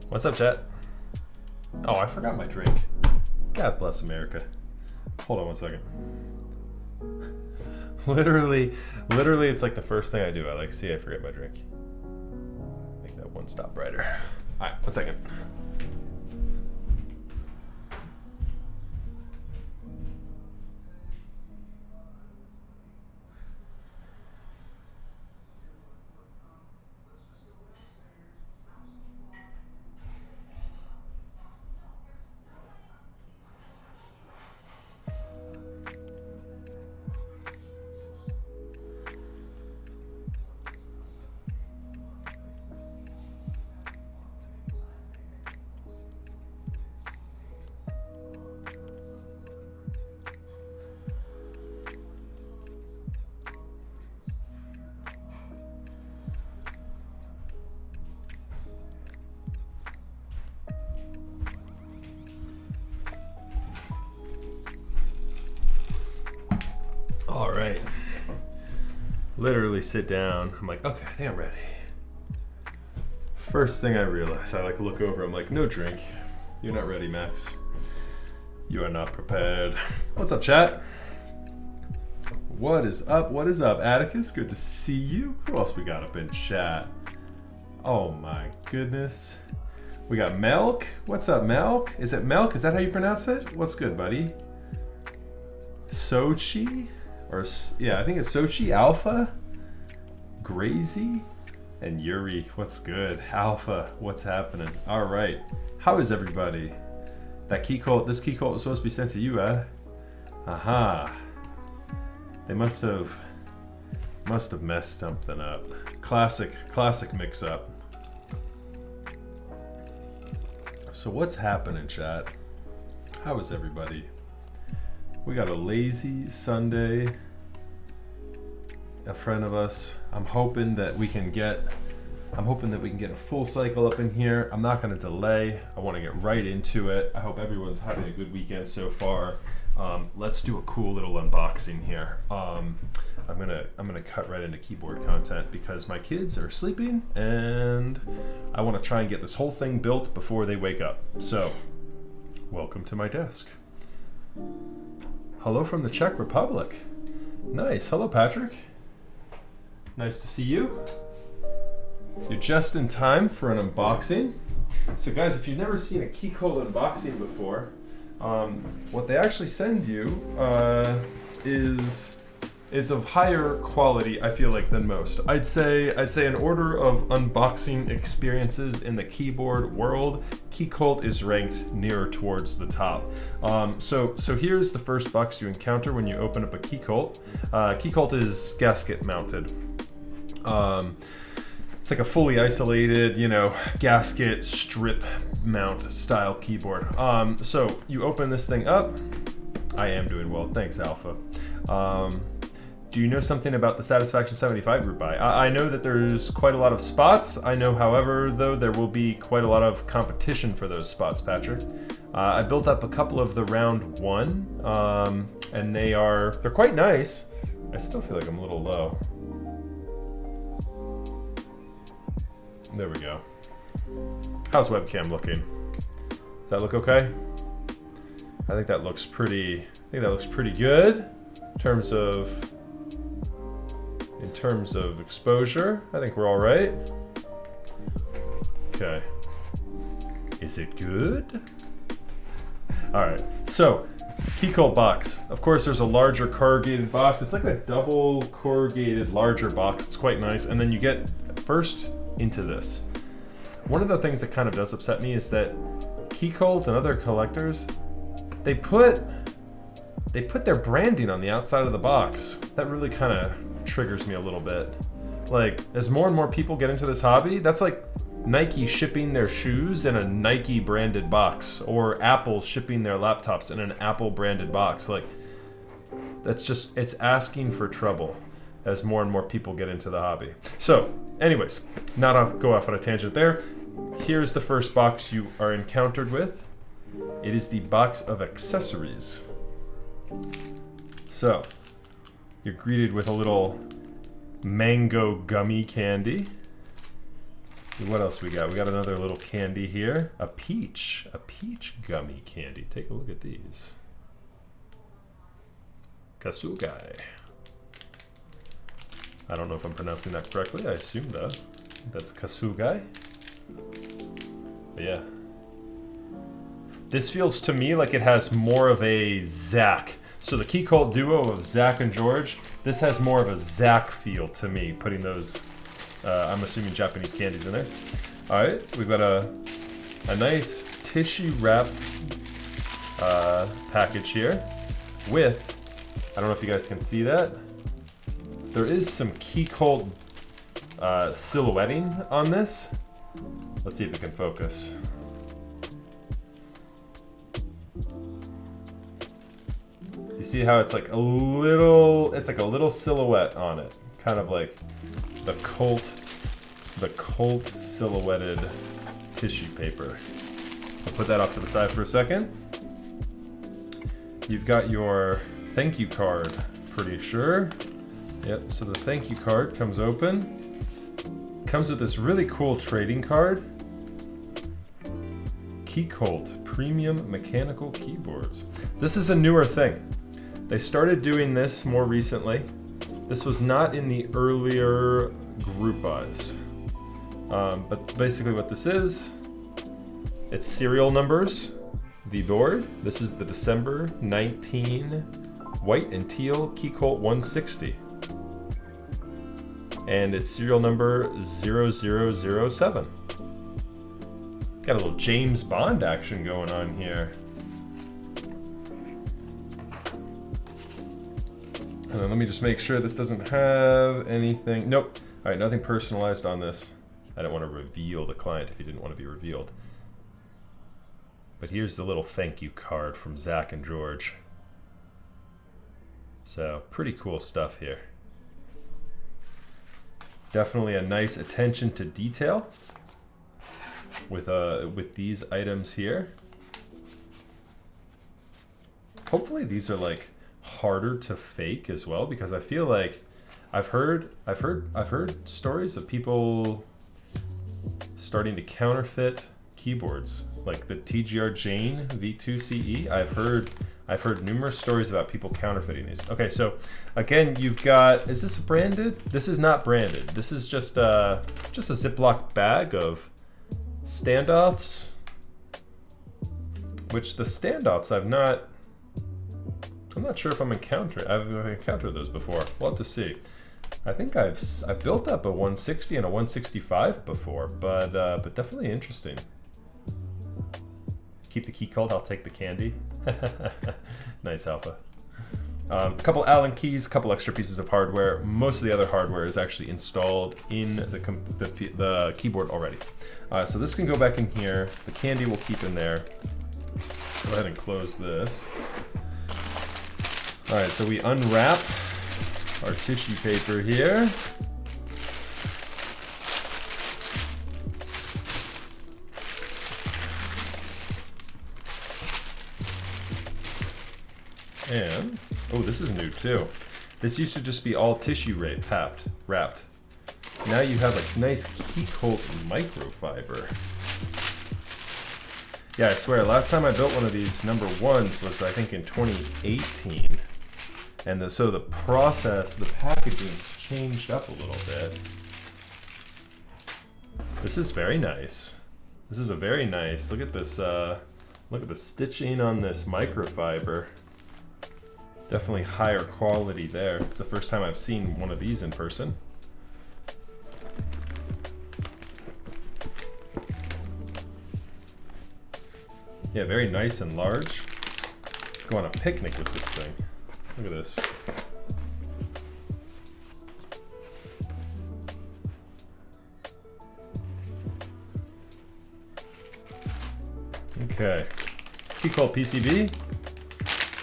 What's up, chat? Oh, I forgot my drink. God bless America. Hold on one second. Literally, it's like the first thing I do. I like, see, I forget my drink. Make that one stop brighter. All right, 1 second. All right. Literally sit down. I'm like, okay, I think I'm ready. First thing I realize, I like look over, I'm like, no drink. You're not ready, Max. You are not prepared. What's up, chat? What is up? What is up, Atticus? Good to see you. Who else we got up in chat? Oh my goodness. We got Melk. What's up, Melk? Is it Melk? Is that how you pronounce it? What's good, buddy? Sochi? Or, yeah, I think it's Sochi, Alpha, Grazy, and Yuri. What's good? Alpha, what's happening? All right. How is everybody? That Keycult, this Keycult was supposed to be sent to you, eh? Aha. They must have messed something up. Classic mix-up. So what's happening, chat? How is everybody? We got a lazy Sunday. A friend of us. I'm hoping that we can get a full cycle up in here. I'm not going to delay. I want to get right into it. I hope everyone's having a good weekend so far. Let's do a cool little unboxing here. I'm gonna cut right into keyboard content because my kids are sleeping and I want to try and get this whole thing built before they wake up. So, welcome to my desk. Hello from the Czech Republic. Nice. Hello, Patrick. Nice to see you. You're just in time for an unboxing. So guys, if you've never seen a Keycult unboxing before, what they actually send you is of higher quality, I feel like, than most. I'd say an order of unboxing experiences in the keyboard world, Keycult is ranked nearer towards the top. So here's the first box you encounter when you open up a Keycult. Keycult is gasket mounted. It's like a fully isolated, gasket strip mount style keyboard. So you open this thing up. I am doing well, thanks, Alpha. Do you know something about the Satisfaction 75 group buy? I know that there's quite a lot of spots. I know, however, though, there will be quite a lot of competition for those spots, Patrick. I built up a couple of the round one, and they're quite nice. I still feel like I'm a little low. There we go. How's webcam looking? Does that look okay? I think that looks pretty good in terms of exposure. I think we're all right. Okay. Is it good? All right. So, Keycult box. Of course, there's a larger corrugated box. It's like a double corrugated larger box. It's quite nice. And then you get first into this. One of the things that kind of does upset me is that Keycult and other collectors, they put their branding on the outside of the box. That really kind of triggers me a little bit. Like, as more and more people get into this hobby, that's like Nike shipping their shoes in a Nike branded box, or Apple shipping their laptops in an Apple branded box. Like, it's asking for trouble as more and more people get into the hobby. So, anyways, not off, go off on a tangent there. Here's the first box you are encountered with. It is the box of accessories. So, you're greeted with a little mango gummy candy. What else we got? We got another little candy here. A peach gummy candy. Take a look at these. Kasugai. I don't know if I'm pronouncing that correctly. I assume that's Kasugai. But yeah. This feels to me like it has more of a Zach. So the Keycult duo of Zach and George, this has more of a Zach feel to me, putting those, I'm assuming Japanese candies in there. All right, we've got a nice tissue wrap package here with, I don't know if you guys can see that, there is some Keycult silhouetting on this. Let's see if it can focus. You see how it's like a little silhouette on it, kind of like the cult silhouetted tissue paper. I'll put that off to the side for a second. You've got your thank you card, pretty sure. Yep, so the thank you card comes open. Comes with this really cool trading card. Keycult Premium Mechanical Keyboards. This is a newer thing. They started doing this more recently. This was not in the earlier group buys. But basically what this is, it's serial numbers, the board. This is the December 19 white and teal Keycult 160. And it's serial number 0007. Got a little James Bond action going on here. And then let me just make sure this doesn't have anything. Nope. All right, nothing personalized on this. I don't want to reveal the client if he didn't want to be revealed. But here's the little thank you card from Zach and George. So, pretty cool stuff here. Definitely a nice attention to detail with these items here. Hopefully these are like harder to fake as well, because I feel like I've heard stories of people starting to counterfeit keyboards, like the TGR Jane V2 CE. I've heard numerous stories about people counterfeiting these. Okay, so again, you've got, is this branded? This is not branded. This is just a Ziploc bag of standoffs, which the standoffs I'm not sure if I've encountered those before. We'll have to see. I think I've built up a 160 and a 165 before, but definitely interesting. Keep the Keycult, I'll take the candy. Nice, Alpha. A couple Allen keys, couple extra pieces of hardware. Most of the other hardware is actually installed in the keyboard already. So this can go back in here. The candy will keep in there. Go ahead and close this. All right, so we unwrap our tissue paper here. And, oh, this is new too. This used to just be all tissue wrapped. Now you have a nice Keycult microfiber. Yeah, I swear, last time I built one of these number ones was I think in 2018. And so the process, the packaging's changed up a little bit. This is very nice. This is a very nice, look at this, look at the stitching on this microfiber. Definitely higher quality there. It's the first time I've seen one of these in person. Yeah, very nice and large. Go on a picnic with this thing. Look at this. Okay. Keycult PCB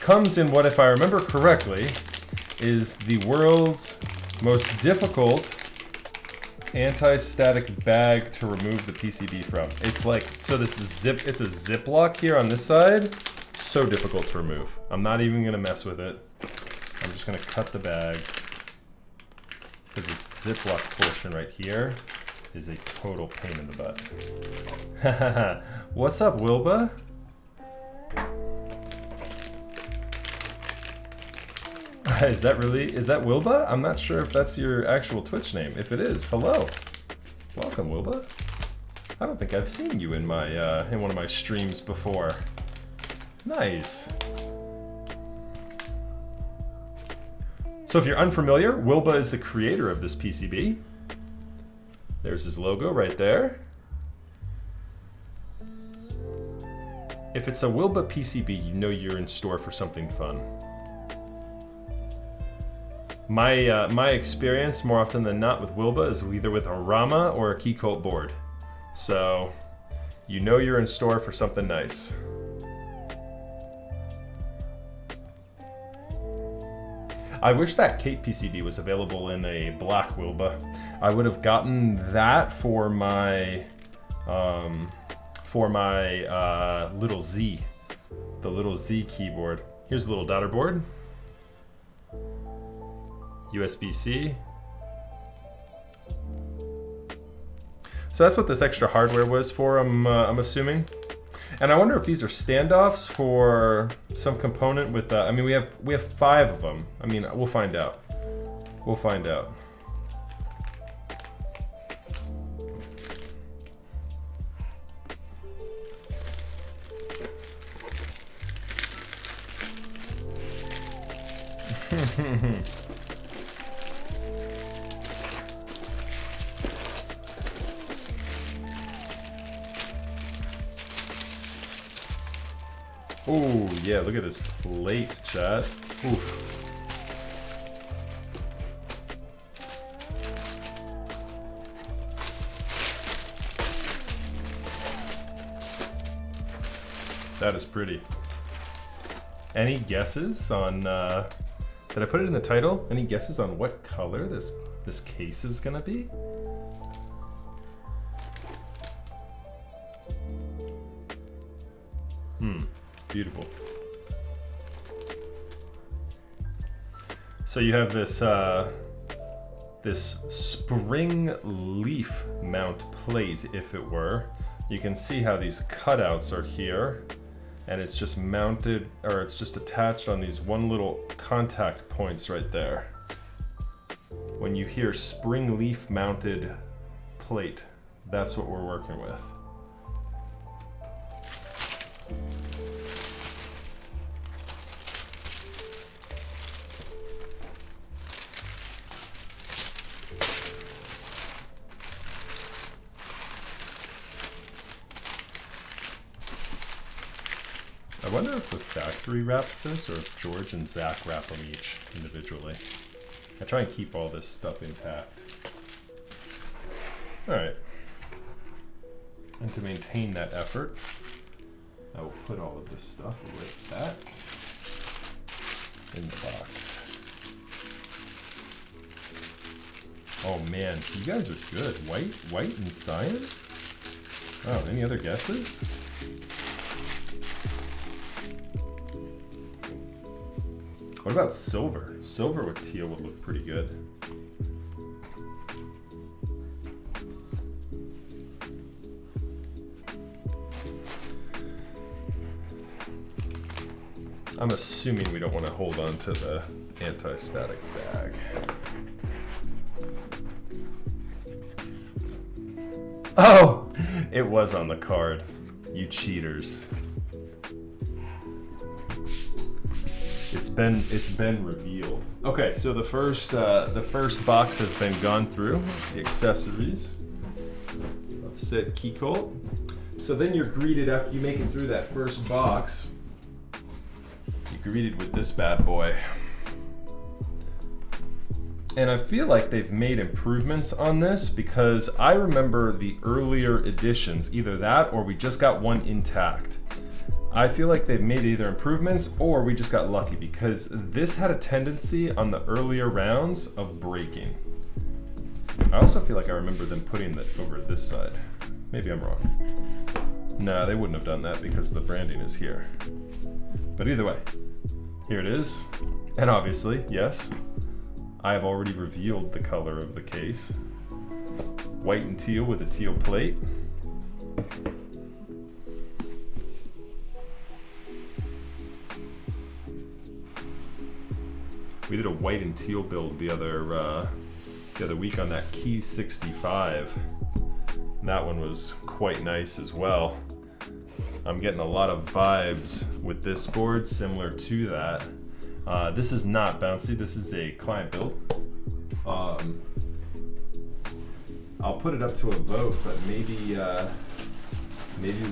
comes in what, if I remember correctly, is the world's most difficult anti-static bag to remove the PCB from. It's like, so this is it's a Ziploc here on this side. So difficult to remove. I'm not even gonna mess with it. I'm just gonna cut the bag. Because this Ziploc portion right here is a total pain in the butt. What's up, Wilba? Is that Wilba? I'm not sure if that's your actual Twitch name. If it is, hello. Welcome, Wilba. I don't think I've seen you in my in one of my streams before. Nice. So if you're unfamiliar, Wilba is the creator of this PCB. There's his logo right there. If it's a Wilba PCB, you know you're in store for something fun. My experience, more often than not, with Wilba is either with a Rama or a Keycult board. So, you know you're in store for something nice. I wish that Cape PCB was available in a black Wilba. I would have gotten that for my little Z, the little Z keyboard. Here's a little daughter board. USB-C. So that's what this extra hardware was for, I'm assuming. And I wonder if these are standoffs for some component with, I mean, we have 5 of them. I mean, we'll find out. We'll find out. Oh yeah, look at this plate, chat. Oof. That is pretty. Any guesses on, did I put it in the title? Any guesses on what color this case is gonna be? Beautiful. So you have this this spring leaf mount plate, if it were. You can see how these cutouts are here, and it's just mounted, or it's just attached on these one little contact points right there. When you hear spring leaf mounted plate, that's what we're working with. I wonder if the factory wraps this, or if George and Zach wrap them each individually. I try and keep all this stuff intact. Alright. And to maintain that effort, I will put all of this stuff right back in the box. Oh man, you guys are good. White and cyan? Oh, any other guesses? What about silver? Silver with teal would look pretty good. I'm assuming we don't want to hold on to the anti-static bag. Oh! It was on the card. You cheaters. It's been revealed. Okay, so the first box has been gone through, the accessories of said Keycult. So then you're greeted after you make it through that first box. You're greeted with this bad boy. And I feel like they've made improvements on this, because I remember the earlier editions, either that or we just got one intact. I feel like they've made either improvements or we just got lucky, because this had a tendency on the earlier rounds of breaking. I also feel like I remember them putting that over this side. Maybe I'm wrong. No, they wouldn't have done that because the branding is here. But either way, here it is. And obviously, yes, I have already revealed the color of the case. White and teal with a teal plate. We did a white and teal build the other week on that Key 65. That one was quite nice as well. I'm getting a lot of vibes with this board similar to that. This is not bouncy, this is a client build. I'll put it up to a vote, but maybe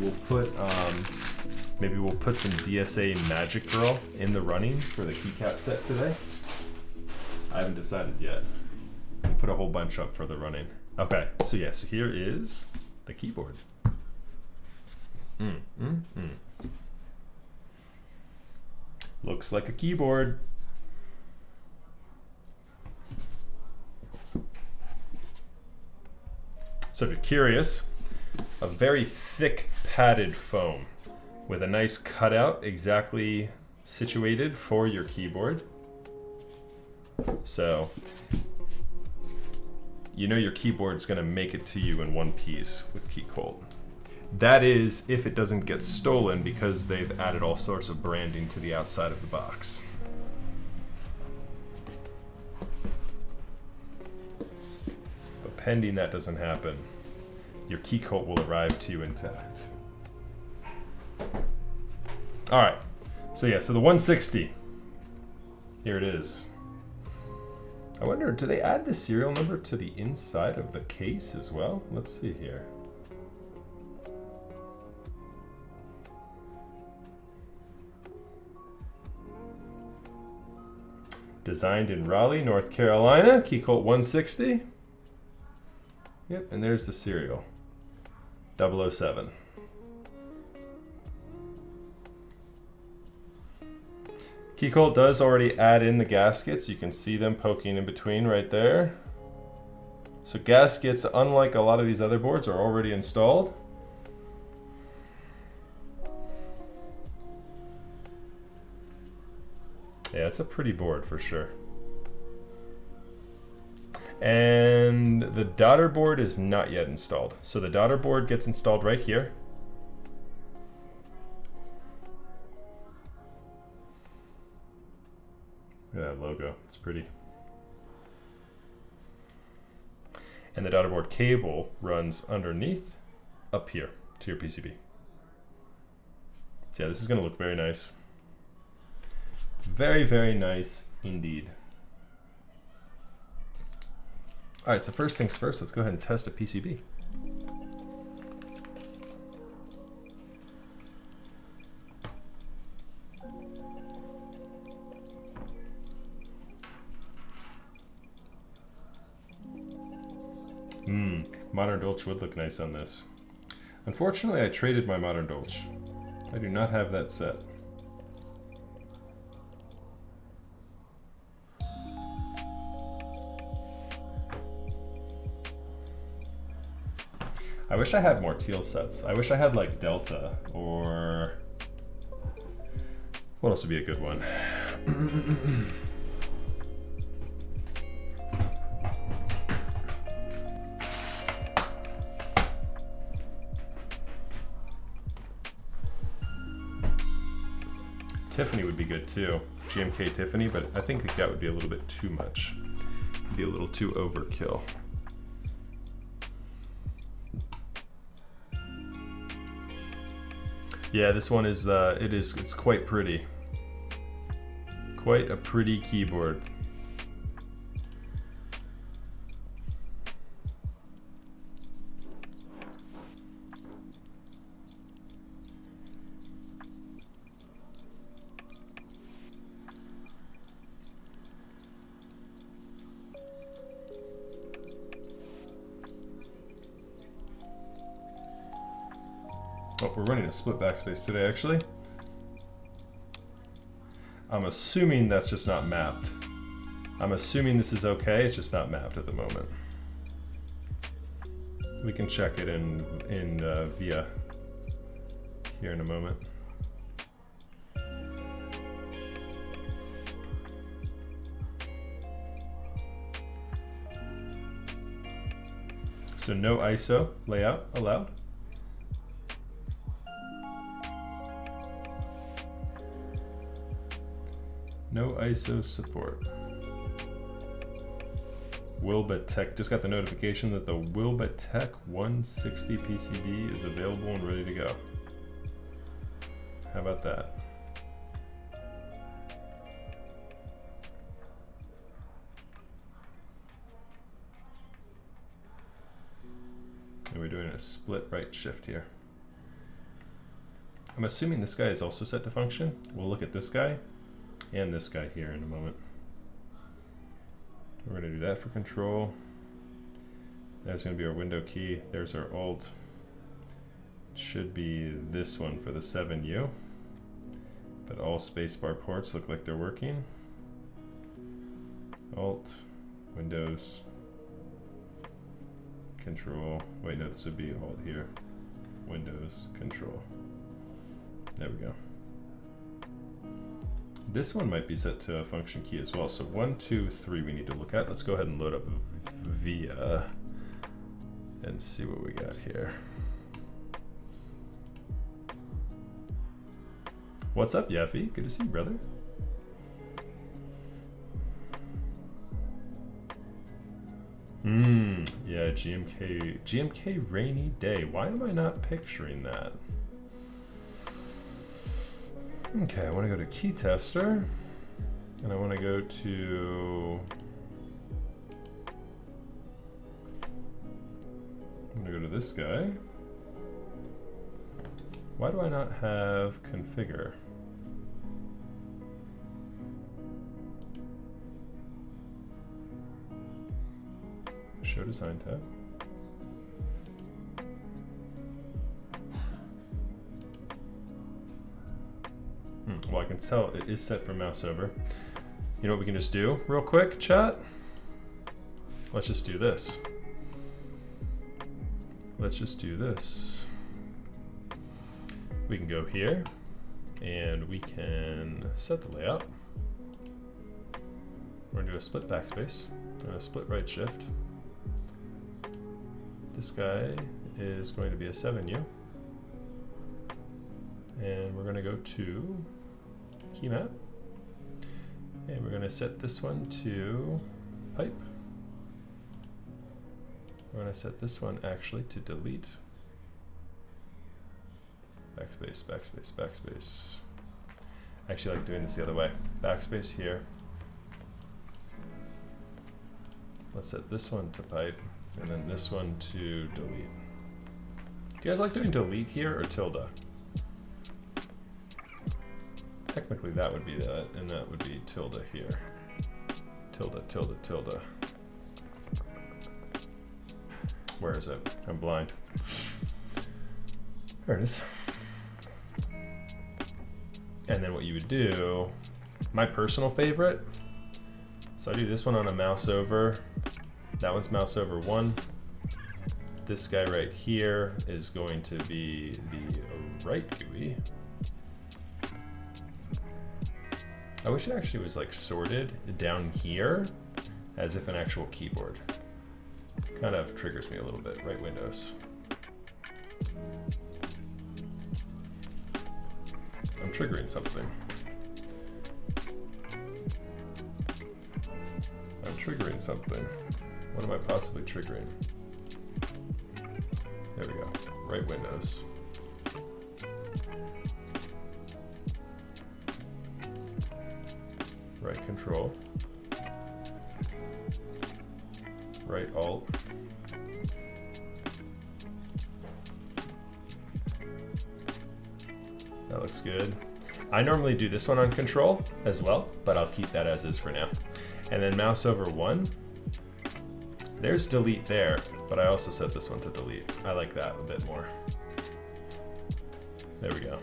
we'll put some DSA Magic Girl in the running for the keycap set today. I haven't decided yet. We'll put a whole bunch up for the running. Okay, so yeah, so here is the keyboard. Looks like a keyboard. So if you're curious, a very thick padded foam with a nice cutout exactly situated for your keyboard. So you know your keyboard's gonna make it to you in one piece with Keycult. That is if it doesn't get stolen, because they've added all sorts of branding to the outside of the box. But pending that doesn't happen, your Keycult will arrive to you intact. All right, so yeah, so the 160, here it is. I wonder, do they add the serial number to the inside of the case as well? Let's see here. Designed in Raleigh, North Carolina, Keycult 160. Yep, and there's the serial, 007. Keycult does already add in the gaskets. You can see them poking in between right there. So gaskets, unlike a lot of these other boards, are already installed. Yeah, it's a pretty board for sure. And the daughter board is not yet installed. So the daughter board gets installed right here. Look at that logo, it's pretty. And the daughter board cable runs underneath up here to your PCB. So yeah, this is gonna look very nice. Very, very nice indeed. All right, so first things first, let's go ahead and test a PCB. Modern Dolch would look nice on this. Unfortunately, I traded my Modern Dolch. I do not have that set. I wish I had more teal sets. I wish I had like Delta, or what else would be a good one? Tiffany would be good too. GMK Tiffany, but I think that would be a little bit too much. It'd be a little too overkill. Yeah, this one is it's quite pretty. Quite a pretty keyboard. Oh, we're running a split backspace today, actually. I'm assuming that's just not mapped. I'm assuming this is okay, it's just not mapped at the moment. We can check it in via here in a moment. So no ISO layout allowed. No ISO support. Wilbit Tech just got the notification that the Wilbit Tech 160 PCB is available and ready to go. How about that? And we're doing a split right shift here. I'm assuming this guy is also set to function. We'll look at this guy and this guy here in a moment. We're going to do that for control. There's going to be our window key. There's our alt. It should be this one for the 7U. But all spacebar ports look like they're working. Alt, Windows, Control. Wait, no, this would be alt here. Windows, Control. There we go. This one might be set to a function key as well. So 1, 2, 3 we need to look at. Let's go ahead and load up via and see what we got here. What's up, Yaffe? Good to see you, brother. Yeah, GMK rainy day. Why am I not picturing that? Okay, I want to go to key tester, and I want to go to, I'm going to go to this guy. Why do I not have configure? Show design tab. Well, I can tell it is set for mouse over. You know what we can just do real quick, chat? Let's just do this. Let's just do this. We can go here and we can set the layout. We're gonna do a split backspace and a split right shift. This guy is going to be a 7U. And we're gonna go to key map. And we're gonna set this one to pipe. We're gonna set this one actually to delete. Backspace, backspace, backspace. I actually like doing this the other way. Backspace here. Let's set this one to pipe, and then this one to delete. Do you guys like doing delete here or tilde? Technically that would be that, and that would be tilde here. Tilde, tilde, tilde. Where is it? I'm blind. There it is. And then what you would do, my personal favorite, so I do this one on a mouse over. That one's mouse over 1. This guy right here is going to be the right GUI. I wish it actually was like sorted down here as if an actual keyboard. Kind of triggers me a little bit, right Windows. I'm triggering something. I'm triggering something. What am I possibly triggering? There we go, right Windows. Right Control. Right Alt. That looks good. I normally do this one on Control as well, but I'll keep that as is for now. And then mouse over 1. There's delete there, but I also set this one to delete. I like that a bit more. There we go.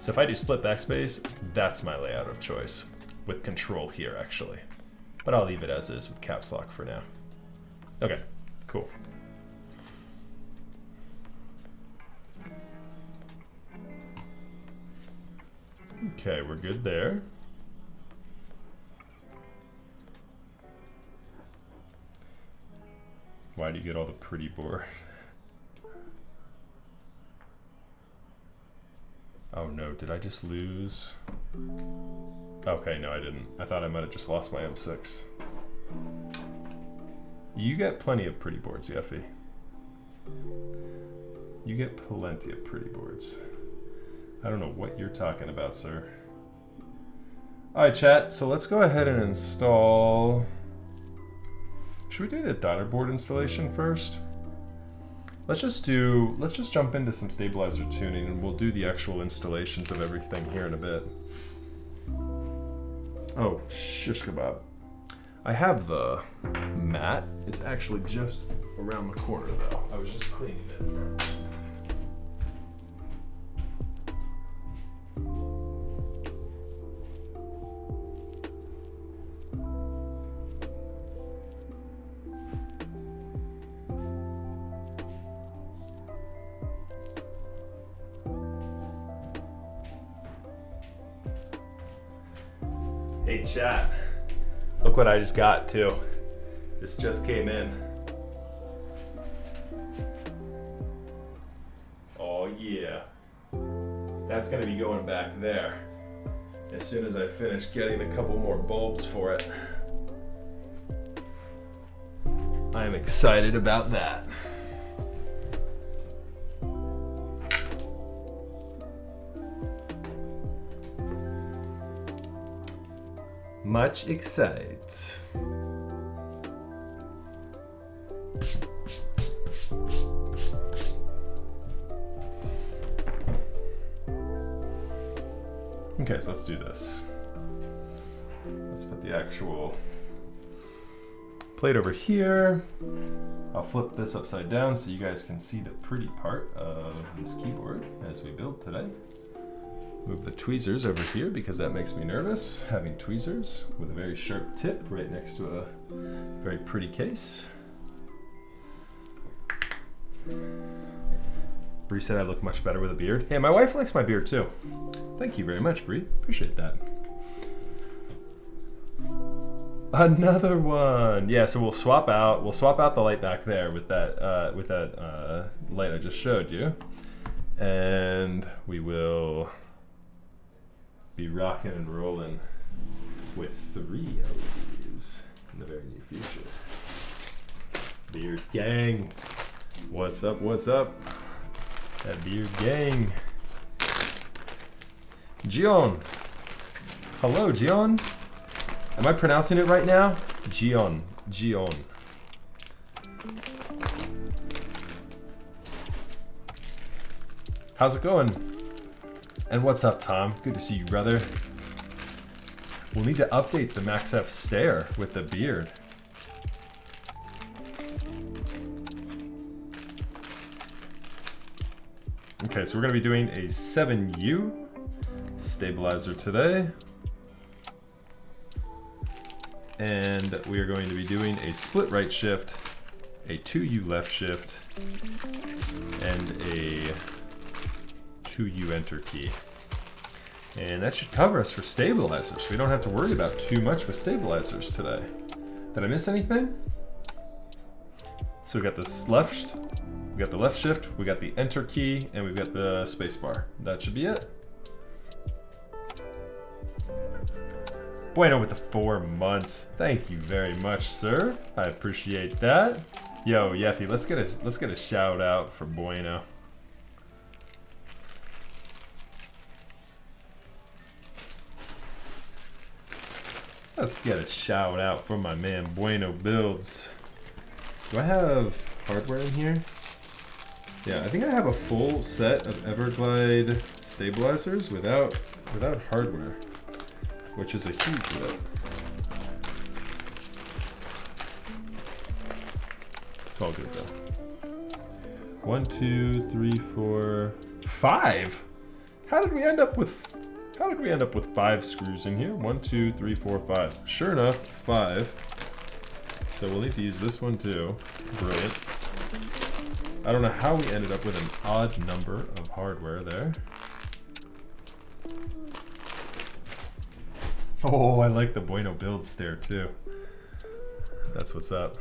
So if I do split backspace, that's my layout of choice, with control here actually. But I'll leave it as is with caps lock for now. Okay, cool. Okay, we're good there. Why do you get all the pretty board? Oh no, did I just lose? Okay, no I didn't. I thought I might have just lost my M6. You get plenty of pretty boards, Yeffy. You get plenty of pretty boards. I don't know what you're talking about, sir. Alright, chat, so let's go ahead and install... Should we do the daughter board installation first? Let's just jump into some stabilizer tuning and we'll do the actual installations of everything here in a bit. Oh, shish kebab. I have the mat. It's actually just around the corner though. I was just cleaning it. Hey chat, look what I just got too. This just came in. Oh yeah. That's gonna be going back there as soon as I finish getting a couple more bulbs for it. I'm excited about that. Much excited. Okay, so let's do this. Let's put the actual plate over here. I'll flip this upside down so you guys can see the pretty part of this keyboard as we build today. Move the tweezers over here because that makes me nervous, having tweezers with a very sharp tip right next to a very pretty case. Bree said I look much better with a beard. Hey, my wife likes my beard too. Thank you very much, Bree. Appreciate that. Another one. Yeah, so we'll swap out the light back there with that light I just showed you. And we will be rocking and rolling with 3 LEDs in the very near future. Beard gang. What's up, what's up? That beard gang. Gion. Hello, Gion. Am I pronouncing it right now? Gion. Gion. How's it going? And what's up, Tom? Good to see you, brother. We'll need to update the Max F stare with the beard. Okay, so we're going to be doing a 7U stabilizer today. And we are going to be doing a split right shift, a 2U left shift, and a 2U enter key. And that should cover us for stabilizers. We don't have to worry about too much with stabilizers today. Did I miss anything? So we got this left, we got the left shift, we got the enter key, and we've got the space bar. That should be it. Bueno with the 4 months. Thank you very much, sir. I appreciate that. Yo, Yeffy, let's get a shout out for Bueno. Let's get a shout out for my man Bueno Builds. Do I have hardware in here? Yeah, I think I have a full set of Everglide stabilizers without hardware, which is a huge lift. It's all good though. 1, 2, 3, 4, 5. How did we end up with 5 screws in here? 1, 2, 3, 4, 5. Sure enough, 5. So we'll need to use this one too. Brilliant. I don't know how we ended up with an odd number of hardware there. Oh, I like the Bueno build stair too. That's what's up.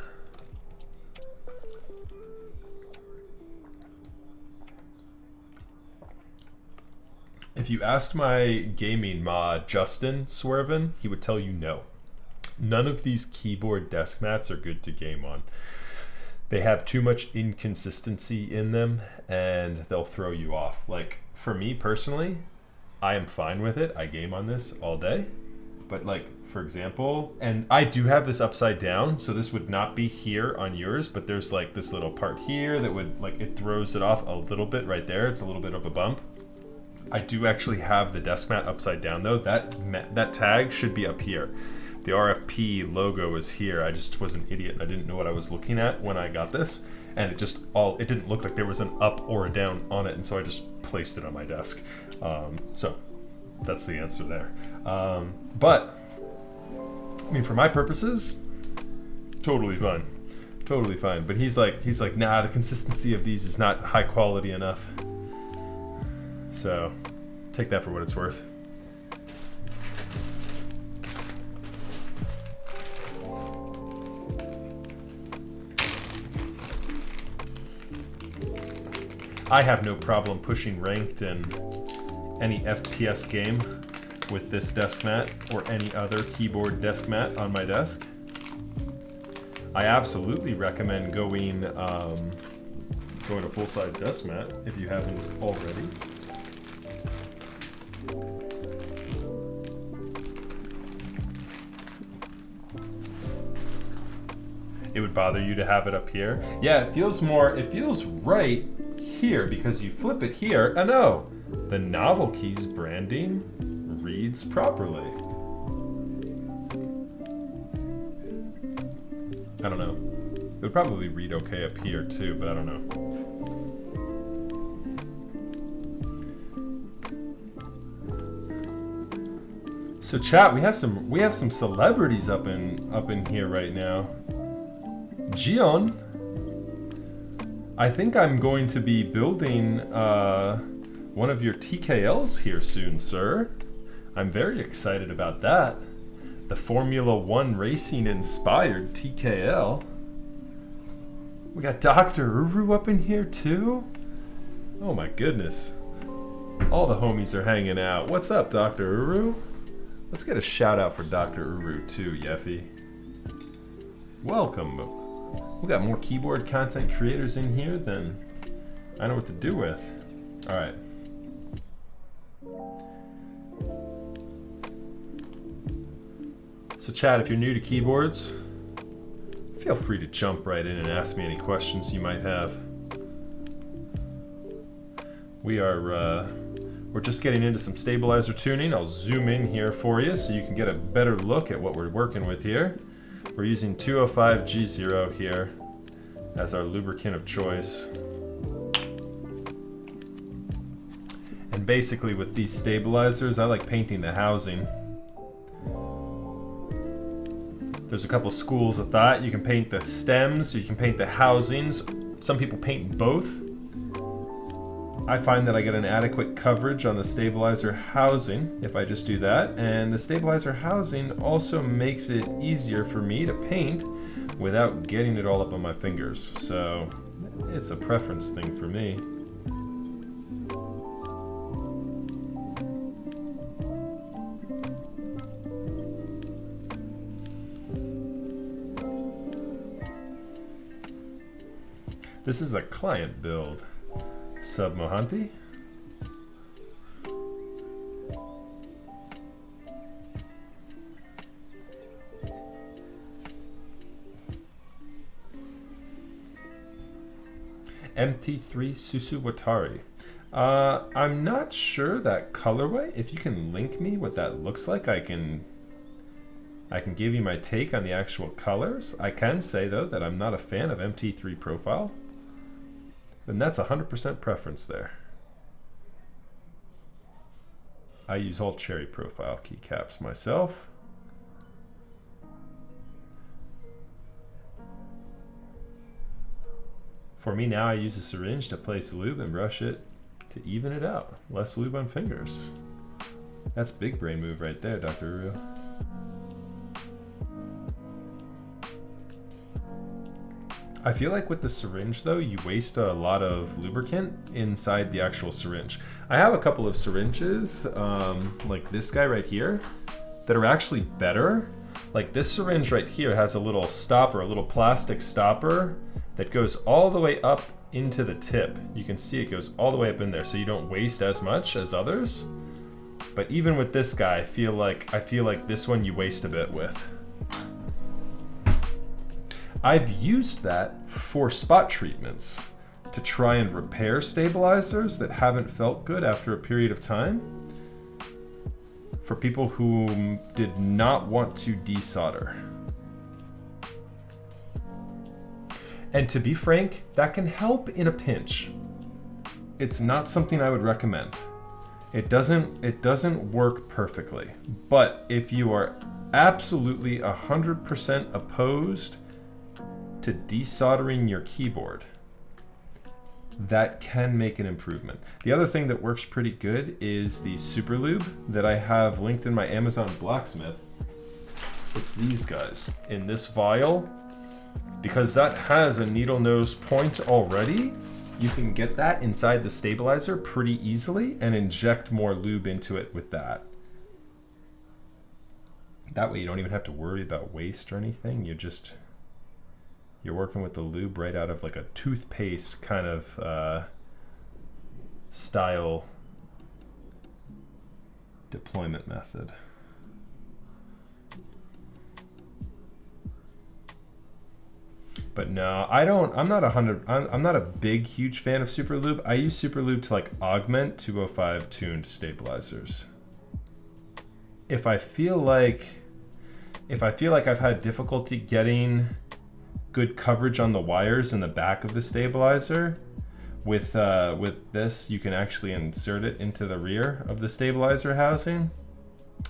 If you asked my gaming mod, Justin Swervin, he would tell you no. None of these keyboard desk mats are good to game on. They have too much inconsistency in them and they'll throw you off. Like, for me personally, I am fine with it. I game on this all day. But like, for example, and I do have this upside down, so this would not be here on yours, but there's like this little part here that would, like, it throws it off a little bit right there. It's a little bit of a bump. I do actually have the desk mat upside down though. That tag should be up here. The RFP logo is here. I just was an idiot. I didn't know what I was looking at when I got this. And it didn't look like there was an up or a down on it. And so I just placed it on my desk. So that's the answer there. But, I mean, for my purposes, totally fine. Totally fine. But he's like, nah, the consistency of these is not high quality enough. So take that for what it's worth. I have no problem pushing ranked in any FPS game with this desk mat or any other keyboard desk mat on my desk. I absolutely recommend going a full-size desk mat if you haven't already. It would bother you to have it up here. Yeah, it feels right here because you flip it here. Oh no, the Novel Keys branding reads properly. I don't know. It would probably read okay up here too, but I don't know. So chat, we have some celebrities up in here right now. Gion, I think I'm going to be building one of your TKLs here soon, sir. I'm very excited about that. The Formula 1 racing inspired TKL. We got Dr. Uru up in here too? Oh my goodness. All the homies are hanging out. What's up, Dr. Uru? Let's get a shout out for Dr. Uru too, Yeffy. Welcome. We got more keyboard content creators in here than I know what to do with. All right. So chat, if you're new to keyboards, feel free to jump right in and ask me any questions you might have. We're just getting into some stabilizer tuning. I'll zoom in here for you so you can get a better look at what we're working with here. We're using 205 G0 here as our lubricant of choice. And basically with these stabilizers, I like painting the housing. There's a couple schools of thought. You can paint the stems, you can paint the housings. Some people paint both. I find that I get an adequate coverage on the stabilizer housing if I just do that, and the stabilizer housing also makes it easier for me to paint without getting it all up on my fingers. So it's a preference thing for me. This is a client build. Sub Mohanty. MT3 Susuwatari. I'm not sure that colorway. If you can link me what that looks like, I can give you my take on the actual colors. I can say though that I'm not a fan of MT3 profile. And that's 100% preference there. I use all cherry profile keycaps myself. For me now, I use a syringe to place lube and brush it to even it out. Less lube on fingers. That's big brain move right there, Dr. Uru. I feel like with the syringe though, you waste a lot of lubricant inside the actual syringe. I have a couple of syringes, like this guy right here, that are actually better. Like this syringe right here has a little stopper, a little plastic stopper that goes all the way up into the tip. You can see it goes all the way up in there, so you don't waste as much as others. But even with this guy, I feel like this one you waste a bit with. I've used that for spot treatments to try and repair stabilizers that haven't felt good after a period of time. For people who did not want to desolder. And to be frank, that can help in a pinch. It's not something I would recommend. It doesn't work perfectly. But if you are absolutely 100% opposed to desoldering your keyboard, that can make an improvement. The other thing that works pretty good is the super lube that I have linked in my Amazon Blacksmith. It's these guys in this vial. Because that has a needle nose point already, you can get that inside the stabilizer pretty easily and inject more lube into it with that. That way you don't even have to worry about waste or anything. You're working with the lube right out of like a toothpaste kind of style deployment method. But no, I'm not a big, huge fan of super lube. I use super lube to like augment 205 tuned stabilizers. If I feel like I've had difficulty getting good coverage on the wires in the back of the stabilizer, with this, you can actually insert it into the rear of the stabilizer housing,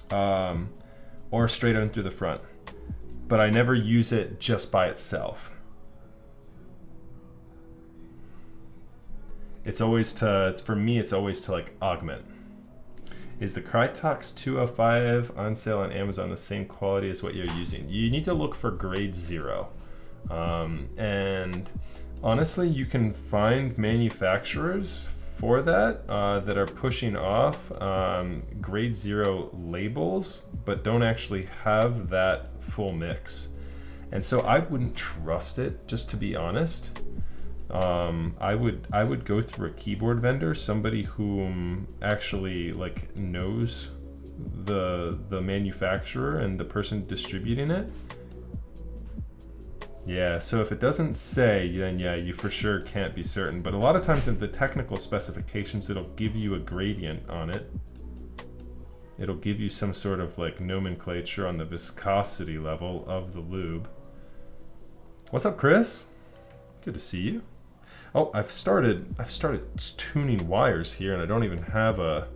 or straight on through the front. But I never use it just by itself. For me, it's always to like augment. Is the Krytox 205 on sale on Amazon the same quality as what you're using? You need to look for grade 0. And honestly, you can find manufacturers for that that are pushing off grade 0 labels, but don't actually have that full mix. And so I wouldn't trust it, just to be honest. I would go through a keyboard vendor, somebody whom actually like knows the manufacturer and the person distributing it. Yeah, so if it doesn't say, then yeah, you for sure can't be certain. But a lot of times in the technical specifications, it'll give you a gradient on it. It'll give you some sort of like nomenclature on the viscosity level of the lube. What's up, Chris? Good to see you. Oh, I've started tuning wires here, and I don't even have a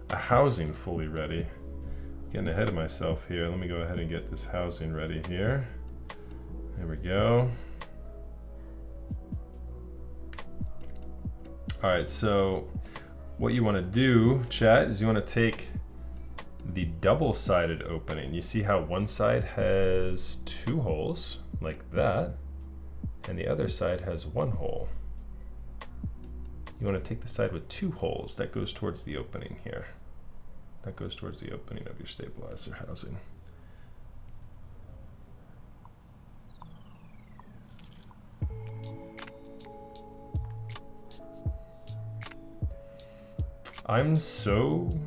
housing fully ready. Getting ahead of myself here. Let me go ahead and get this housing ready here. There we go. All right, so what you want to do, chat, is you want to take the double-sided opening. You see how one side has 2 holes, like that, and the other side has 1 hole. You want to take the side with 2 holes. That goes towards the opening here. That goes towards the opening of your stabilizer housing. I'm so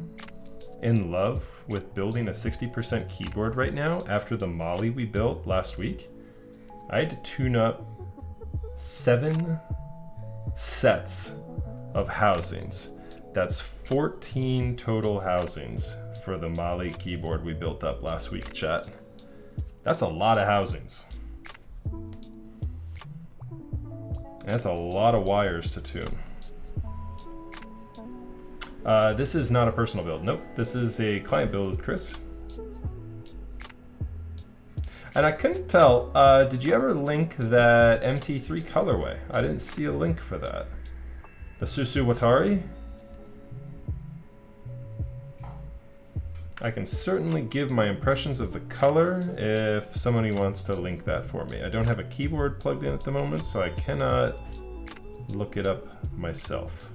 in love with building a 60% keyboard right now after the Mali we built last week. I had to tune up 7 sets of housings. That's 14 total housings for the Mali keyboard we built up last week, chat. That's a lot of housings. That's a lot of wires to tune. This is not a personal build. Nope, this is a client build, Chris. And I couldn't tell, did you ever link that MT3 colorway? I didn't see a link for that. The Susu Watari? I can certainly give my impressions of the color if somebody wants to link that for me. I don't have a keyboard plugged in at the moment, so I cannot look it up myself.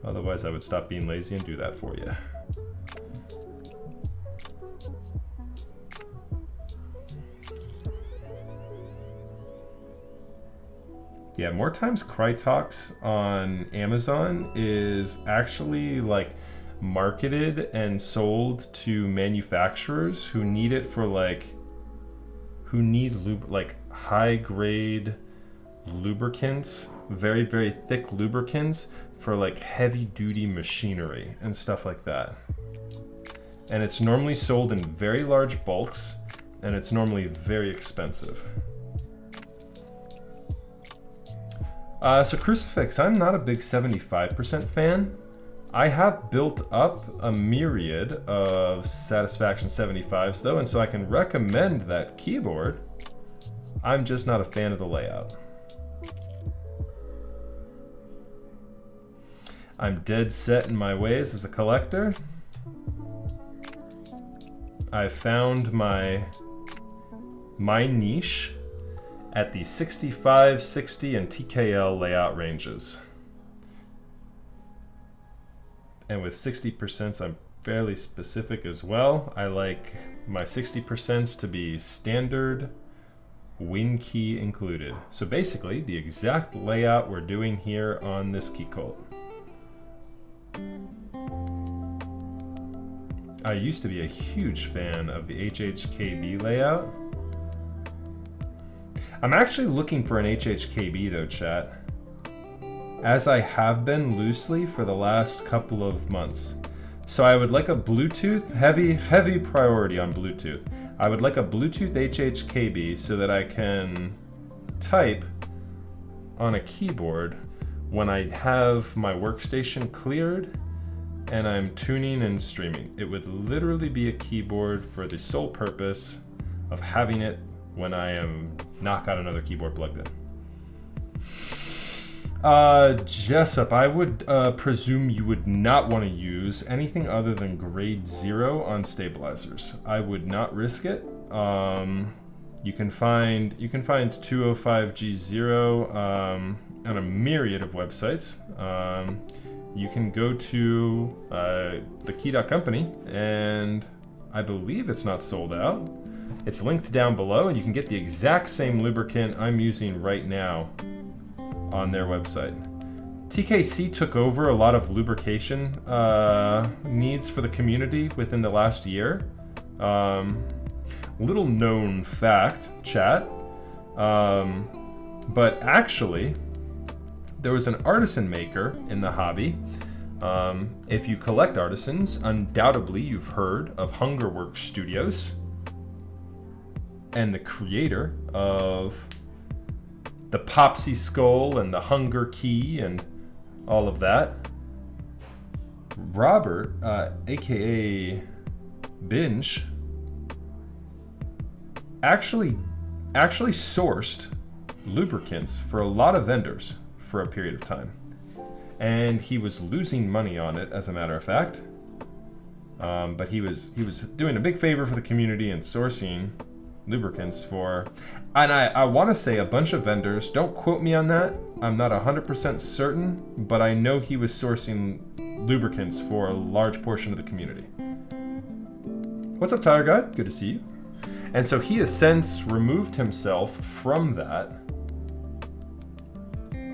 Otherwise, I would stop being lazy and do that for you. Yeah, more times Crytox on Amazon is actually like marketed and sold to manufacturers who need it for like, who need like high grade lubricants, very, very thick lubricants for like heavy duty machinery and stuff like that. And it's normally sold in very large bulks and it's normally very expensive. So Crucifix, I'm not a big 75% fan. I have built up a myriad of Satisfaction 75s though, and so I can recommend that keyboard. I'm just not a fan of the layout. I'm dead set in my ways as a collector. I found my niche at the 65, 60, and TKL layout ranges. And with 60%, I'm fairly specific as well. I like my 60% to be standard, win key included. So basically, the exact layout we're doing here on this Keycult. I used to be a huge fan of the HHKB layout. I'm actually looking for an HHKB though, chat, as I have been loosely for the last couple of months. So I would like a Bluetooth, heavy priority on Bluetooth. I would like a Bluetooth HHKB so that I can type on a keyboard when I have my workstation cleared and I'm tuning and streaming. It would literally be a keyboard for the sole purpose of having it when I am not got another keyboard plugged in. Jessup, I would presume you would not want to use anything other than grade 0 on stabilizers. I would not risk it. You can find 205G0 on a myriad of websites. You can go to the Key.company, and I believe it's not sold out. It's linked down below, and you can get the exact same lubricant I'm using right now on their website. TKC took over a lot of lubrication needs for the community within the last year. Little known fact, chat, but actually there was an artisan maker in the hobby. If you collect artisans, undoubtedly you've heard of Hungerworks Studios. And the creator of the Popsy Skull and the Hunger Key and all of that, Robert, aka Binge, actually sourced lubricants for a lot of vendors for a period of time, and he was losing money on it, as a matter of fact. But he was doing a big favor for the community and sourcing lubricants for, and I want to say a bunch of vendors. Don't quote me on that. I'm not 100% certain, but I know he was sourcing lubricants for a large portion of the community. What's up, Tire God? Good to see you. And so he has since removed himself from that,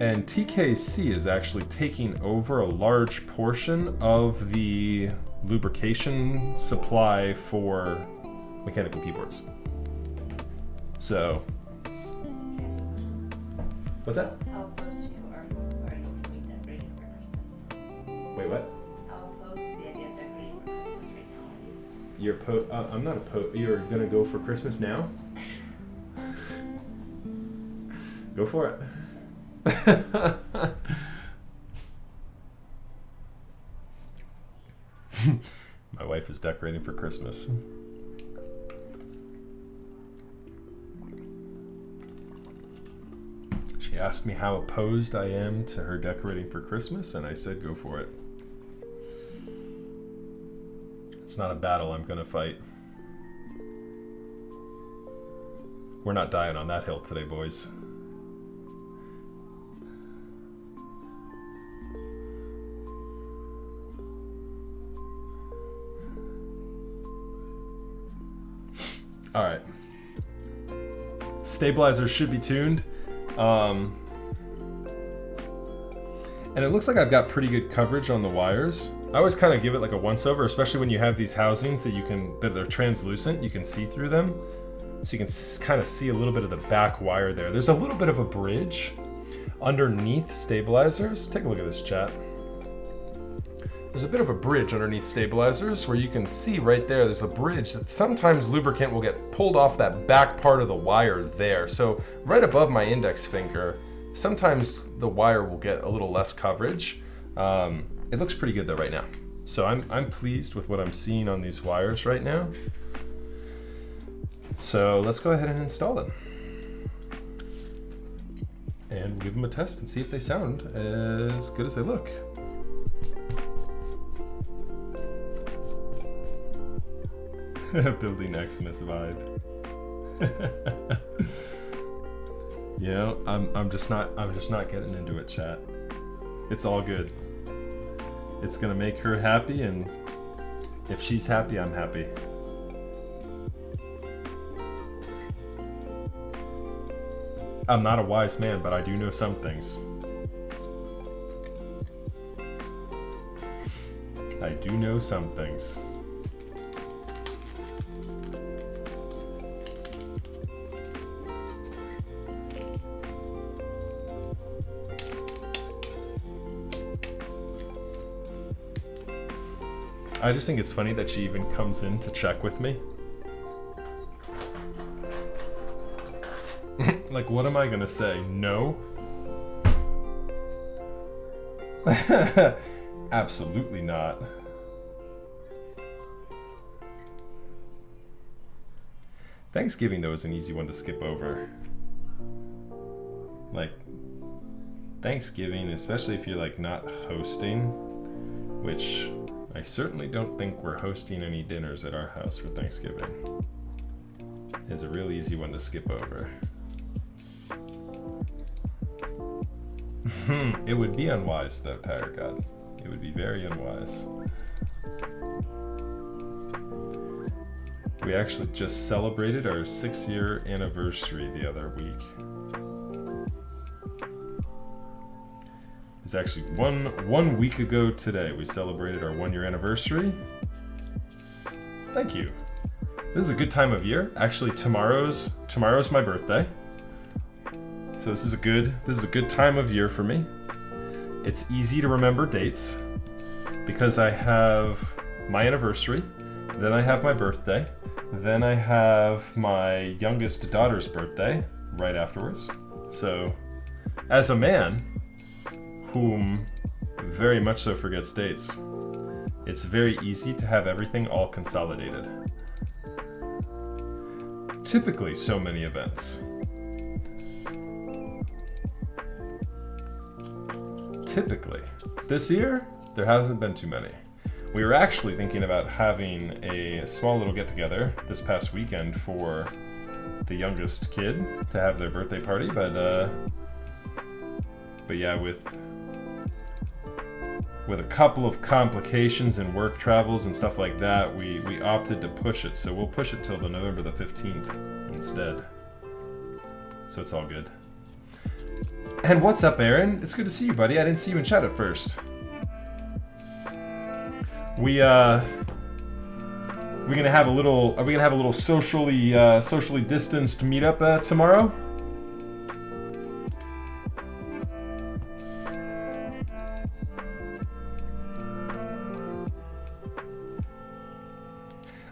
and TKC is actually taking over a large portion of the lubrication supply for mechanical keyboards. So, what's that? I'll post you or you tweet decorating for Christmas. Wait, what? I'll post the idea of decorating for Christmas right now. You're I'm not a you're gonna go for Christmas now? Go for it. My wife is decorating for Christmas. She asked me how opposed I am to her decorating for Christmas, and I said go for it. It's not a battle I'm gonna fight. We're not dying on that hill today, boys. All right. Stabilizers should be tuned. And it looks like I've got pretty good coverage on the wires. I always kind of give it like a once-over, especially when you have these housings that are translucent. You can see through them. So you can kind of see a little bit of the back wire there. There's a little bit of a bridge underneath stabilizers. Take a look at this, chat. There's a bit of a bridge underneath stabilizers where you can see right there, there's a bridge that sometimes lubricant will get pulled off that back part of the wire there. So right above my index finger, sometimes the wire will get a little less coverage. It looks pretty good though right now. So I'm pleased with what I'm seeing on these wires right now. So let's go ahead and install them. And give them a test and see if they sound as good as they look. Building Xmas vibe. You know, I'm just not getting into it, chat. It's all good. It's gonna make her happy, and if she's happy, I'm happy. I'm not a wise man, but I do know some things. I do know some things. I just think it's funny that she even comes in to check with me. Like, what am I gonna say? No? Absolutely not. Thanksgiving, though, is an easy one to skip over. Like, Thanksgiving, especially if you're, like, not hosting, which I certainly don't think we're hosting any dinners at our house for Thanksgiving, is a real easy one to skip over. It would be unwise, though, Tire God. It would be very unwise. We actually just celebrated our 6-year anniversary the other week. It was actually one week ago today. We celebrated our 1-year anniversary. Thank you. This is a good time of year. Actually, tomorrow's my birthday. So this is a good time of year for me. It's easy to remember dates because I have my anniversary, then I have my birthday, then I have my youngest daughter's birthday right afterwards. So, as a man whom very much so forgets dates, it's very easy to have everything all consolidated. Typically, so many events. Typically. This year, there hasn't been too many. We were actually thinking about having a small little get-together this past weekend for the youngest kid to have their birthday party, but yeah, with a couple of complications and work travels and stuff like that, we opted to push it. So we'll push it till the November the 15th instead. So it's all good. And what's up, Aaron? It's good to see you, buddy. I didn't see you in chat at first. Are we gonna have a little socially distanced meetup tomorrow?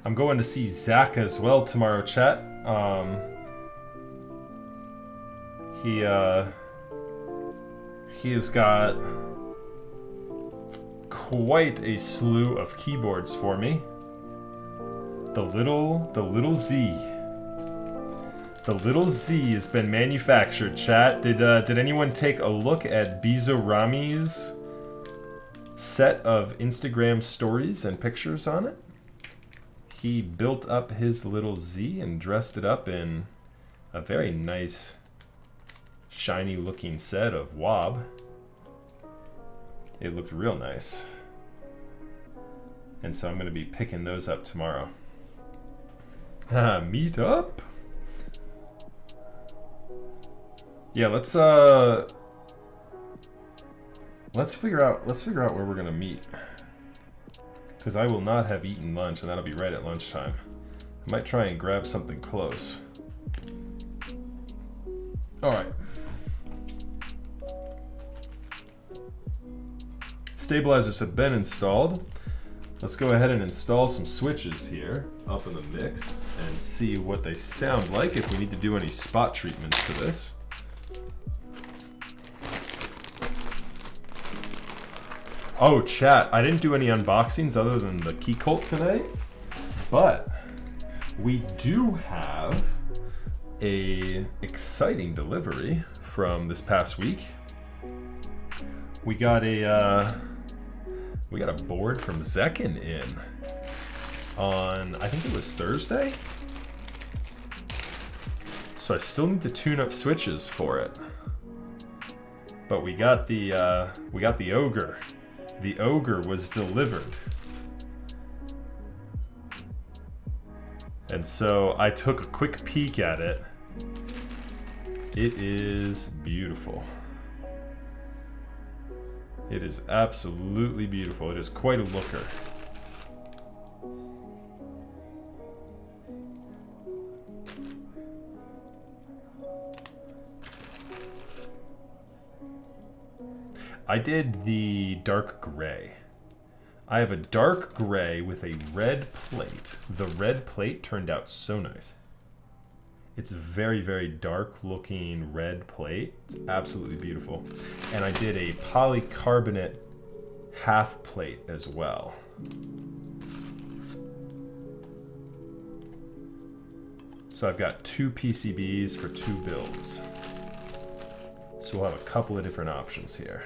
I'm going to see Zach as well tomorrow, chat. He has got quite a slew of keyboards for me. The little Z. The little Z has been manufactured, chat. Did anyone take a look at Bizorami's set of Instagram stories and pictures on it? He built up his little Z and dressed it up in a very nice, shiny looking set of wob. It looked real nice. And so I'm going to be picking those up tomorrow. Meet up? Yeah, let's figure out where we're going to meet. Because I will not have eaten lunch, and that'll be right at lunchtime. I might try and grab something close. Alright. Stabilizers have been installed. Let's go ahead and install some switches here up in the mix and see what they sound like, if we need to do any spot treatments to this. Oh, chat, I didn't do any unboxings other than the Keycult today, but we do have a exciting delivery from this past week. We got a board from Zekken in on, I think it was Thursday. So I still need to tune up switches for it. But we got the Ogre. The Ogre was delivered. And so I took a quick peek at it. It is beautiful. It is absolutely beautiful. It is quite a looker. I did the dark gray. I have a dark gray with a red plate. The red plate turned out so nice. It's a very, very dark looking red plate. It's absolutely beautiful. And I did a polycarbonate half plate as well. So I've got 2 PCBs for 2 builds. So we'll have a couple of different options here.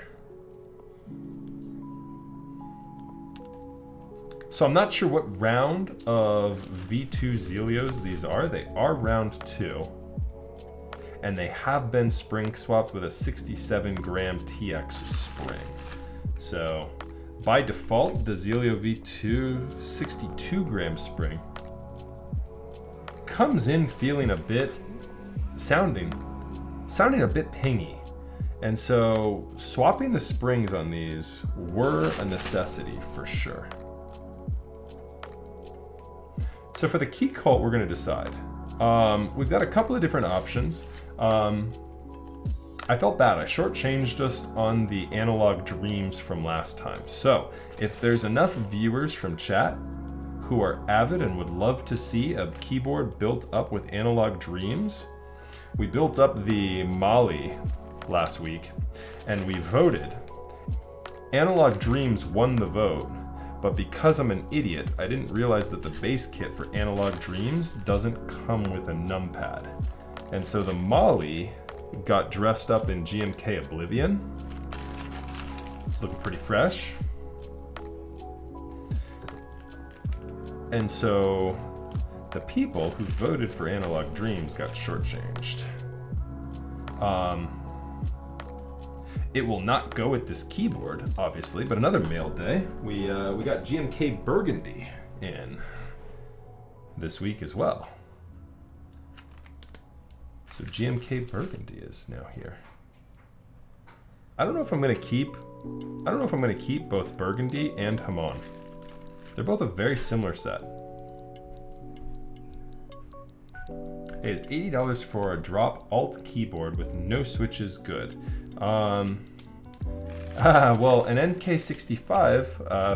So I'm not sure what round of V2 Zealios these are. They are round 2. And they have been spring swapped with a 67 gram TX spring. So by default, the Zealio V2 62 gram spring comes in feeling a bit, sounding a bit pingy. And so swapping the springs on these were a necessity for sure. So for the Keycult, we're going to decide. We've got a couple of different options. I felt bad. I shortchanged us on the Analog Dreams from last time. So if there's enough viewers from chat who are avid and would love to see a keyboard built up with Analog Dreams, we built up the Mali last week and we voted. Analog Dreams won the vote. But because I'm an idiot, I didn't realize that the base kit for Analog Dreams doesn't come with a numpad. And so the Mali got dressed up in GMK Oblivion. It's looking pretty fresh. And so the people who voted for Analog Dreams got shortchanged. It will not go with this keyboard, obviously, but another mail day. We got GMK Burgundy in this week as well. So GMK Burgundy is now here. I don't know if I'm gonna keep both Burgundy and Hamon. They're both a very similar set. Hey, is $80 for a drop alt keyboard with no switches good? Well, an NK65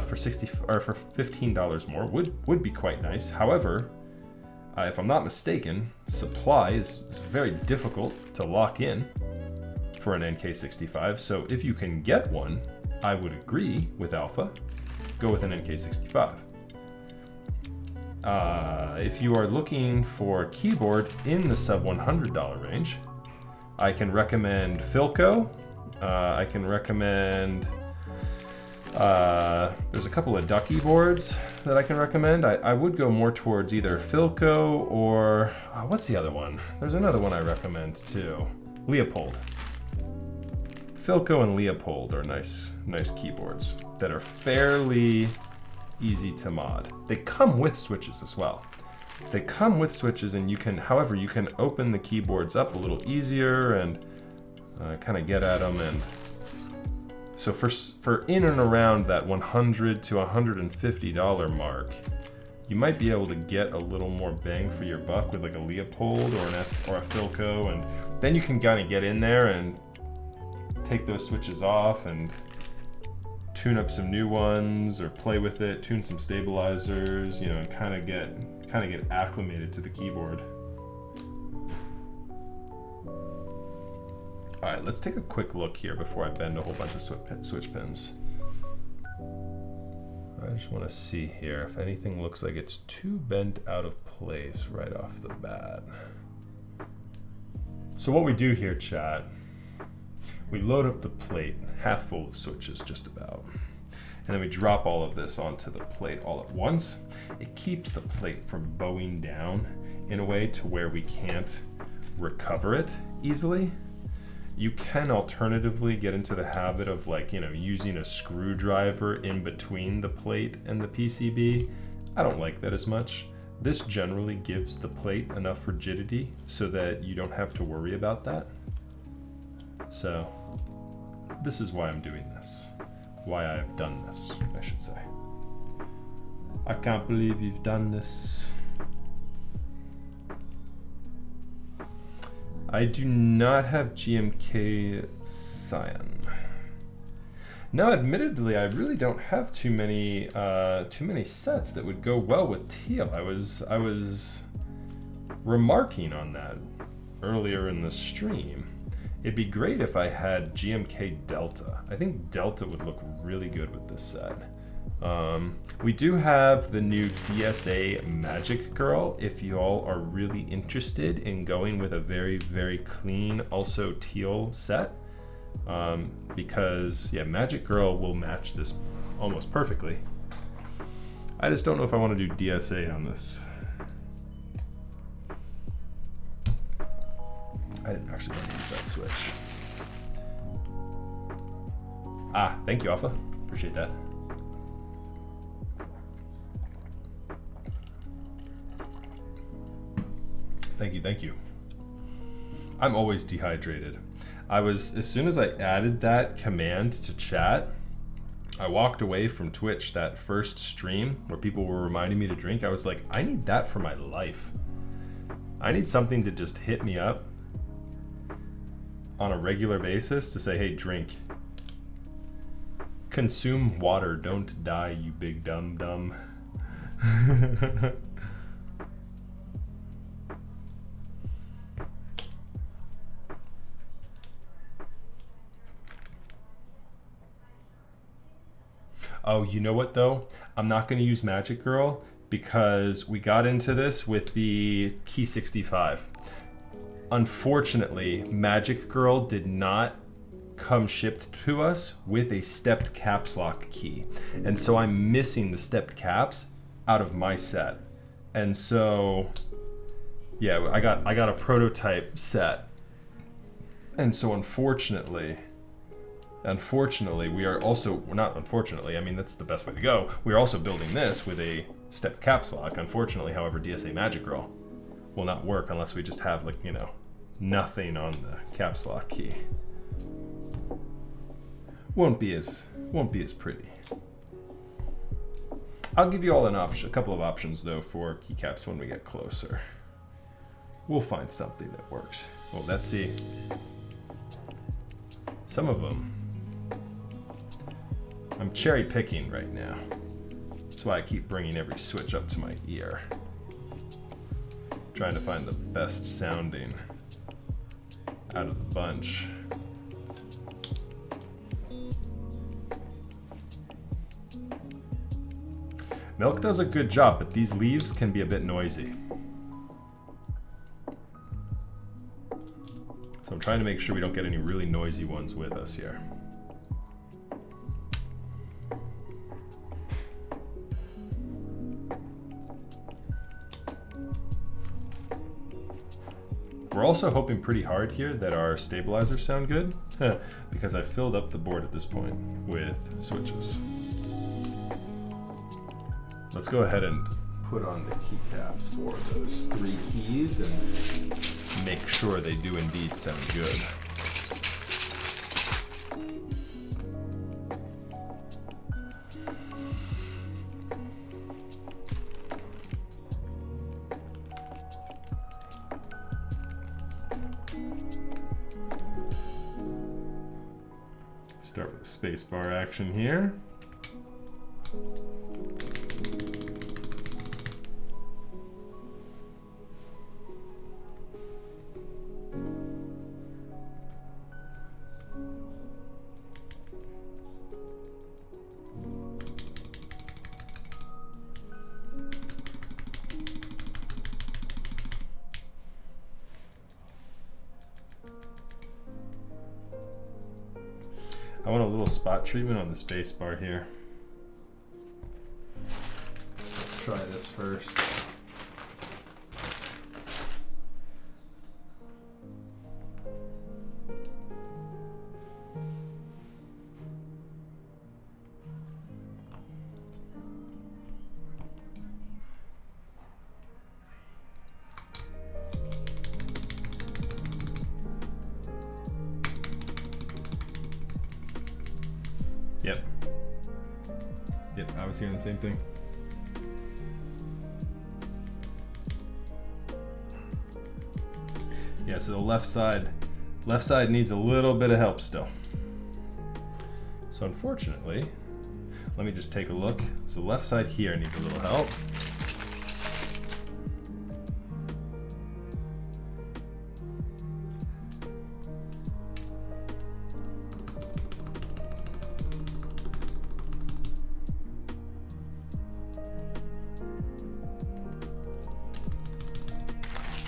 for $15 more would be quite nice. However, if I'm not mistaken, supply is very difficult to lock in for an NK65. So if you can get one, I would agree with Alpha. Go with an NK65. If you are looking for a keyboard in the sub $100 range, I can recommend Philco. I can recommend, there's a couple of Ducky boards that I can recommend. I would go more towards either Philco or, what's the other one? There's another one I recommend too. Leopold. Philco and Leopold are nice keyboards that are fairly easy to mod. They come with switches as well. They come with switches, and you can, however, you can open the keyboards up a little easier and kind of get at them. And so for in and around that $100 to $150 mark, you might be able to get a little more bang for your buck with like a Leopold or a Philco, and then you can kind of get in there and take those switches off and tune up some new ones, or play with it, tune some stabilizers, you know, and kind of get acclimated to the keyboard. All right, let's take a quick look here before I bend a whole bunch of switch pins. I just want to see here if anything looks like it's too bent out of place right off the bat. So what we do here, chat, we load up the plate, half full of switches just about, and then we drop all of this onto the plate all at once. It keeps the plate from bowing down in a way to where we can't recover it easily. You can alternatively get into the habit of, like, you know, using a screwdriver in between the plate and the PCB. I don't like that as much. This generally gives the plate enough rigidity so that you don't have to worry about that. So this is why I'm doing this. Why I've done this, I should say. I can't believe you've done this. I do not have GMK Cyan. Now, admittedly, I really don't have too many sets that would go well with teal. I was remarking on that earlier in the stream. It'd be great if I had GMK Delta. I think Delta would look really good with this set. We do have the new DSA Magic Girl if you all are really interested in going with a very, very clean, also teal set. Because, yeah, Magic Girl will match this almost perfectly. I just don't know if I want to do DSA on this. I didn't actually want to use that switch. Ah, thank you, Alpha. Appreciate that. Thank you, thank you. I'm always dehydrated. As soon as I added that command to chat, I walked away from Twitch that first stream where people were reminding me to drink. I was like, I need that for my life. I need something to just hit me up on a regular basis to say, hey, drink. Consume water, don't die, you big dumb. Oh, you know what though? I'm not going to use Magic Girl because we got into this with the Key 65. Unfortunately, Magic Girl did not come shipped to us with a stepped caps lock key. And so I'm missing the stepped caps out of my set. And so, yeah, I got a prototype set. And so unfortunately, we are also, not unfortunately, I mean, that's the best way to go. We are also building this with a stepped caps lock. Unfortunately, however, DSA Magic Girl will not work unless we just have, like, you know, nothing on the caps lock key. Won't be as pretty. I'll give you all a couple of options though for keycaps when we get closer. We'll find something that works. Well, let's see. Some of them I'm cherry picking right now. That's why I keep bringing every switch up to my ear. Trying to find the best sounding out of the bunch. Milk does a good job, but these leaves can be a bit noisy. So I'm trying to make sure we don't get any really noisy ones with us here. We're also hoping pretty hard here that our stabilizers sound good, because I filled up the board at this point with switches. Let's go ahead and put on the keycaps for those 3 keys and make sure they do indeed sound good. Start with spacebar action here. I want a little spot treatment on the space bar here. Let's try this first. Yep, I was hearing the same thing. Yeah, so the left side needs a little bit of help still. So unfortunately, let me just take a look. So the left side here needs a little help.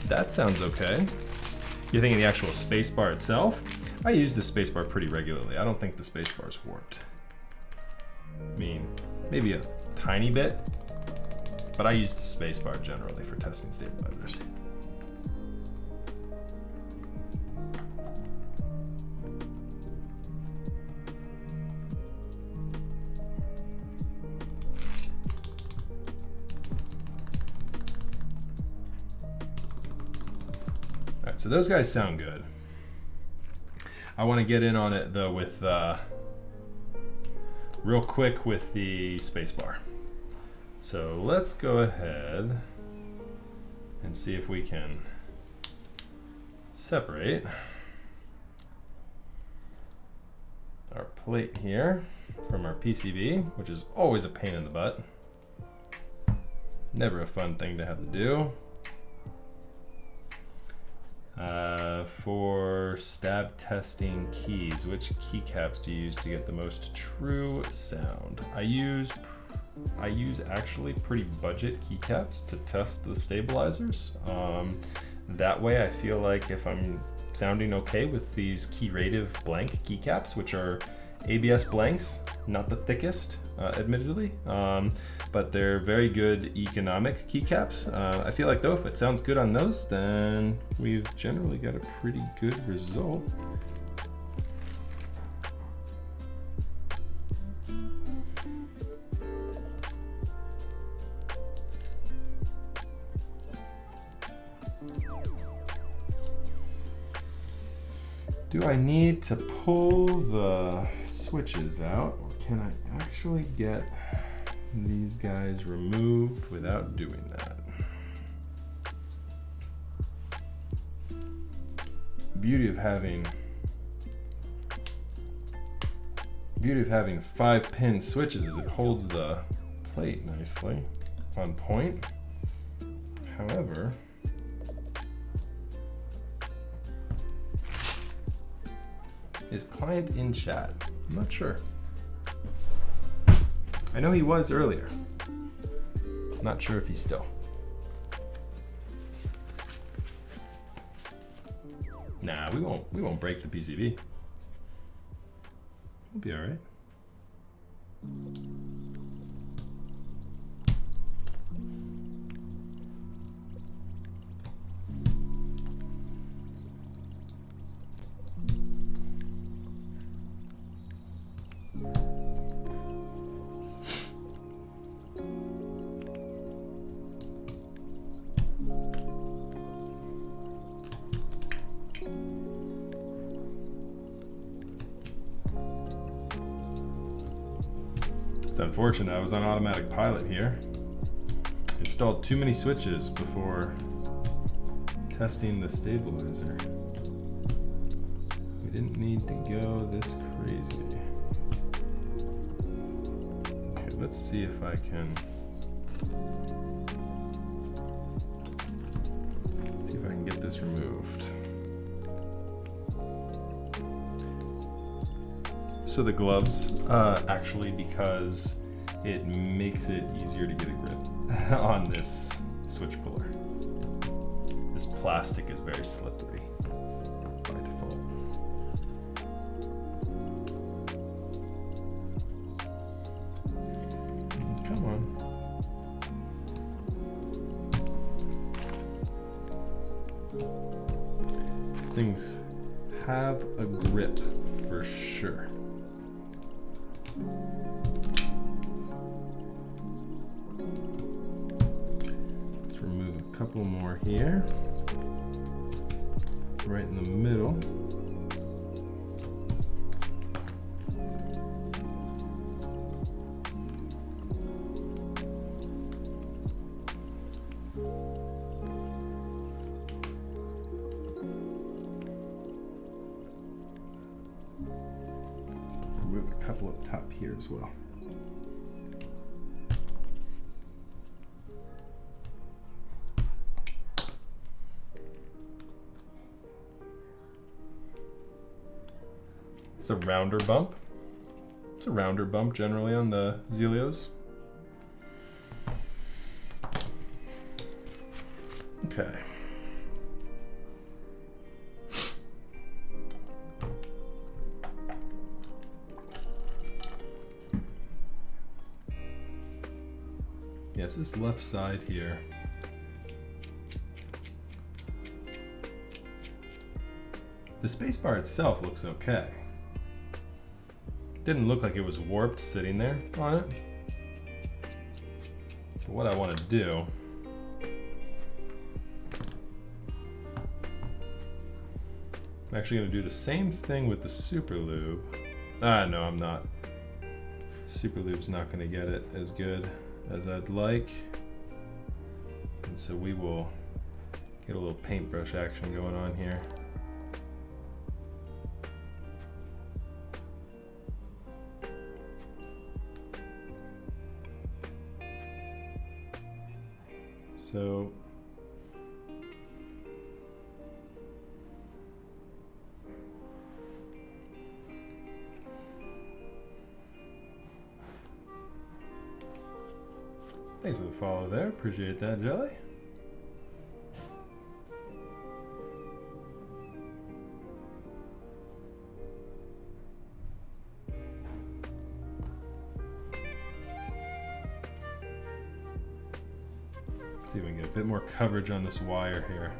That sounds okay. You're thinking the actual spacebar itself? I use the spacebar pretty regularly. I don't think the spacebar is warped. I mean, maybe a tiny bit, but I use the spacebar generally for testing stabilizers. So those guys sound good. I want to get in on it though with real quick with the spacebar. So let's go ahead and see if we can separate our plate here from our PCB, which is always a pain in the butt. Never a fun thing to have to do. For stab testing keys, which keycaps do you use to get the most true sound? I use actually pretty budget keycaps to test the stabilizers. That way I feel like if I'm sounding okay with these key-rative blank keycaps, which are ABS blanks, not the thickest, admittedly, but they're very good economic keycaps. I feel like though, if it sounds good on those, then we've generally got a pretty good result. Do I need to pull the switches out, or can I actually get these guys removed without doing that? Beauty of having 5-pin switches is it holds the plate nicely on point. However, is client in chat? I'm not sure. I know he was earlier. Not sure if he's still. Nah, we won't break the PCB. We'll be all right. It's unfortunate I was on automatic pilot here. Installed too many switches before testing the stabilizer. We didn't need to go this crazy. Okay, let's see if I can get this removed. So the gloves, actually, because it makes it easier to get a grip on this switch puller. This plastic is very slippery by default. Come on. These things have a grip for sure. Let's remove a couple more here. Right in the middle. Remove a couple up top here as well. It's a rounder bump. It's a rounder bump generally on the Zealios. Okay. Yes, this left side here. The spacebar itself looks okay. Didn't look like it was warped sitting there on it. But what I want to do I'm actually going to do the same thing with the super lube. Ah, no, I'm not. Super lube's not going to get it as good as I'd like. And so we will get a little paintbrush action going on here. So thanks for the follow there. Appreciate that, Jelly. See if we can get a bit more coverage on this wire here.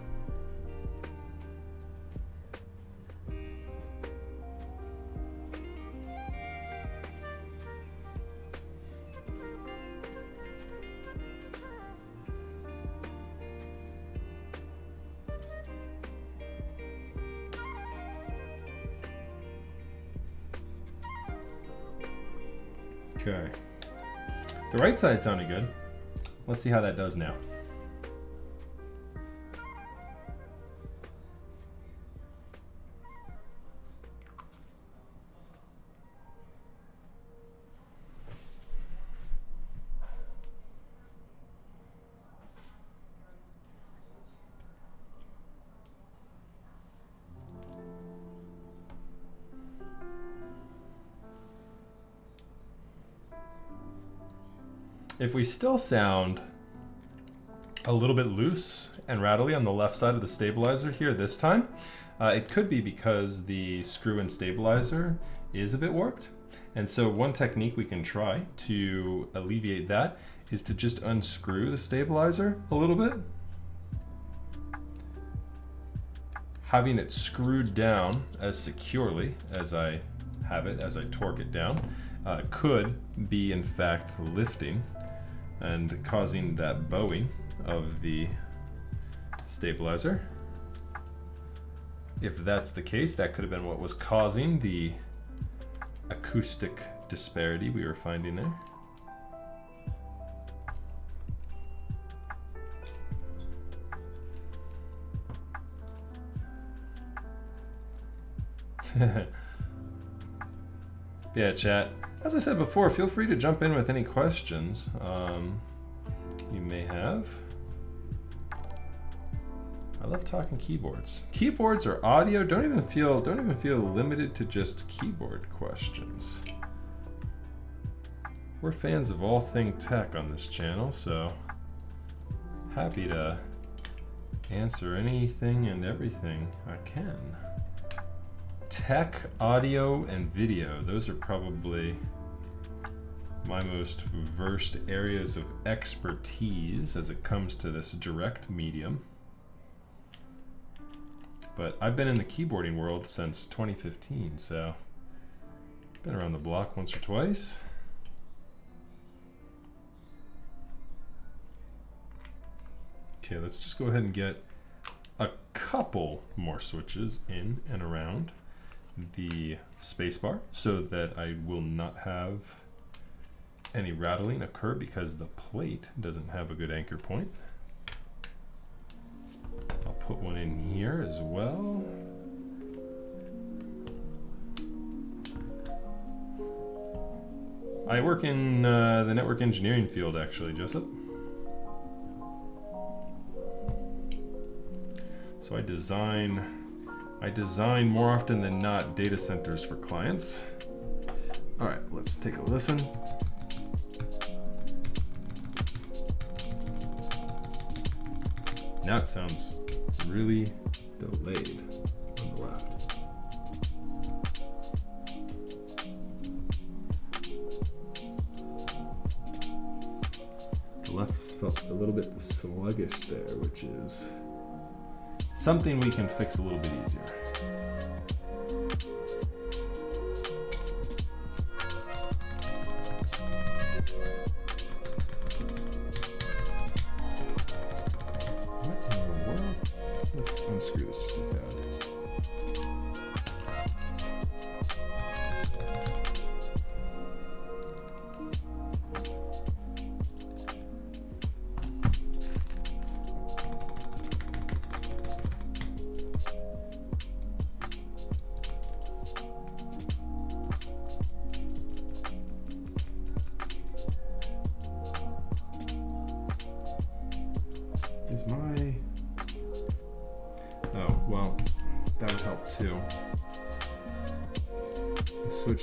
Okay. The right side sounded good. Let's see how that does now. If we still sound a little bit loose and rattly on the left side of the stabilizer here this time. It could be because the screw and stabilizer is a bit warped. And so one technique we can try to alleviate that is to just unscrew the stabilizer a little bit. Having it screwed down as securely as I have it, as I torque it down, could be in fact lifting and causing that bowing of the stabilizer. If that's the case, that could have been what was causing the acoustic disparity we were finding there. Yeah, chat. As I said before, feel free to jump in with any questions you may have. I love talking keyboards. Keyboards or audio, don't even feel limited to just keyboard questions. We're fans of all things tech on this channel, so happy to answer anything and everything I can. Tech, audio, and video, those are probably my most versed areas of expertise as it comes to this direct medium. But I've been in the keyboarding world since 2015, so been around the block once or twice. Okay, let's just go ahead and get a couple more switches in and around the spacebar so that I will not have any rattling occur because the plate doesn't have a good anchor point. I'll put one in here as well. I work in the network engineering field actually, Jessup. So I design more often than not data centers for clients. All right, let's take a listen. Now it sounds really delayed on the left. The left felt a little bit sluggish there, which is something we can fix a little bit easier. What in the world? Let's unscrew this just a tad.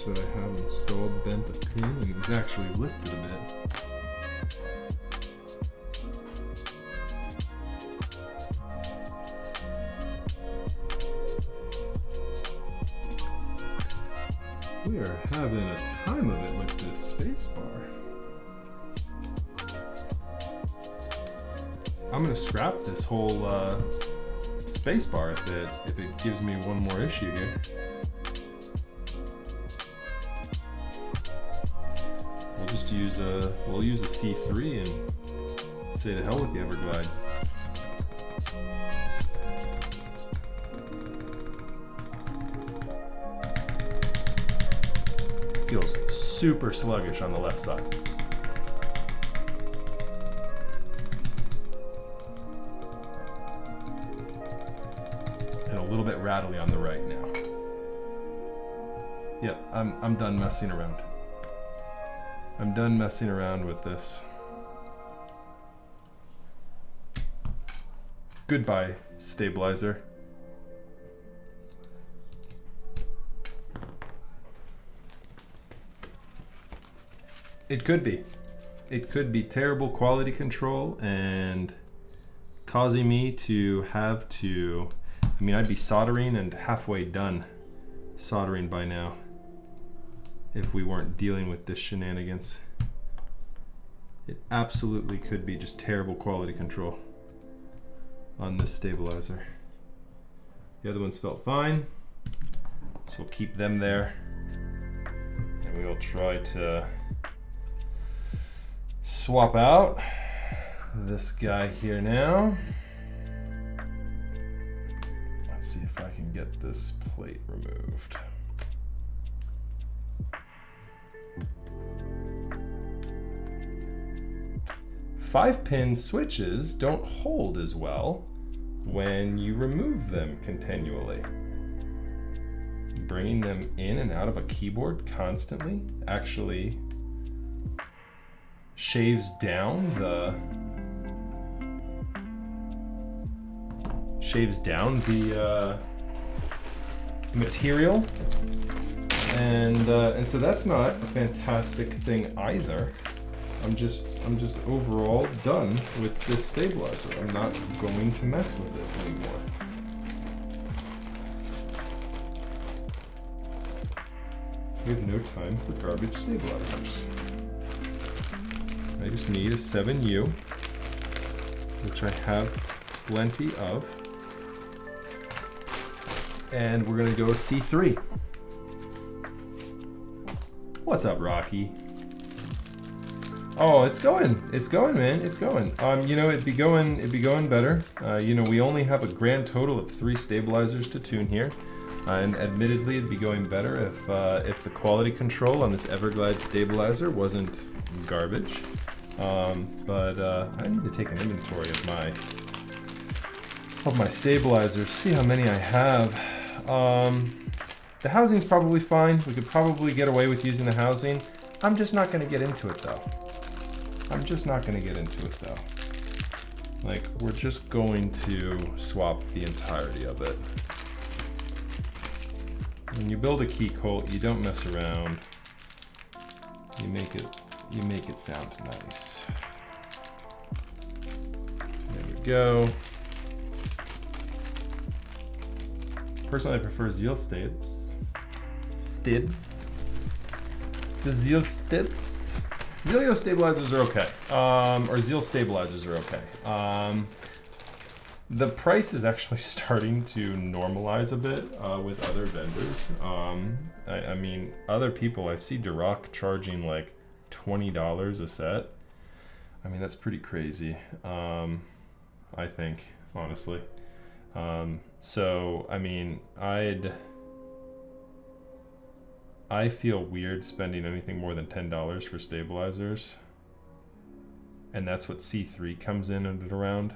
That I have installed bent a pin and it was actually lifted a bit. We are having a time of it with this space bar. I'm gonna scrap this whole space bar if it gives me one more issue here. We'll use a C3 and say to hell with the Everglide. Feels super sluggish on the left side. And a little bit rattly on the right now. Yep, I'm done messing around. I'm done messing around with this. Goodbye, stabilizer. It could be. It could be terrible quality control and causing me to have to, I mean, I'd be soldering and halfway done soldering by now if we weren't dealing with this shenanigans. It absolutely could be just terrible quality control on this stabilizer. The other ones felt fine, so we'll keep them there. And we will try to swap out this guy here now. Let's see if I can get this plate removed. Five-pin switches don't hold as well when you remove them continually. Bringing them in and out of a keyboard constantly actually shaves down the material, and so that's not a fantastic thing either. I'm just overall done with this stabilizer. I'm not going to mess with it anymore. We have no time for garbage stabilizers. I just need a 7U, which I have plenty of. And we're gonna go with C3. What's up, Rocky? Oh, it's going, man, it's going. You know, it'd be going better. You know, we only have a grand total of 3 stabilizers to tune here. And admittedly, it'd be going better if the quality control on this Everglide stabilizer wasn't garbage. But I need to take an inventory of my stabilizers, see how many I have. The housing's probably fine. We could probably get away with using the housing. I'm just not going to get into it though. Like, we're just going to swap the entirety of it. When you build a Keycult, you don't mess around. You make it sound nice. There we go. Personally, I prefer Zeal Stibs. The Zeal Stibs. Zealio stabilizers are okay. Or Zeal stabilizers are okay. The price is actually starting to normalize a bit with other vendors. I mean, other people, I see Duroc charging like $20 a set. I mean, that's pretty crazy, I think, honestly. So, I mean, I feel weird spending anything more than $10 for stabilizers. And that's what C3 comes in and around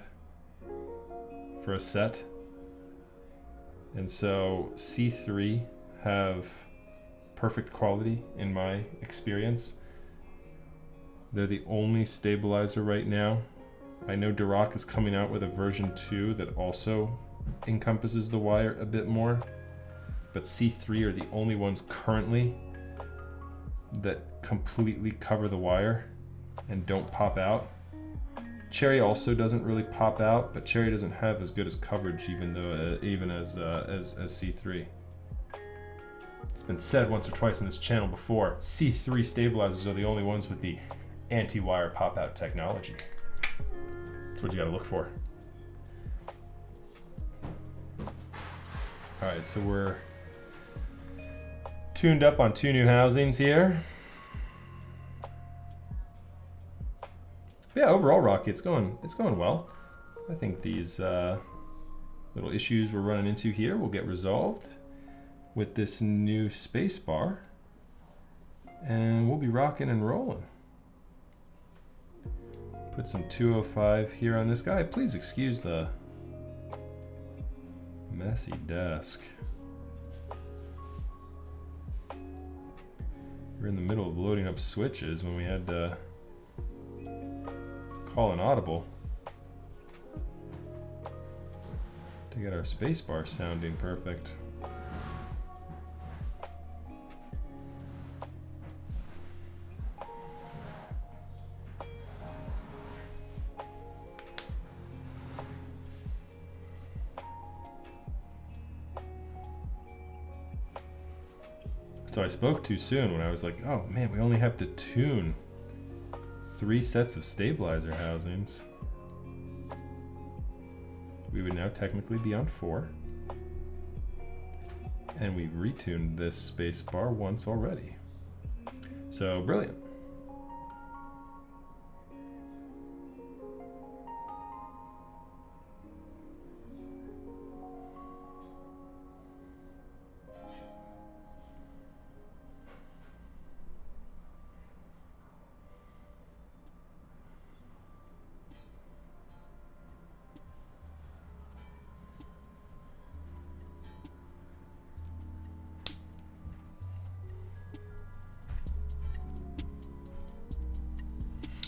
for a set. And so C3 have perfect quality in my experience. They're the only stabilizer right now. I know Duroc is coming out with a version 2 that also encompasses the wire a bit more, but C3 are the only ones currently that completely cover the wire and don't pop out. Cherry also doesn't really pop out, but Cherry doesn't have as good as coverage even as C3. It's been said once or twice in this channel before, C3 stabilizers are the only ones with the anti-wire pop-out technology. That's what you gotta look for. Alright, so we're tuned up on 2 new housings here. But yeah, overall, Rocky, it's going well. I think these little issues we're running into here will get resolved with this new space bar, and we'll be rocking and rolling. Put some 205 here on this guy. Please excuse the messy desk. We're in the middle of loading up switches when we had to call an audible to get our spacebar sounding perfect. So I spoke too soon when I was like, oh man, we only have to tune 3 sets of stabilizer housings. We would now technically be on 4. And we've retuned this space bar once already. So brilliant.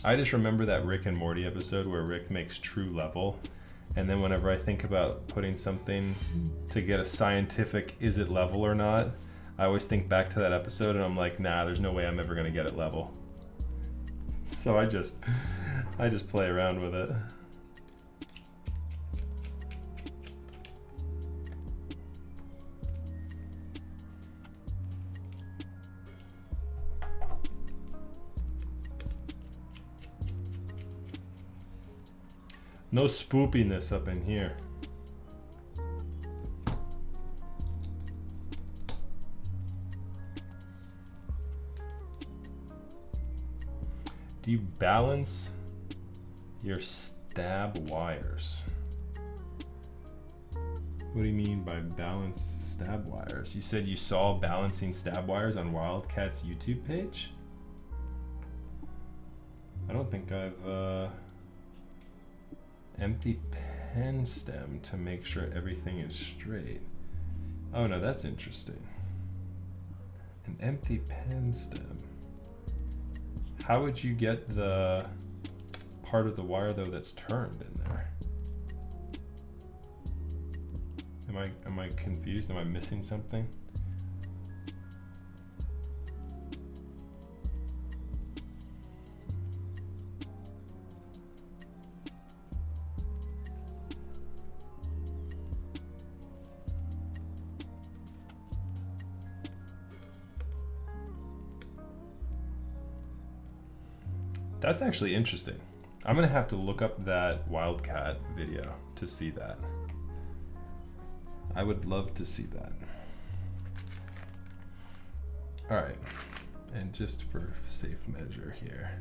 I just remember that Rick and Morty episode where Rick makes true level, and then whenever I think about putting something to get a scientific is it level or not, I always think back to that episode and I'm like, nah, there's no way I'm ever gonna get it level. So I just play around with it. No spoopiness up in here. Do you balance your stab wires? What do you mean by balance stab wires? You said you saw balancing stab wires on Wildcat's YouTube page? I don't think I've empty pen stem to make sure everything is straight. Oh no, that's interesting. An empty pen stem. How would you get the part of the wire though that's turned in there? Am I confused? Am I missing something? That's actually interesting. I'm gonna have to look up that Wildcat video to see that. I would love to see that. All right, and just for safe measure here.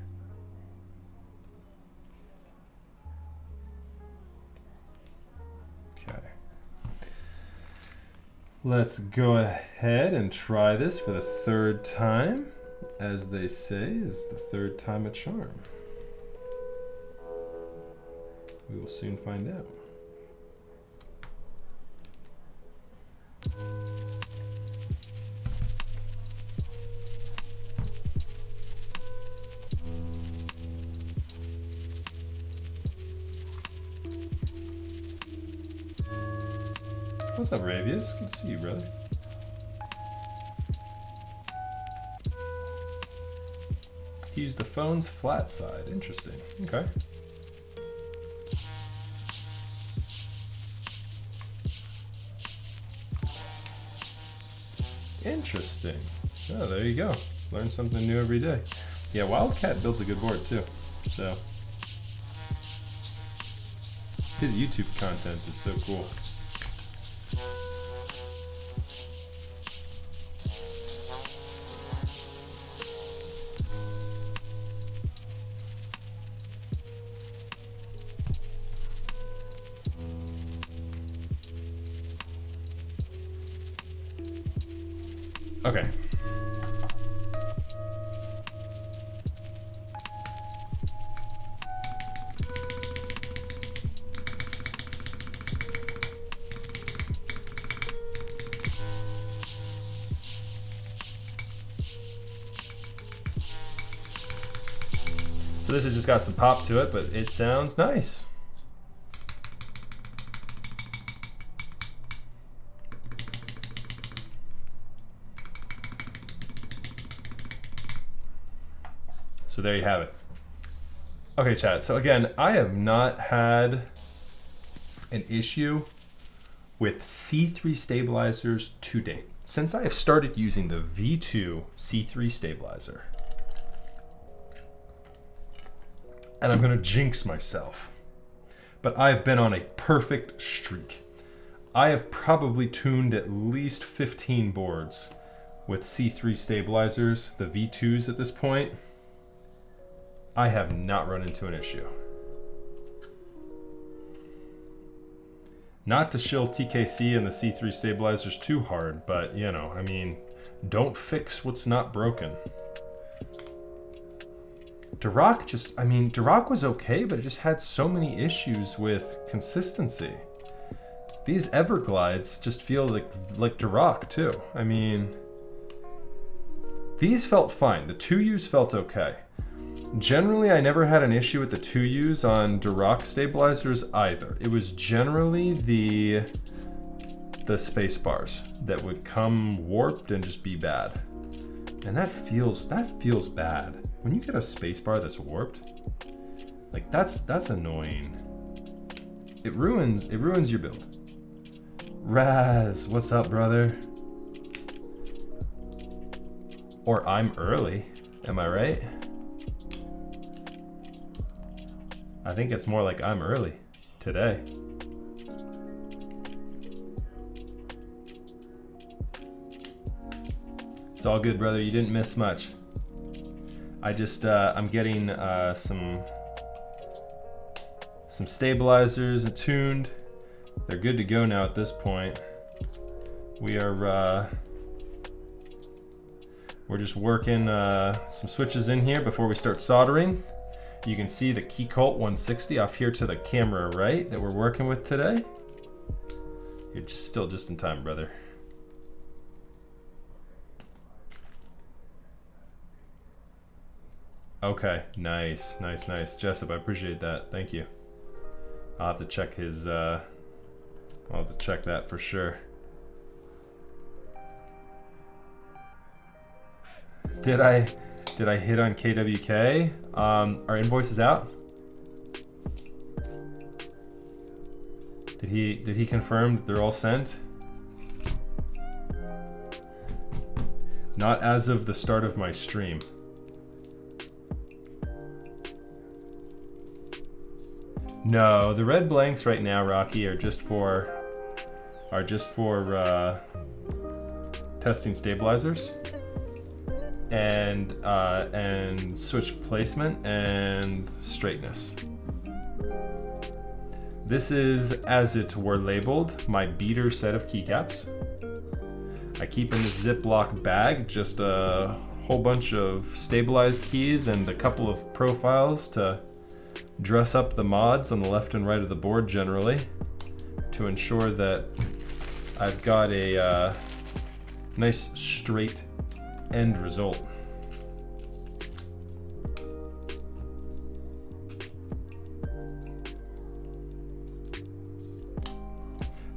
Okay. Let's go ahead and try this for the 3rd time. As they say, is the 3rd time a charm. We will soon find out. What's up, Ravius? Good to see you, brother. He used the phone's flat side. Interesting. Okay. Interesting. Oh, there you go. Learn something new every day. Yeah, Wildcat builds a good board too. So his YouTube content is so cool. Okay. So this has just got some pop to it, but it sounds nice. So there you have it. Okay, chat. So again, I have not had an issue with C3 stabilizers to date. Since I have started using the V2 C3 stabilizer, and I'm going to jinx myself, but I've been on a perfect streak. I have probably tuned at least 15 boards with C3 stabilizers, the V2s at this point. I have not run into an issue. Not to shill TKC and the C3 stabilizers too hard, but you know, I mean, don't fix what's not broken. Duroc was okay, but it just had so many issues with consistency. These Everglides just feel like Duroc too. I mean, these felt fine. The 2Us felt okay. Generally, I never had an issue with the 2Us on Duroc stabilizers either. It was generally the space bars that would come warped and just be bad. And that feels bad. When you get a space bar that's warped, like that's annoying. It ruins your build. Raz, what's up, brother? Or I'm early, am I right? I think it's more like I'm early today. It's all good, brother. You didn't miss much. I just, I'm getting some stabilizers attuned. They're good to go now at this point. We're just working some switches in here before we start soldering. You can see the Keycult 160 off here to the camera right that we're working with today. You're still just in time, brother. Okay, nice. Jessup, I appreciate that. Thank you. I'll have to check his, I'll have to check that for sure. Did I hit on KWK? Our invoice is out. Did he confirm that they're all sent? Not as of the start of my stream. No, the red blanks right now, Rocky, are just for testing stabilizers and switch placement and straightness. This is, as it were labeled, my beater set of keycaps. I keep in this Ziploc bag just a whole bunch of stabilized keys and a couple of profiles to dress up the mods on the left and right of the board generally to ensure that I've got a nice straight end result.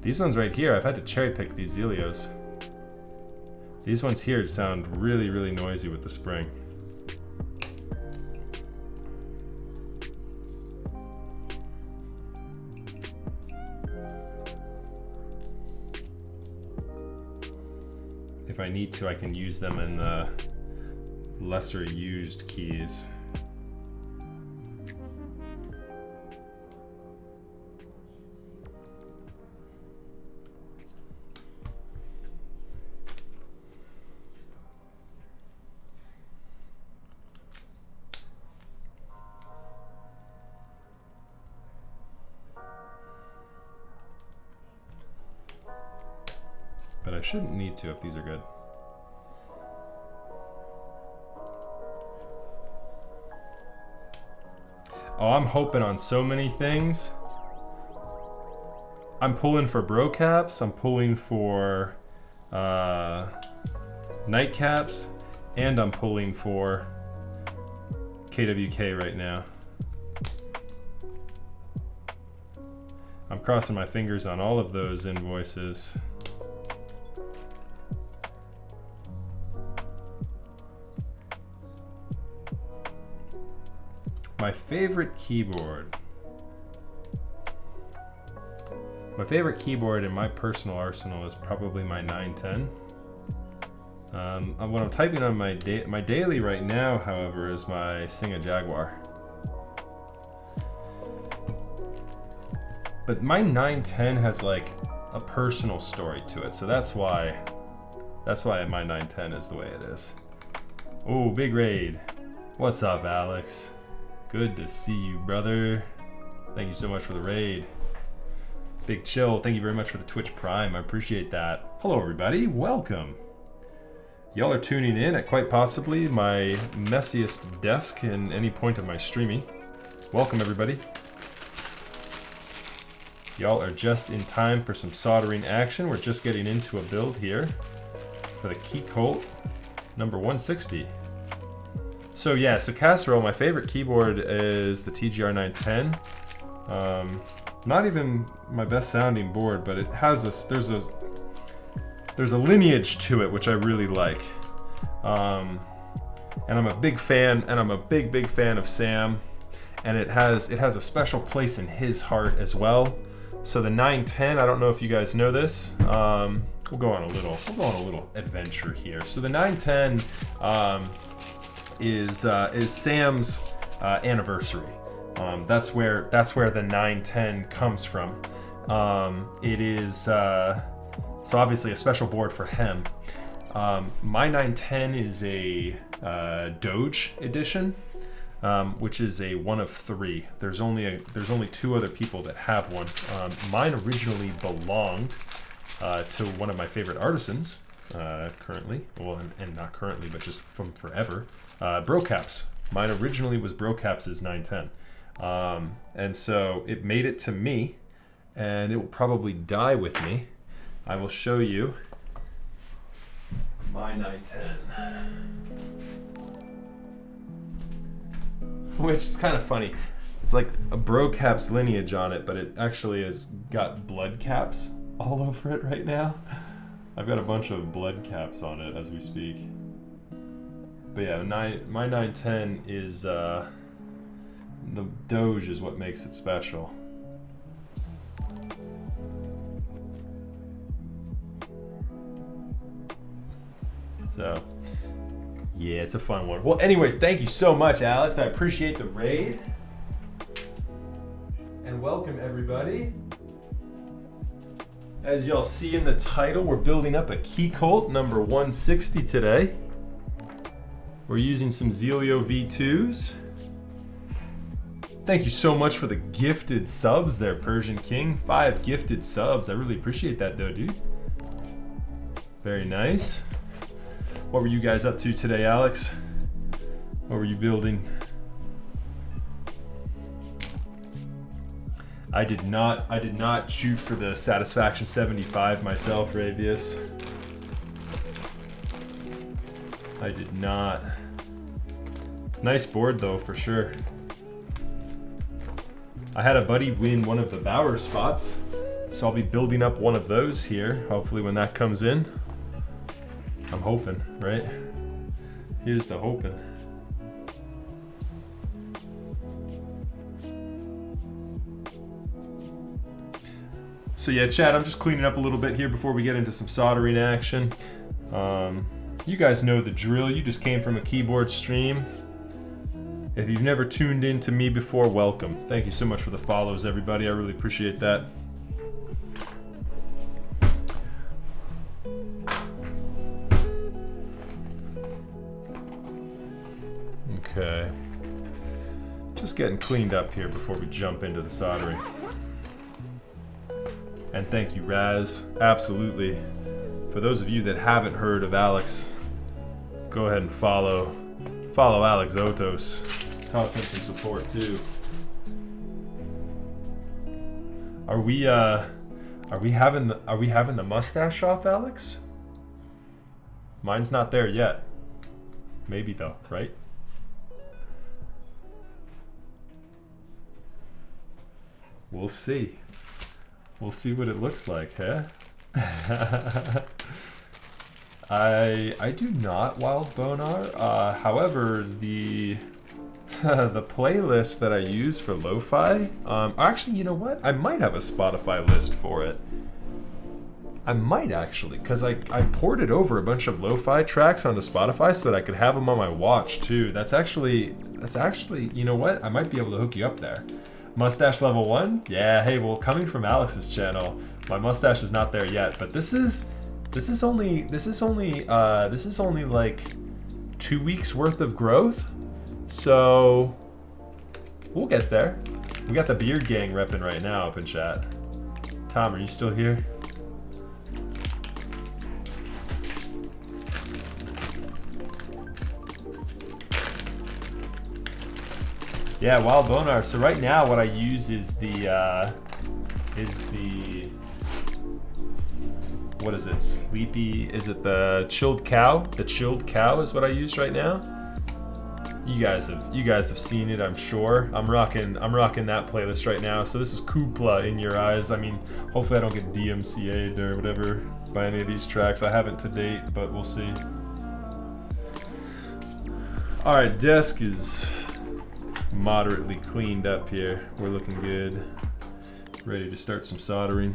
These ones right here, I've had to cherry pick these Zealios. These ones here sound really, really noisy with the spring. If I need to, I can use them in the lesser used keys. But I shouldn't need to if these are good. Oh, I'm hoping on so many things. I'm pulling for bro caps, I'm pulling for night caps, and I'm pulling for KWK right now. I'm crossing my fingers on all of those invoices. My favorite keyboard. My favorite keyboard in my personal arsenal is probably my 910. What I'm typing on my daily right now, however, is my Singer Jaguar. But my 910 has like a personal story to it, so that's why my 910 is the way it is. Oh, big raid. What's up, Alex? Good to see you, brother. Thank you so much for the raid. Big Chill, thank you very much for the Twitch Prime. I appreciate that. Hello, everybody. Welcome. Y'all are tuning in at quite possibly my messiest desk in any point of my streaming. Welcome, everybody. Y'all are just in time for some soldering action. We're just getting into a build here for the Keycult number 160. So yeah, so Casserole, my favorite keyboard is the TGR 910. Not even my best sounding board, but it has this, there's a lineage to it which I really like. And I'm a big fan, and I'm a big fan of Sam, and it has a special place in his heart as well. So the 910, I don't know if you guys know this. We'll go on a little adventure here. So the 910 is Sam's anniversary. That's where the 910 comes from. It is so obviously a special board for him. My 910 is a Doge edition. Which is a one of 3. There's only 2 other people that have one. Mine originally belonged to one of my favorite artisans currently. Well, and not currently, but just from forever. Brocaps. Mine originally was Brocaps' 910. And so it made it to me, and it will probably die with me. I will show you my 910. Which is kind of funny. It's like a Brocaps lineage on it, but it actually has got blood caps all over it right now. I've got a bunch of blood caps on it as we speak. But yeah, my 910 is, the Doge is what makes it special. So, yeah, it's a fun one. Well, anyways, thank you so much, Alex. I appreciate the raid. And welcome, everybody. As y'all see in the title, we're building up a Keycult number 160 today. We're using some Zealio V2s. Thank you so much for the gifted subs there, Persian King. 5 gifted subs. I really appreciate that, though, dude. Very nice. What were you guys up to today, Alex? What were you building? I did not shoot for the Satisfaction 75 myself, Ravius. I did not. Nice board though, for sure. I had a buddy win one of the Bauer spots, so I'll be building up one of those here, hopefully when that comes in. I'm hoping, right? Here's the hoping. So yeah, chat, I'm just cleaning up a little bit here before we get into some soldering action. You guys know the drill. You just came from a keyboard stream. If you've never tuned in to me before, welcome. Thank you so much for the follows, everybody. I really appreciate that. Okay. Just getting cleaned up here before we jump into the soldering. And thank you, Raz. Absolutely. For those of you that haven't heard of Alex, go ahead and follow Alex Otos. Toss him some support too. Are we having the mustache off, Alex? Mine's not there yet. Maybe though, right? We'll see. We'll see what it looks like, huh? I do not wild bonar. However, the The playlist that I use for lo-fi, actually, you know what? I might have a Spotify list for it. I might actually, because I ported over a bunch of lo-fi tracks onto Spotify so that I could have them on my watch too. That's actually, you know what? I might be able to hook you up there. Mustache level 1? Yeah, hey, well, coming from Alex's channel, my mustache is not there yet, but this is only like 2 weeks worth of growth. So we'll get there. We got the beard gang repping right now up in chat. Tom, are you still here? Yeah, Wild Bonar. So right now what I use is the what is it? Sleepy, is it the chilled cow? The chilled cow is what I use right now. You guys have seen it, I'm sure. I'm rocking that playlist right now. So this is Kupla in Your Eyes. I mean, hopefully I don't get DMCA'd or whatever by any of these tracks. I haven't to date, but we'll see. Alright, desk is moderately cleaned up here. We're looking good. Ready to start some soldering.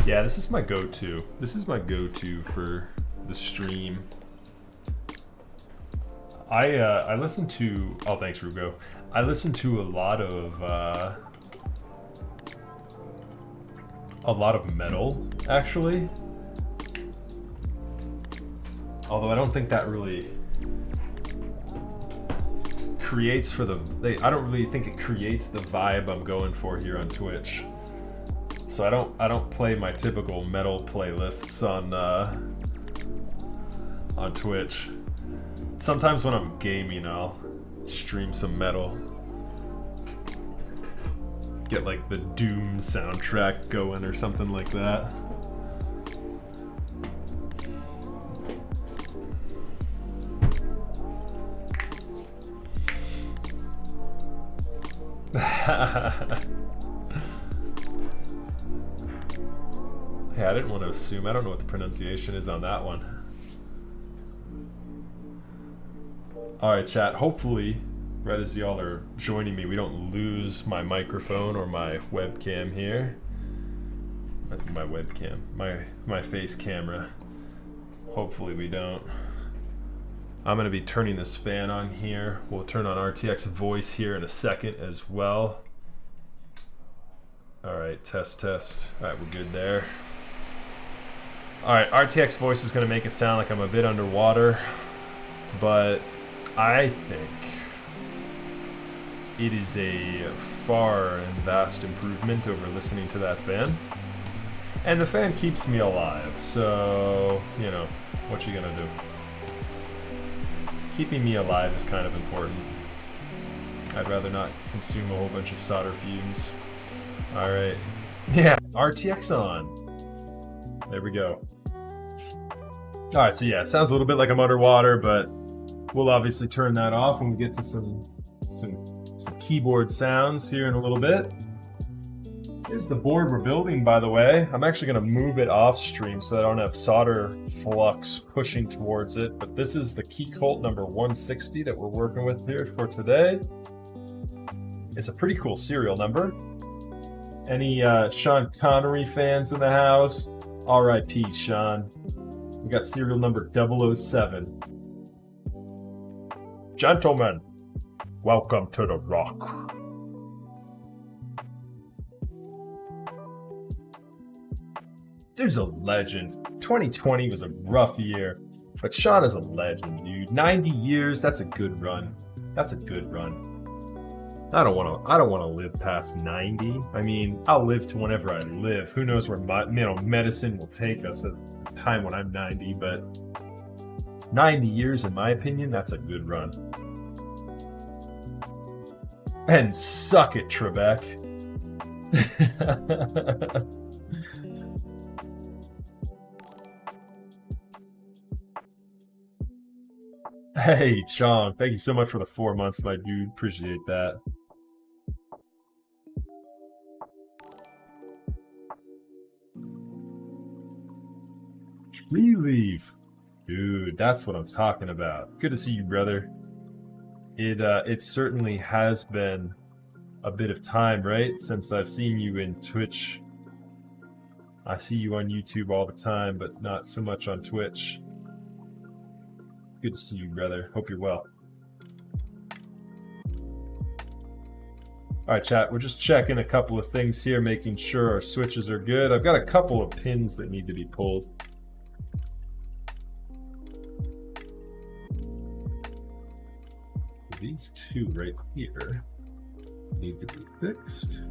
Yeah, this is my go-to. This is my go-to for the stream. I listen to, oh thanks Rugo. I listen to a lot of metal actually. Although I don't think that really creates for the, I don't really think it creates the vibe I'm going for here on Twitch. So I don't play my typical metal playlists on Twitch. Sometimes when I'm gaming, I'll stream some metal. Get like the Doom soundtrack going or something like that. Hey, I didn't want to assume. I don't know what the pronunciation is on that one. Alright, chat. Hopefully, right as y'all are joining me, we don't lose my microphone or my webcam here. My webcam. My face camera. Hopefully we don't. I'm going to be turning this fan on here. We'll turn on RTX voice here in a second as well. Alright, test. Alright, we're good there. Alright, RTX voice is going to make it sound like I'm a bit underwater, but I think it is a far and vast improvement over listening to that fan. And the fan keeps me alive, so, you know, what you gonna do? Keeping me alive is kind of important. I'd rather not consume a whole bunch of solder fumes. Alright. Yeah, RTX on. There we go. Alright, so yeah, it sounds a little bit like I'm underwater, but we'll obviously turn that off when we get to some keyboard sounds here in a little bit. Here's the board we're building, by the way. I'm actually going to move it off stream so I don't have solder flux pushing towards it, but this is the Keycult number 160 that we're working with here for today. It's a pretty cool serial number. Any Sean Connery fans in the house? R.I.P. Sean. We got serial number 007. Gentlemen, welcome to the Rock. Dude's a legend. 2020 was a rough year, but Sean is a legend, dude. 90 years, that's a good run. That's a good run. I don't want to live past 90. I mean, I'll live to whenever I live. Who knows where medicine will take us at the time when I'm 90, but 90 years, in my opinion, that's a good run. And suck it, Trebek. Hey, Chong, thank you so much for the 4 months, my dude. Appreciate that. Tree leaf. Dude, that's what I'm talking about. Good to see you, brother. It certainly has been a bit of time, right? Since I've seen you in Twitch. I see you on YouTube all the time, but not so much on Twitch. Good to see you, brother. Hope you're well. Alright, chat, we're just checking a couple of things here, making sure our switches are good. I've got a couple of pins that need to be pulled. These two right here need to be fixed.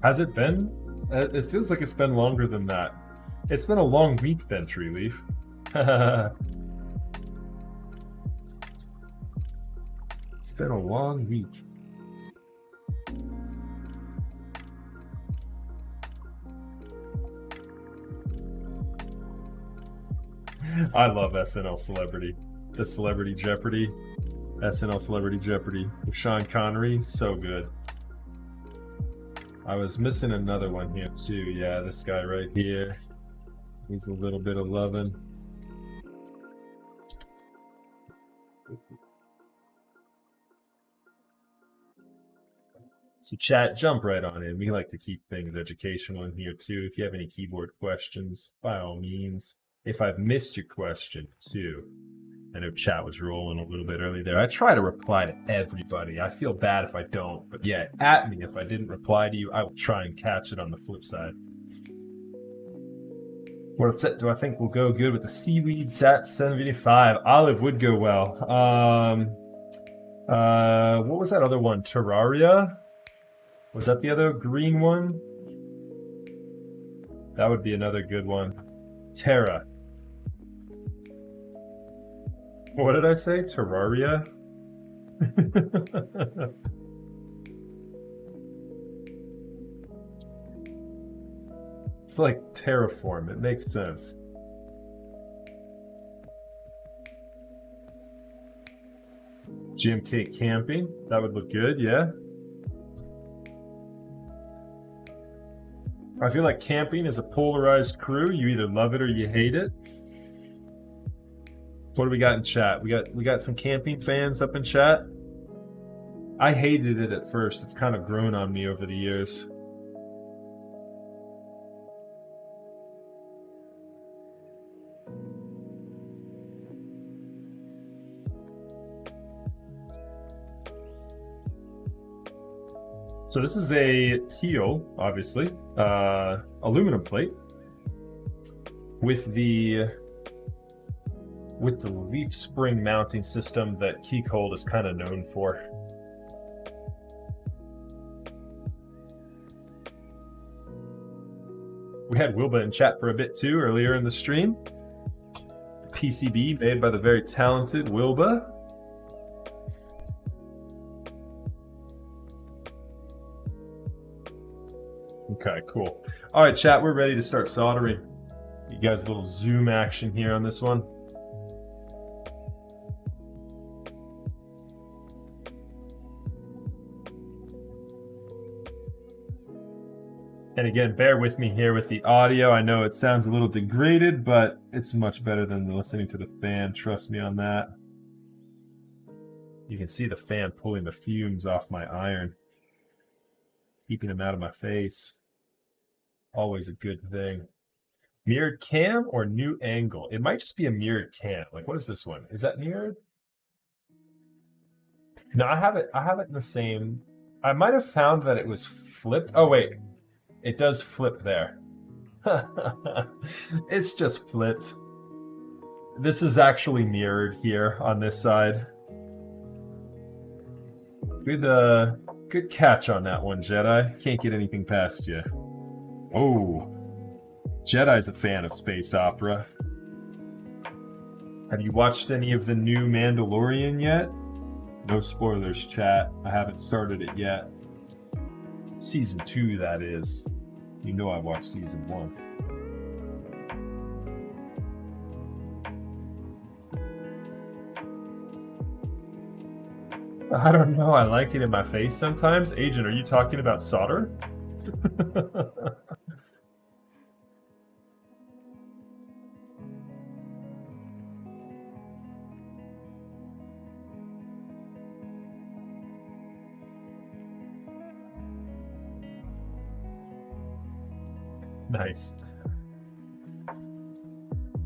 Has it been? It feels like it's been longer than that. It's been a long week then, Tree Leaf. It's been a long week. I love SNL Celebrity. The Celebrity Jeopardy. SNL Celebrity Jeopardy with Sean Connery. So good. I was missing another one here too. Yeah, this guy right here. He's a little bit of lovin'. So chat, jump right on in. We like to keep things educational in here too. If you have any keyboard questions, by all means. If I've missed your question too, I know chat was rolling a little bit early there. I try to reply to everybody. I feel bad if I don't, but yeah, at me if I didn't reply to you. I will try and catch it on the flip side. What do I think will go good with the seaweed sat 75? Olive would go well. What was that other one? Terraria? Was that the other green one? That would be another good one. Terra. What did I say? Terraria? It's like terraform. It makes sense. GMK camping. That would look good, yeah. I feel like camping is a polarized crew. You either love it or you hate it. What do we got in chat? We got some camping fans up in chat. I hated it at first. It's kind of grown on me over the years. So this is a teal, obviously, aluminum plate with the leaf spring mounting system that Keycult is kind of known for. We had Wilba in chat for a bit too earlier in the stream. PCB made by the very talented Wilba. Okay, cool. All right, chat, we're ready to start soldering. You guys a little zoom action here on this one. And again, bear with me here with the audio. I know it sounds a little degraded, but it's much better than listening to the fan. Trust me on that. You can see the fan pulling the fumes off my iron, keeping them out of my face. Always a good thing. Mirrored cam or new angle? It might just be a mirrored cam. Like, what is this one? Is that mirrored? No, I have it in the same. I might have found that it was flipped. Oh, wait. It does flip there. It's just flipped. This is actually mirrored here on this side. Good catch on that one, Jedi. Can't get anything past you. Oh, Jedi's a fan of space opera. Have you watched any of the new Mandalorian yet? No spoilers, chat. I haven't started it yet. Season 2, that is. You know I watched Season 1. I don't know. I like it in my face sometimes. Agent, are you talking about solder? Nice.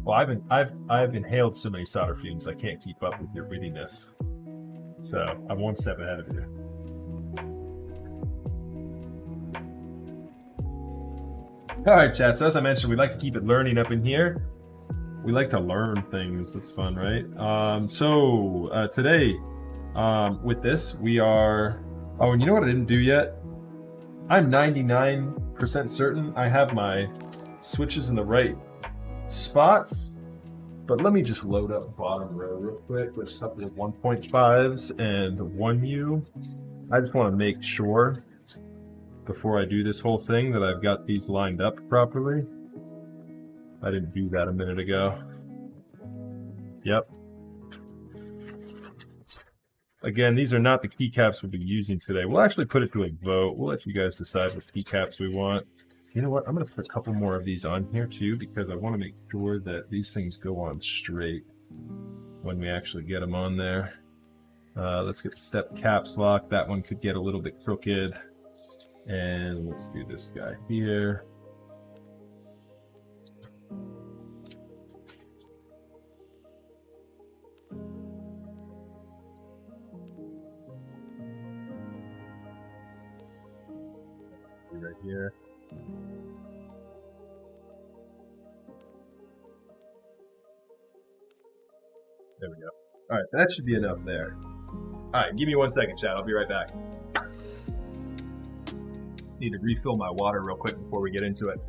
Well, I've inhaled so many solder fumes I can't keep up with your wittiness. So I'm one step ahead of you. All right, chat. So as I mentioned, we like to keep it learning up in here. We like to learn things. That's fun, right? Today, with this, we are. Oh, and you know what I didn't do yet? I'm 99% certain I have my switches in the right spots, but let me just load up bottom row real quick with a couple of 1.5s and 1U. I just want to make sure before I do this whole thing that I've got these lined up properly. I didn't do that a minute ago. Yep. Again, these are not the keycaps we'll be using today. We'll actually put it to a vote. We'll let you guys decide what keycaps we want. You know what? I'm going to put a couple more of these on here too, because I want to make sure that these things go on straight when we actually get them on there. Let's get the step caps lock. That one could get a little bit crooked. And let's do this guy here. Right here. There we go. All right, that should be enough there. All right, give me 1 second, chat. I'll be right back. Need to refill my water real quick before we get into it.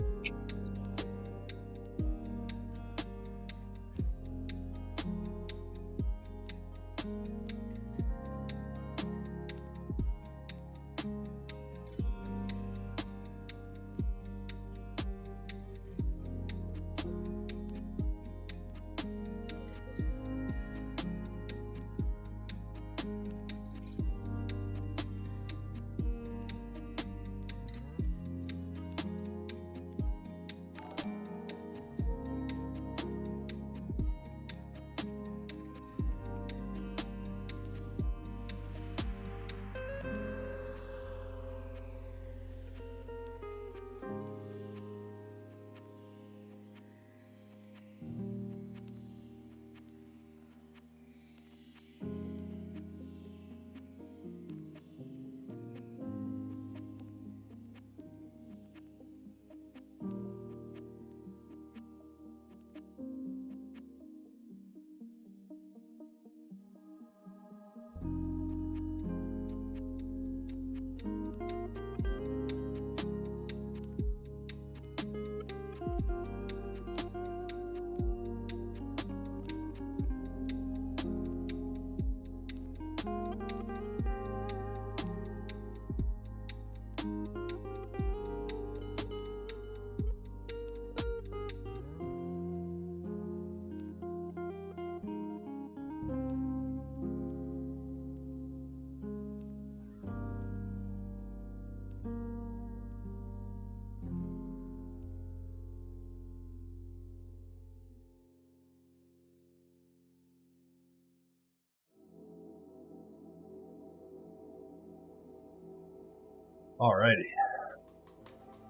Alrighty.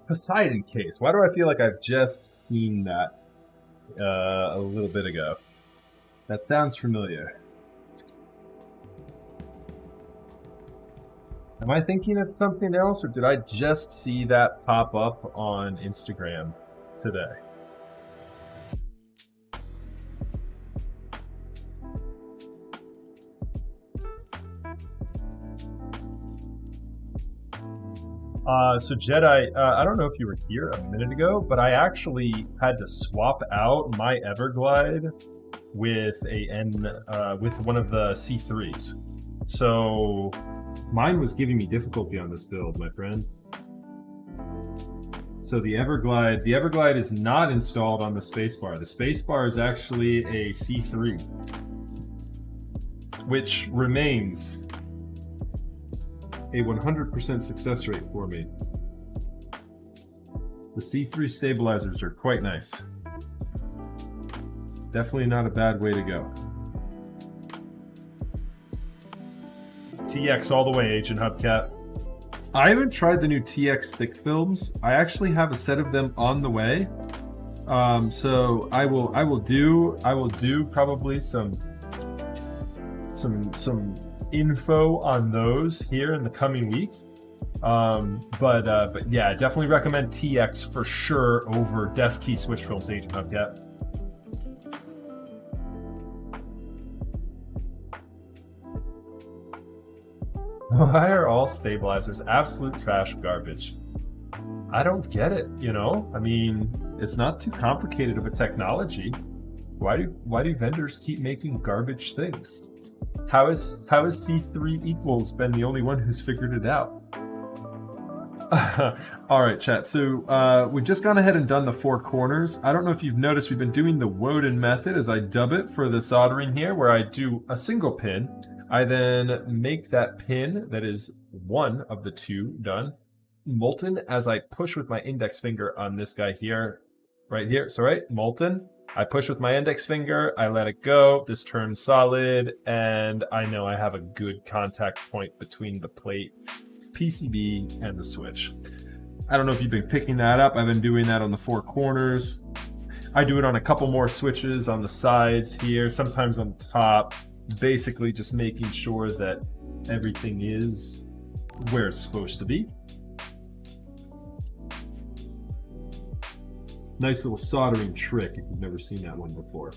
Poseidon case. Why do I feel like I've just seen that a little bit ago? That sounds familiar. Am I thinking of something else, or did I just see that pop up on Instagram today? So Jedi, I don't know if you were here a minute ago, but I actually had to swap out my Everglide with with one of the C3s. So mine was giving me difficulty on this build, my friend. So the Everglide is not installed on the spacebar. The spacebar is actually a C3, which remains a 100% success rate for me. The C3 stabilizers are quite nice. Definitely not a bad way to go. TX all the way, Agent Hubcap. I haven't tried the new TX thick films. I actually have a set of them on the way. So I will do probably some info on those here in the coming week. But yeah, definitely recommend TX for sure over desk key switch films, Agent Hubcap. Why are all stabilizers absolute trash garbage? I don't get it, you know? I mean, it's not too complicated of a technology. Why do vendors keep making garbage things? How is C3 equals been the only one who's figured it out? All right, chat. So we've just gone ahead and done the 4 corners. I don't know if you've noticed, we've been doing the Woden method, as I dub it, for the soldering here, where I do a single pin. I then make that pin that is one of the 2 done molten as I push with my index finger on this guy here, right here. So right, molten. I push with my index finger, I let it go, this turns solid, and I know I have a good contact point between the plate, PCB, and the switch. I don't know if you've been picking that up. I've been doing that on the 4 corners. I do it on a couple more switches on the sides here, sometimes on top. Basically just making sure that everything is where it's supposed to be. Nice little soldering trick if you've never seen that one before.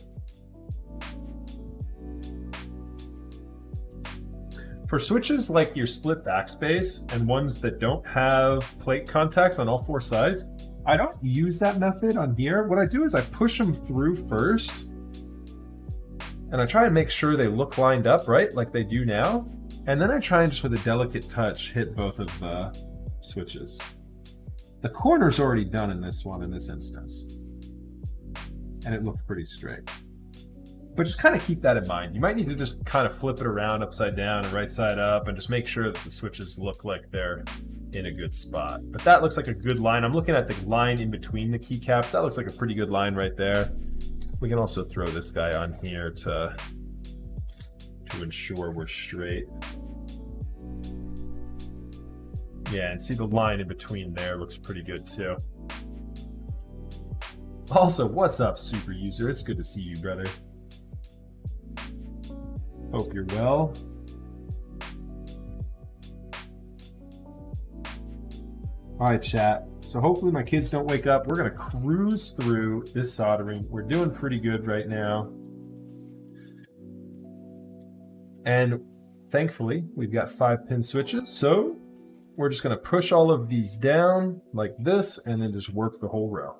For switches like your split backspace and ones that don't have plate contacts on all 4 sides, I don't use that method on here. What I do is I push them through first, and I try and make sure they look lined up, right, like they do now. And then I try and just with a delicate touch hit both of the switches. The corner's already done in this one, in this instance. And it looks pretty straight. But just kind of keep that in mind. You might need to just kind of flip it around upside down and right side up and just make sure that the switches look like they're in a good spot. But that looks like a good line. I'm looking at the line in between the keycaps. That looks like a pretty good line right there. We can also throw this guy on here to ensure we're straight. Yeah, and see the line in between there looks pretty good too. Also, what's up, super user? It's good to see you, brother. Hope you're well. All right, chat. So hopefully my kids don't wake up. We're gonna cruise through this soldering. We're doing pretty good right now. And thankfully, we've got 5-pin switches. So we're just gonna push all of these down like this and then just work the whole row.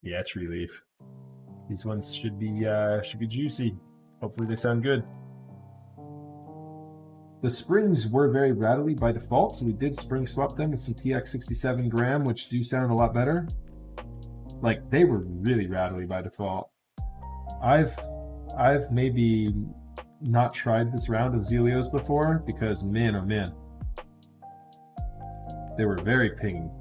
Yeah, tree leaf. These ones should be juicy. Hopefully they sound good. The springs were very rattly by default, so we did spring swap them with some TX 67 gram, which do sound a lot better. Like, they were really rattly by default. I've maybe not tried this round of Zealios before because, man, oh man, they were very pingy.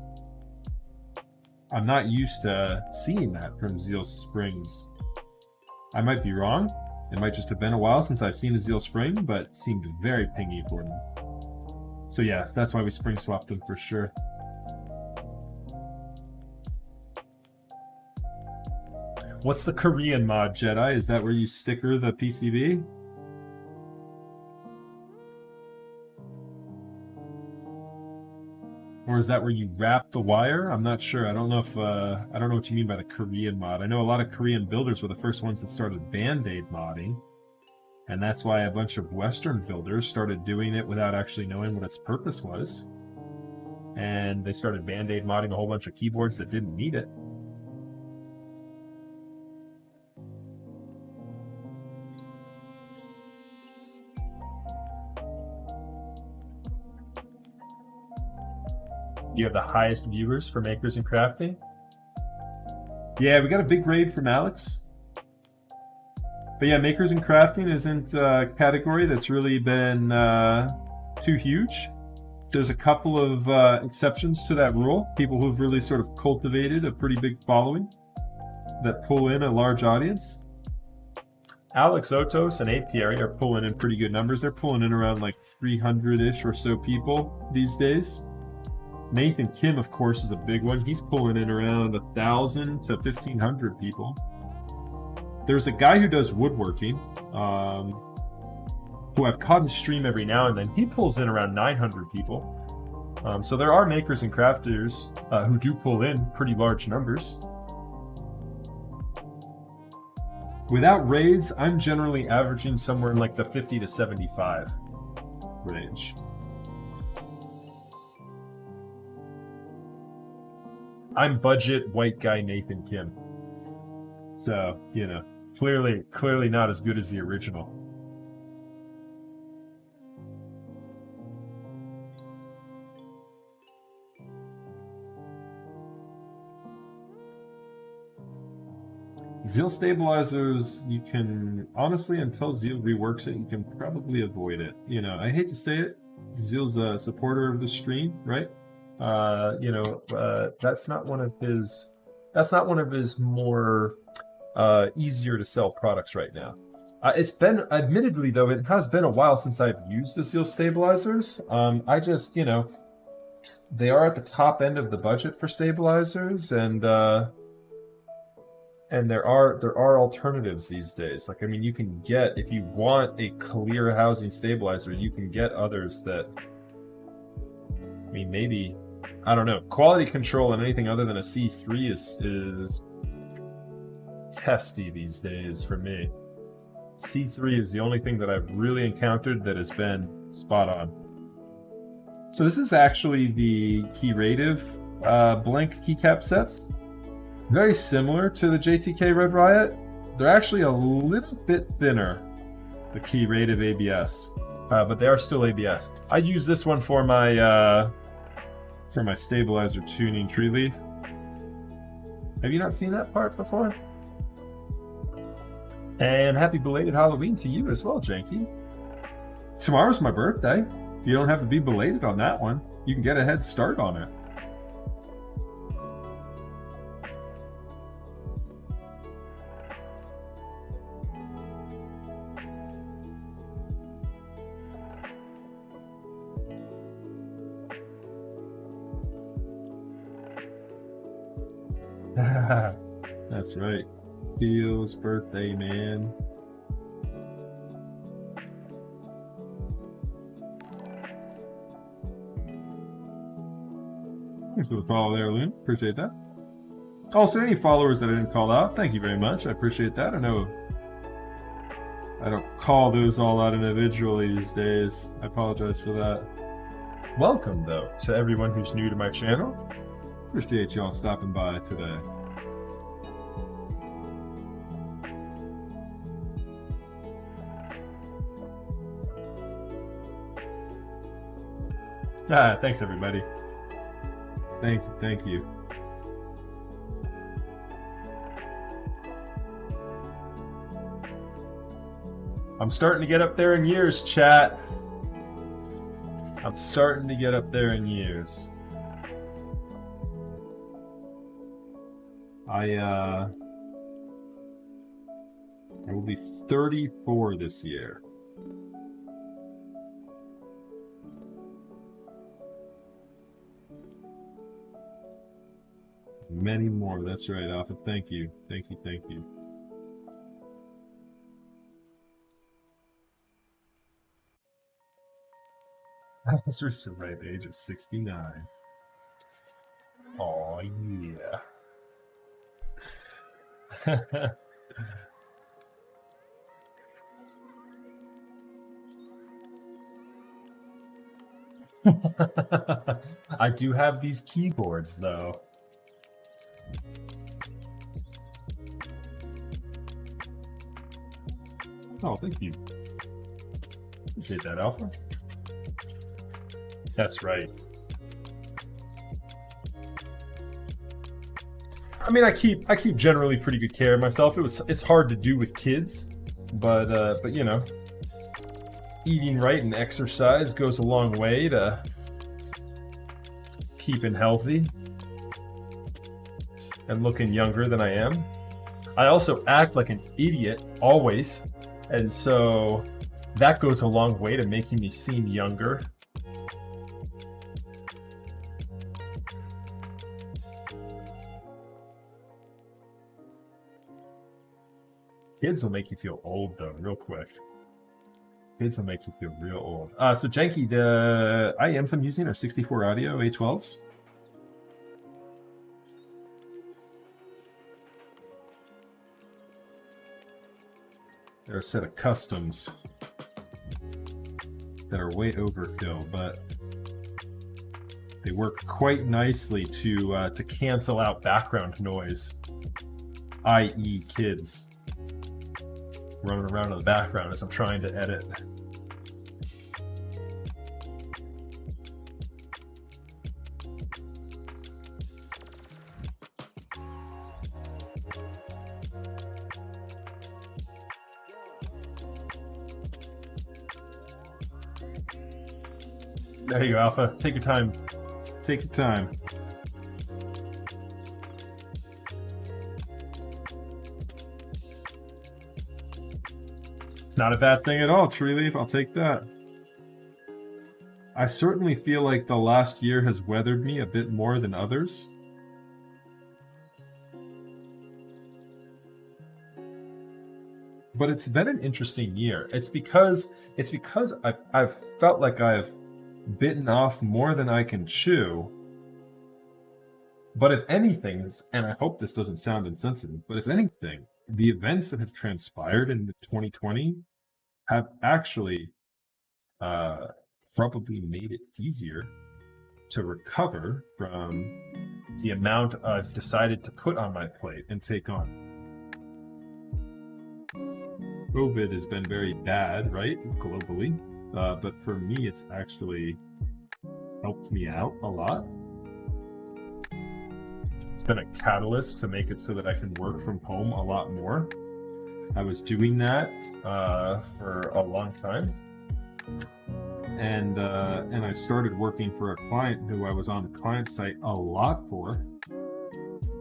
I'm not used to seeing that from Zeal Springs. I might be wrong. It might just have been a while since I've seen a Zeal Spring, but it seemed very pingy for them. So yeah, that's why we spring swapped them for sure. What's the Korean mod, Jedi? Is that where you sticker the PCB? Or is that where you wrap the wire? I'm not sure. I don't know if I don't know what you mean by the Korean mod. I know a lot of Korean builders were the first ones that started Band-Aid modding. And that's why a bunch of Western builders started doing it without actually knowing what its purpose was. And they started Band-Aid modding a whole bunch of keyboards that didn't need it. You have the highest viewers for Makers and Crafting? Yeah, we got a big raid from Alex. But yeah, makers and crafting isn't a category that's really been too huge. There's a couple of exceptions to that rule. People who've really sort of cultivated a pretty big following that pull in a large audience. Alex Otos and Apiary are pulling in pretty good numbers. They're pulling in around like 300-ish or so people these days. Nathan Kim, of course, is a big one. He's pulling in around 1,000 to 1,500 people. There's a guy who does woodworking, who I've caught in stream every now and then. He pulls in around 900 people. So there are makers and crafters who do pull in pretty large numbers. Without raids, I'm generally averaging somewhere in like the 50 to 75 range. I'm budget white guy Nathan Kim. So, you know, clearly not as good as the original. Zeal stabilizers, you can, honestly, until Zeal reworks it, you can probably avoid it. You know, I hate to say it, Zeal's a supporter of the stream, right? That's not one of his more easier to sell products right now. It's been, admittedly though, it has been a while since I've used the Zeal stabilizers. I just, you know, they are at the top end of the budget for stabilizers, and there are alternatives these days. Like, I mean, you can get, if you want a clear housing stabilizer, you can get others that, I mean, maybe, I don't know. Quality control on anything other than a C3 is testy these days for me. C3 is the only thing that I've really encountered that has been spot on. So this is actually the Keyrative blank keycap sets. Very similar to the JTK Red Riot. They're actually a little bit thinner, the Keyrative ABS, but they are still ABS. I use this one for my stabilizer tuning tree leaf. Have you not seen that part before? And happy belated Halloween to you as well, Janky. Tomorrow's my birthday. You don't have to be belated on that one. You can get a head start on it. That's right. Theo's birthday, man. Thanks for the follow there, Loon. Appreciate that. Also, any followers that I didn't call out, thank you very much. I appreciate that. I know I don't call those all out individually these days. I apologize for that. Welcome, though, to everyone who's new to my channel. Appreciate y'all stopping by today. Thanks everybody. Thank you. I'm starting to get up there in years, chat. I'm starting to get up there in years. I will be 34 this year. Many more. That's right, Alpha. Thank you. Thank you. Thank you. I was reached the ripe age of 69. Oh yeah. I do have these keyboards though. Oh, thank you. Appreciate that, Alpha. That's right. I mean, I keep generally pretty good care of myself. It's hard to do with kids But you know, eating right and exercise goes a long way to keeping healthy and looking younger than I am. I also act like an idiot always, and so that goes a long way to making me seem younger. Kids will make you feel old, though, real quick. Kids will make you feel real old. So, Janky, the IEMs I'm using are 64 audio A12s. They're a set of customs that are way overkill, but they work quite nicely to cancel out background noise, i.e. kids running around in the background as I'm trying to edit. There you go, Alpha. Take your time. Take your time. It's not a bad thing at all, Treeleaf. I'll take that. I certainly feel like the last year has weathered me a bit more than others. But it's been an interesting year. It's because I've felt like I've bitten off more than I can chew. But if anything, and I hope this doesn't sound insensitive, but if anything, the events that have transpired in 2020 have actually probably made it easier to recover from the amount I've decided to put on my plate and take on. COVID has been very bad, right, globally, but for me, it's actually helped me out a lot. It's been a catalyst to make it so that I can work from home a lot more. I was doing that for a long time, and I started working for a client who I was on the client site a lot for,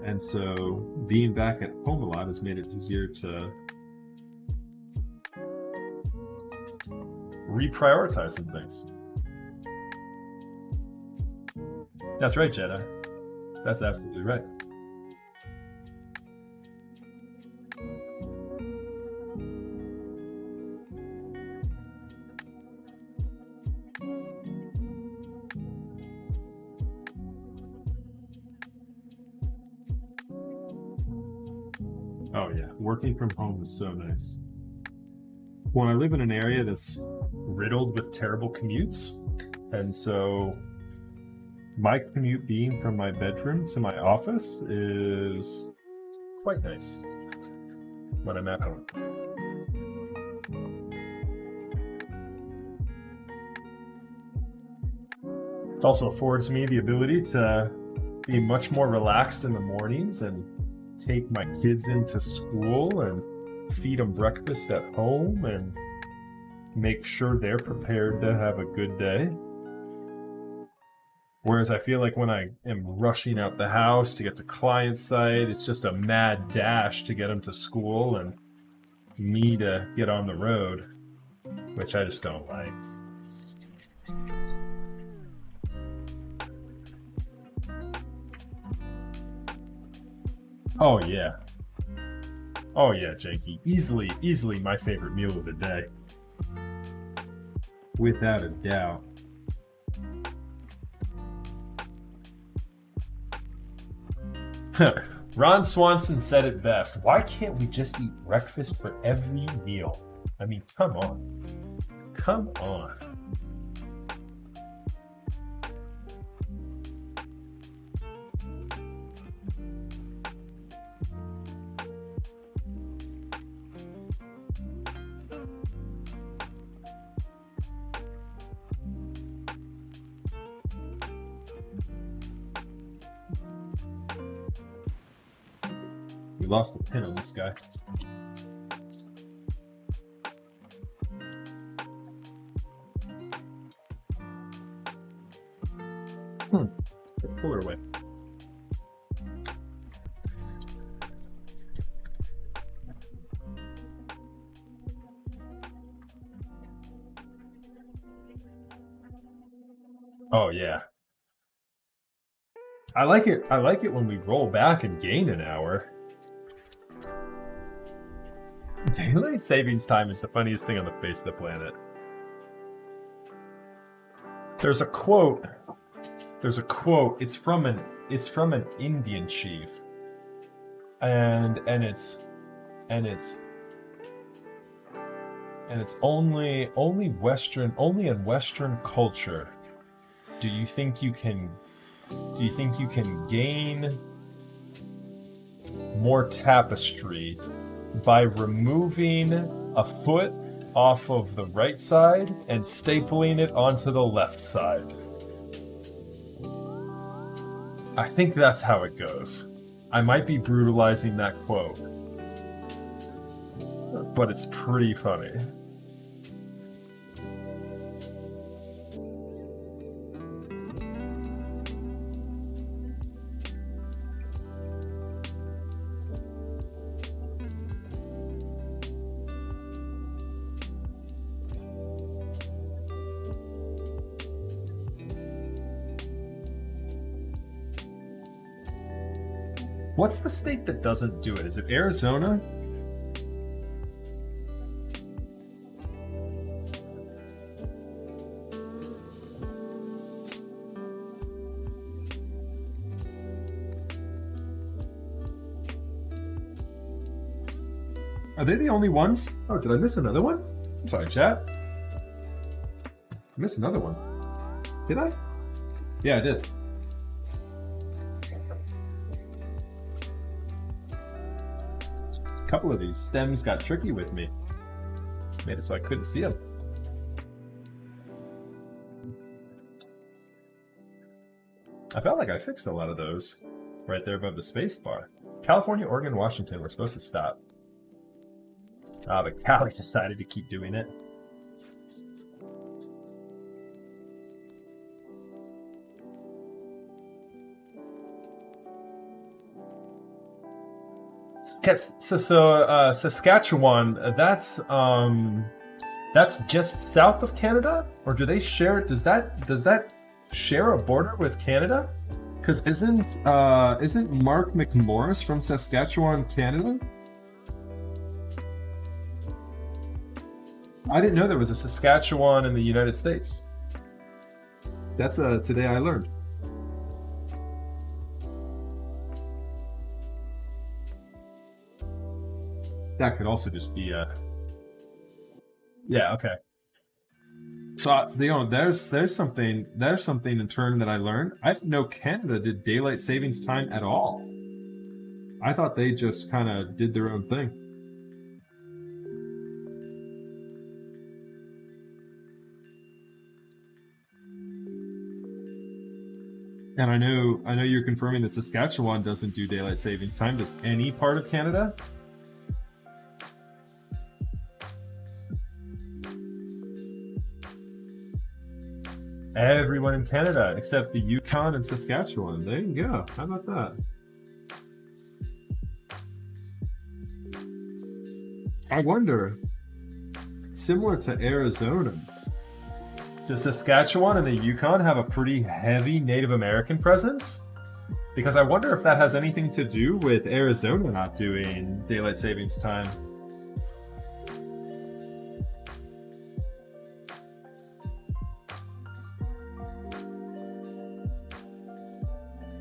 and so being back at home a lot has made it easier to reprioritize some things. That's right, Jedi. That's absolutely right. Oh yeah, working from home is so nice. When I live in an area that's riddled with terrible commutes, and so my commute being from my bedroom to my office is quite nice when I'm at home. It also affords me the ability to be much more relaxed in the mornings and take my kids into school and feed them breakfast at home and make sure they're prepared to have a good day. Whereas I feel like when I am rushing out the house to get to client site, it's just a mad dash to get them to school and me to get on the road, which I just don't like. Oh yeah. Oh yeah, Jakey. Easily my favorite meal of the day. Without a doubt. Ron Swanson said it best. Why can't we just eat breakfast for every meal? I mean, come on. Come on. We lost a pin on this guy. Pull her away. Oh yeah. I like it when we roll back and gain an hour. Daylight savings time is the funniest thing on the face of the planet. There's a quote. It's from an Indian chief. And it's only in Western culture do you think you can gain more tapestry by removing a foot off of the right side and stapling it onto the left side. I think that's how it goes. I might be brutalizing that quote, but it's pretty funny. What's the state that doesn't do it? Is it Arizona? Are they the only ones? Oh, did I miss another one? I'm sorry, chat. I missed another one. Did I? Yeah, I did. A couple of these stems got tricky with me. Made it so I couldn't see them. I felt like I fixed a lot of those right there above the space bar. California, Oregon, Washington were supposed to stop. But Cali decided to keep doing it. So Saskatchewan, that's just south of Canada, or do they share? Does that share a border with Canada? Because isn't Mark McMorris from Saskatchewan, Canada? I didn't know there was a Saskatchewan in the United States. That's today I learned. That could also just be yeah, okay. So there's something in turn that I learned. I didn't know Canada did daylight savings time at all. I thought they just kind of did their own thing. And I know you're confirming that Saskatchewan doesn't do daylight savings time. Does any part of Canada? Everyone in Canada except the Yukon and Saskatchewan. There you go. How about that? I wonder, similar to Arizona, does Saskatchewan and the Yukon have a pretty heavy Native American presence? Because I wonder if that has anything to do with Arizona not doing daylight savings time.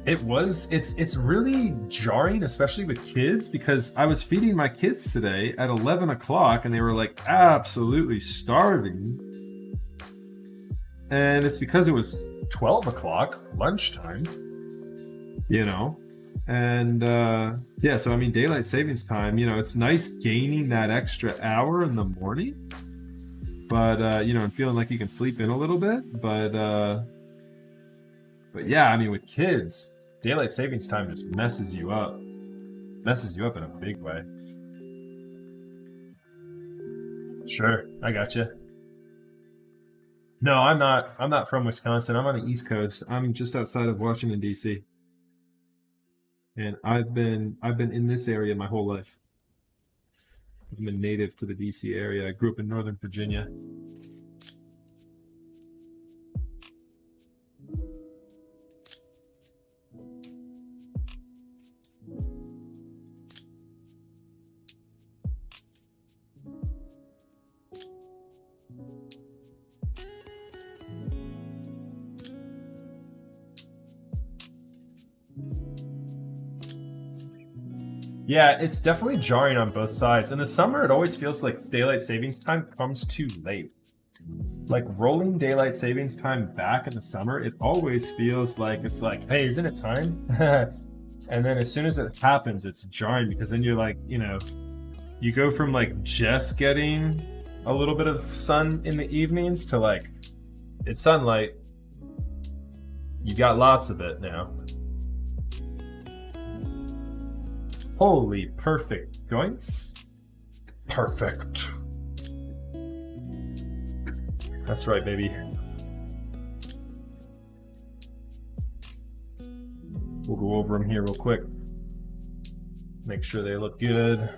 It's really jarring, especially with kids, because I was feeding my kids today at 11 o'clock and they were like absolutely starving. And it's because it was 12 o'clock, lunchtime, you know? And yeah, so I mean, daylight savings time, you know, it's nice gaining that extra hour in the morning, but you know, and feeling like you can sleep in a little bit, but yeah, I mean, with kids, daylight savings time just messes you up in a big way. Sure, I got you. No, I'm not. I'm not from Wisconsin. I'm on the East Coast. I'm just outside of Washington, D.C. And I've been in this area my whole life. I'm a native to the D.C. area. I grew up in Northern Virginia. Yeah, it's definitely jarring on both sides. In the summer, it always feels like daylight savings time comes too late. Like rolling daylight savings time back in the summer, it always feels like it's like, hey, isn't it time? And then as soon as it happens, it's jarring because then you're like, you know, you go from like just getting a little bit of sun in the evenings to like, it's sunlight. You got lots of it now. Holy perfect joints. Perfect. That's right, baby. We'll go over them here real quick. Make sure they look good.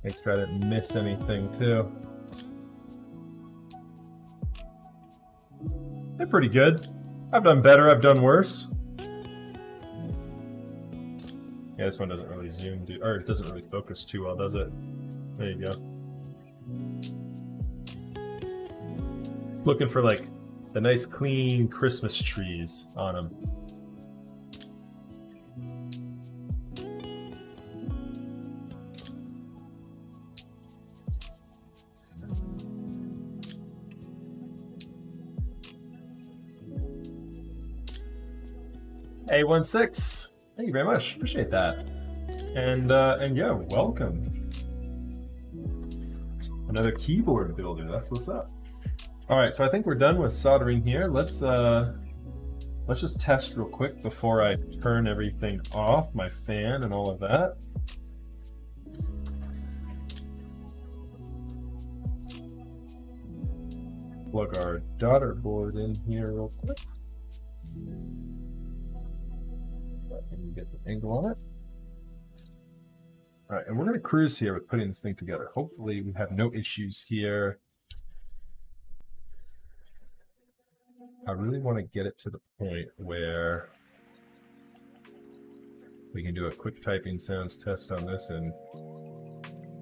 Make sure I didn't miss anything too. They're pretty good. I've done better, I've done worse. Yeah, this one doesn't really zoom, or it doesn't really focus too well, does it? There you go. Looking for like the nice clean Christmas trees on them. A16. Thank you very much. Appreciate that. And yeah, welcome. Another keyboard builder. That's what's up. All right, so I think we're done with soldering here. Let's just test real quick before I turn everything off, my fan and all of that. Plug our daughter board in here real quick. And get the angle on it. All right, and we're going to cruise here with putting this thing together. Hopefully we have no issues here. I really want to get it to the point where we can do a quick typing sounds test on this and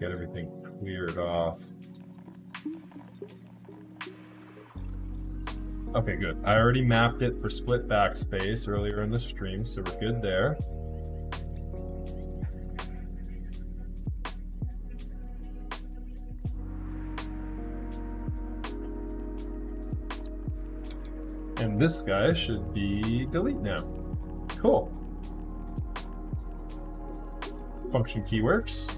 get everything cleared off. Okay, good. I already mapped it for split backspace earlier in the stream, so we're good there. And this guy should be delete now. Cool. Function key works.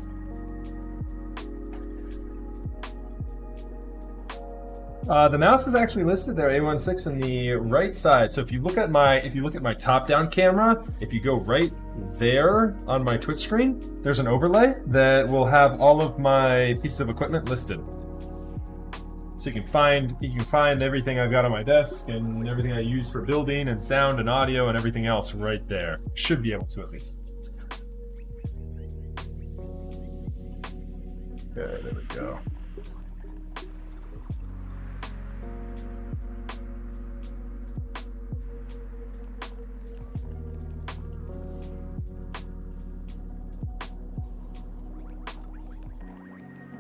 The mouse is actually listed there, A16, in the right side. So if you look at my top-down camera, if you go right there on my Twitch screen, there's an overlay that will have all of my pieces of equipment listed. So you can find everything I've got on my desk and everything I use for building and sound and audio and everything else right there. Should be able to at least. Okay, there we go.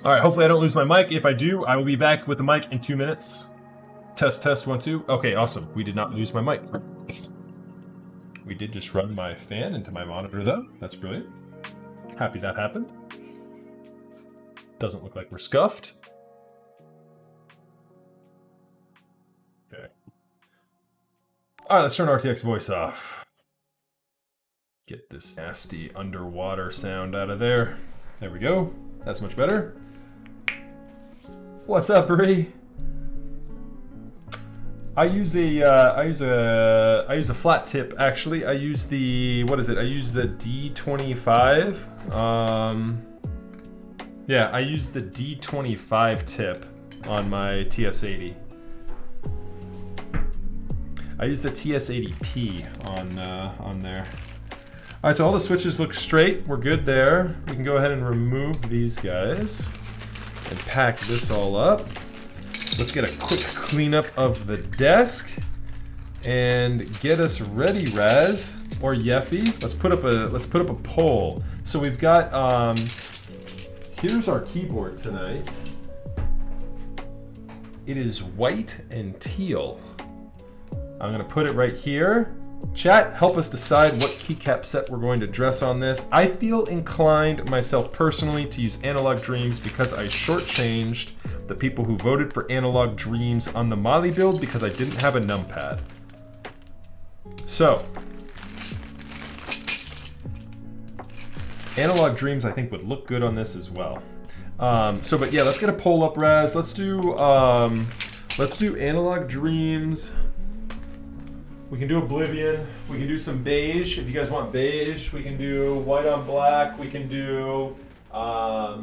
All right, hopefully I don't lose my mic. If I do, I will be back with the mic in 2 minutes. Test, test, 1, 2. Okay, awesome. We did not lose my mic. We did just run my fan into my monitor, though. That's brilliant. Happy that happened. Doesn't look like we're scuffed. Okay. All right, let's turn RTX voice off. Get this nasty underwater sound out of there. There we go. That's much better. What's up, Bree? I use a flat tip actually. I use the I use the D25. Yeah, I use the D25 tip on my TS80. I use the TS80P on there. All right, so all the switches look straight. We're good there. We can go ahead and remove these guys and pack this all up. Let's get a quick cleanup of the desk and get us ready, Raz or Yeffy. Let's put up a poll. So we've got here's our keyboard tonight. It is white and teal. I'm gonna put it right here. Chat, help us decide what keycap set we're going to dress on this. I feel inclined myself personally to use Analog Dreams because I shortchanged the people who voted for Analog Dreams on the Mali build because I didn't have a numpad. So, Analog Dreams I think would look good on this as well. But yeah, let's get a poll up, Raz. Let's do Analog Dreams. We can do Oblivion. We can do some beige if you guys want beige. We can do white on black. We can do what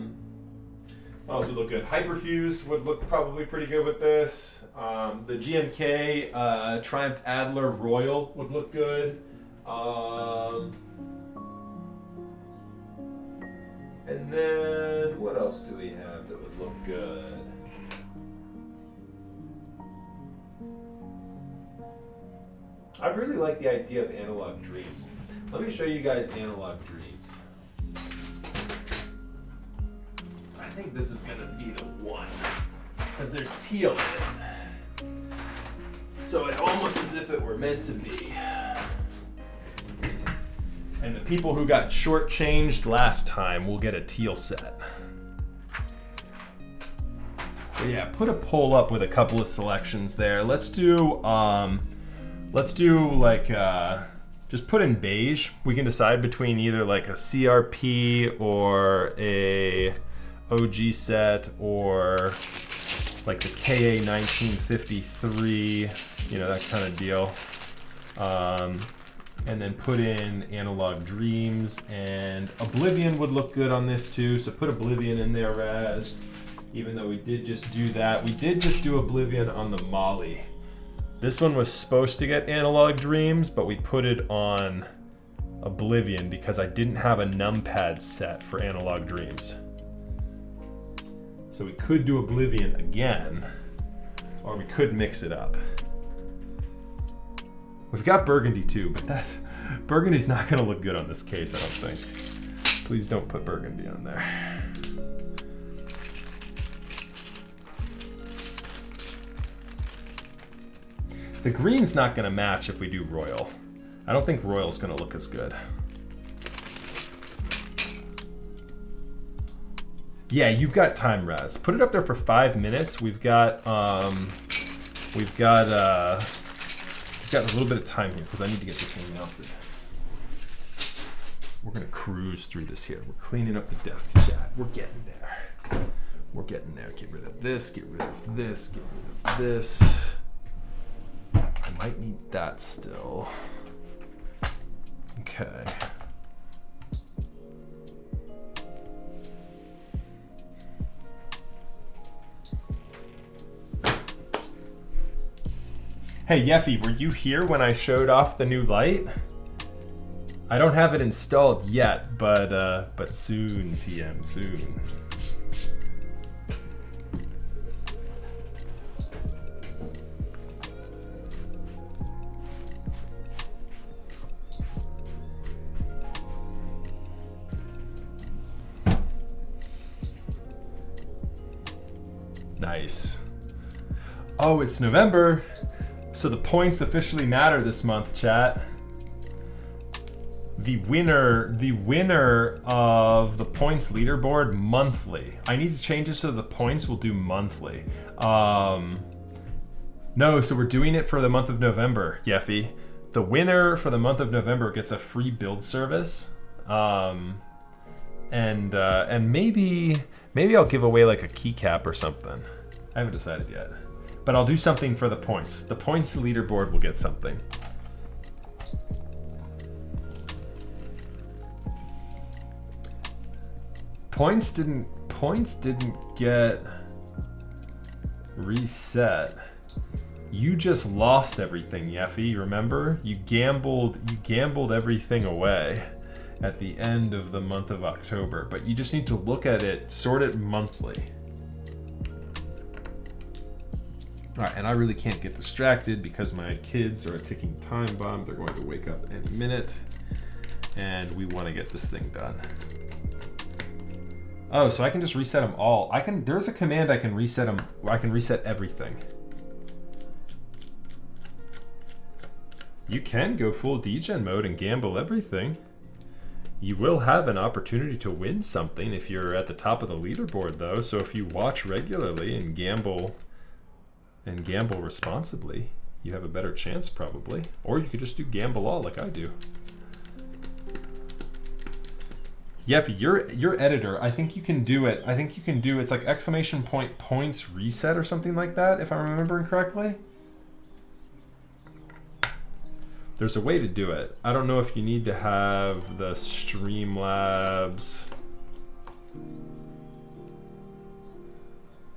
else would look good? Hyperfuse would look probably pretty good with this. The GMK Triumph Adler Royal would look good. And then what else do we have that would look good? I really like the idea of Analog Dreams. Let me show you guys Analog Dreams. I think this is gonna be the one, because there's teal in it. So it almost as if it were meant to be. And the people who got shortchanged last time will get a teal set. But yeah, put a poll up with a couple of selections there. Let's do like, just put in beige. We can decide between either like a CRP or a OG set or like the KA 1953, you know, that kind of deal. And then put in Analog Dreams, and Oblivion would look good on this too. So put Oblivion in there, Raz. Even though we did just do that. We did just do Oblivion on the Mali. This one was supposed to get Analog Dreams, but we put it on Oblivion because I didn't have a numpad set for Analog Dreams. So we could do Oblivion again, or we could mix it up. We've got Burgundy too, but Burgundy's not gonna look good on this case, I don't think. Please don't put Burgundy on there. The green's not gonna match if we do Royal. I don't think Royal's gonna look as good. Yeah, you've got time, Raz. Put it up there for 5 minutes. We've got a little bit of time here because I need to get this thing mounted. We're gonna cruise through this here. We're cleaning up the desk, chat. We're getting there. We're getting there. Get rid of this, get rid of this, get rid of this. I might need that still. Okay. Hey Yeffy, were you here when I showed off the new light? I don't have it installed yet, but soon, TM, soon. Nice. Oh, it's November. So the points officially matter this month, chat. The winner of the points leaderboard monthly. I need to change this so the points will do monthly. No, so we're doing it for the month of November, Yeffy. The winner for the month of November gets a free build service. And maybe I'll give away like a keycap or something. I haven't decided yet. But I'll do something for the points. The points leaderboard will get something. Points didn't get... reset. You just lost everything, Yeffy, remember? You gambled everything away at the end of the month of October, but you just need to look at it, sort it monthly. All right, and I really can't get distracted because my kids are a ticking time bomb. They're going to wake up any minute, and we want to get this thing done. Oh, so I can just reset them all. There's a command I can reset them. I can reset everything. You can go full degen mode and gamble everything. You will have an opportunity to win something if you're at the top of the leaderboard, though. So if you watch regularly and gamble responsibly, you have a better chance probably. Or you could just do gamble all like I do. Yeffy, your editor, I think you can do it. It's like exclamation point points reset or something like that, if I'm remembering correctly. There's a way to do it. I don't know if you need to have the Streamlabs.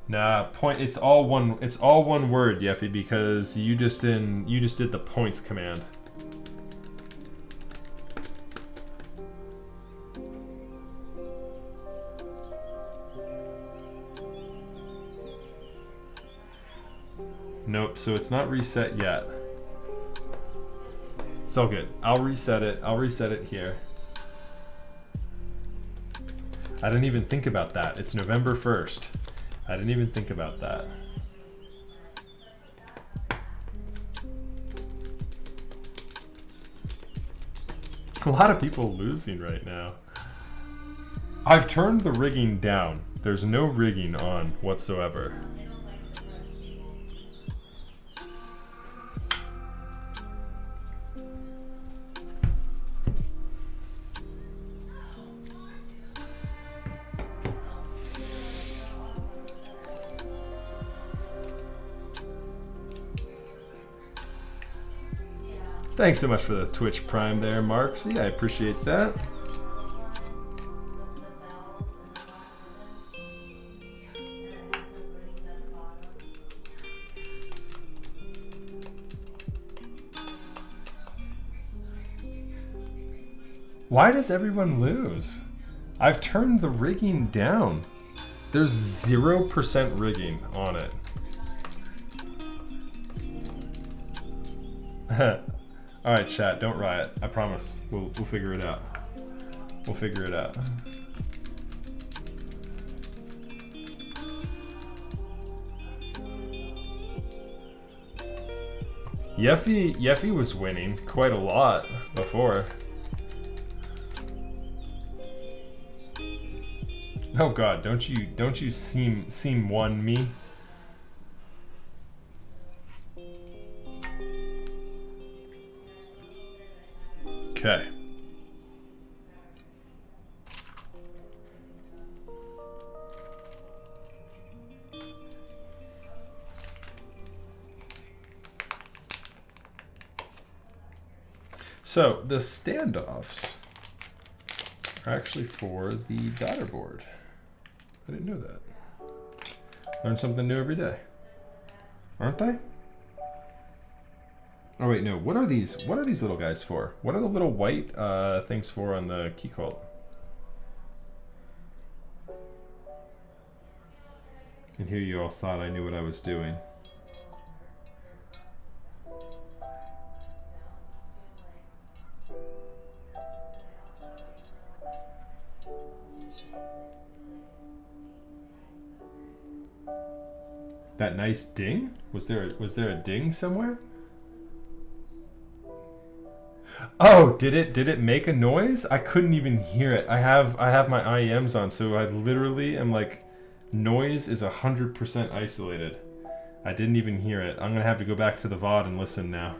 Nah, it's all one word, Yeffy, because you just did the points command. Nope, so it's not reset yet. It's all good. I'll reset it here. I didn't even think about that. It's November 1st. I didn't even think about that. A lot of people losing right now. I've turned the rigging down. There's no rigging on whatsoever. Thanks so much for the Twitch Prime there, Marksy. I appreciate that. Why does everyone lose? I've turned the rigging down. There's 0% rigging on it. All right, chat, don't riot. I promise. We'll figure it out. We'll figure it out. Yeffy was winning quite a lot before. Oh God, don't you seem one me? Okay. So the standoffs are actually for the daughter board. I didn't know that. Learn something new every day, aren't they? Oh wait, no. What are these little guys for? What are the little white things for on the Keycult? And here you all thought I knew what I was doing. That nice ding? Was there a ding somewhere? Oh, did it make a noise? I couldn't even hear it. I have my IEMs on, so I literally am like, noise is 100% isolated. I didn't even hear it. I'm gonna have to go back to the VOD and listen now.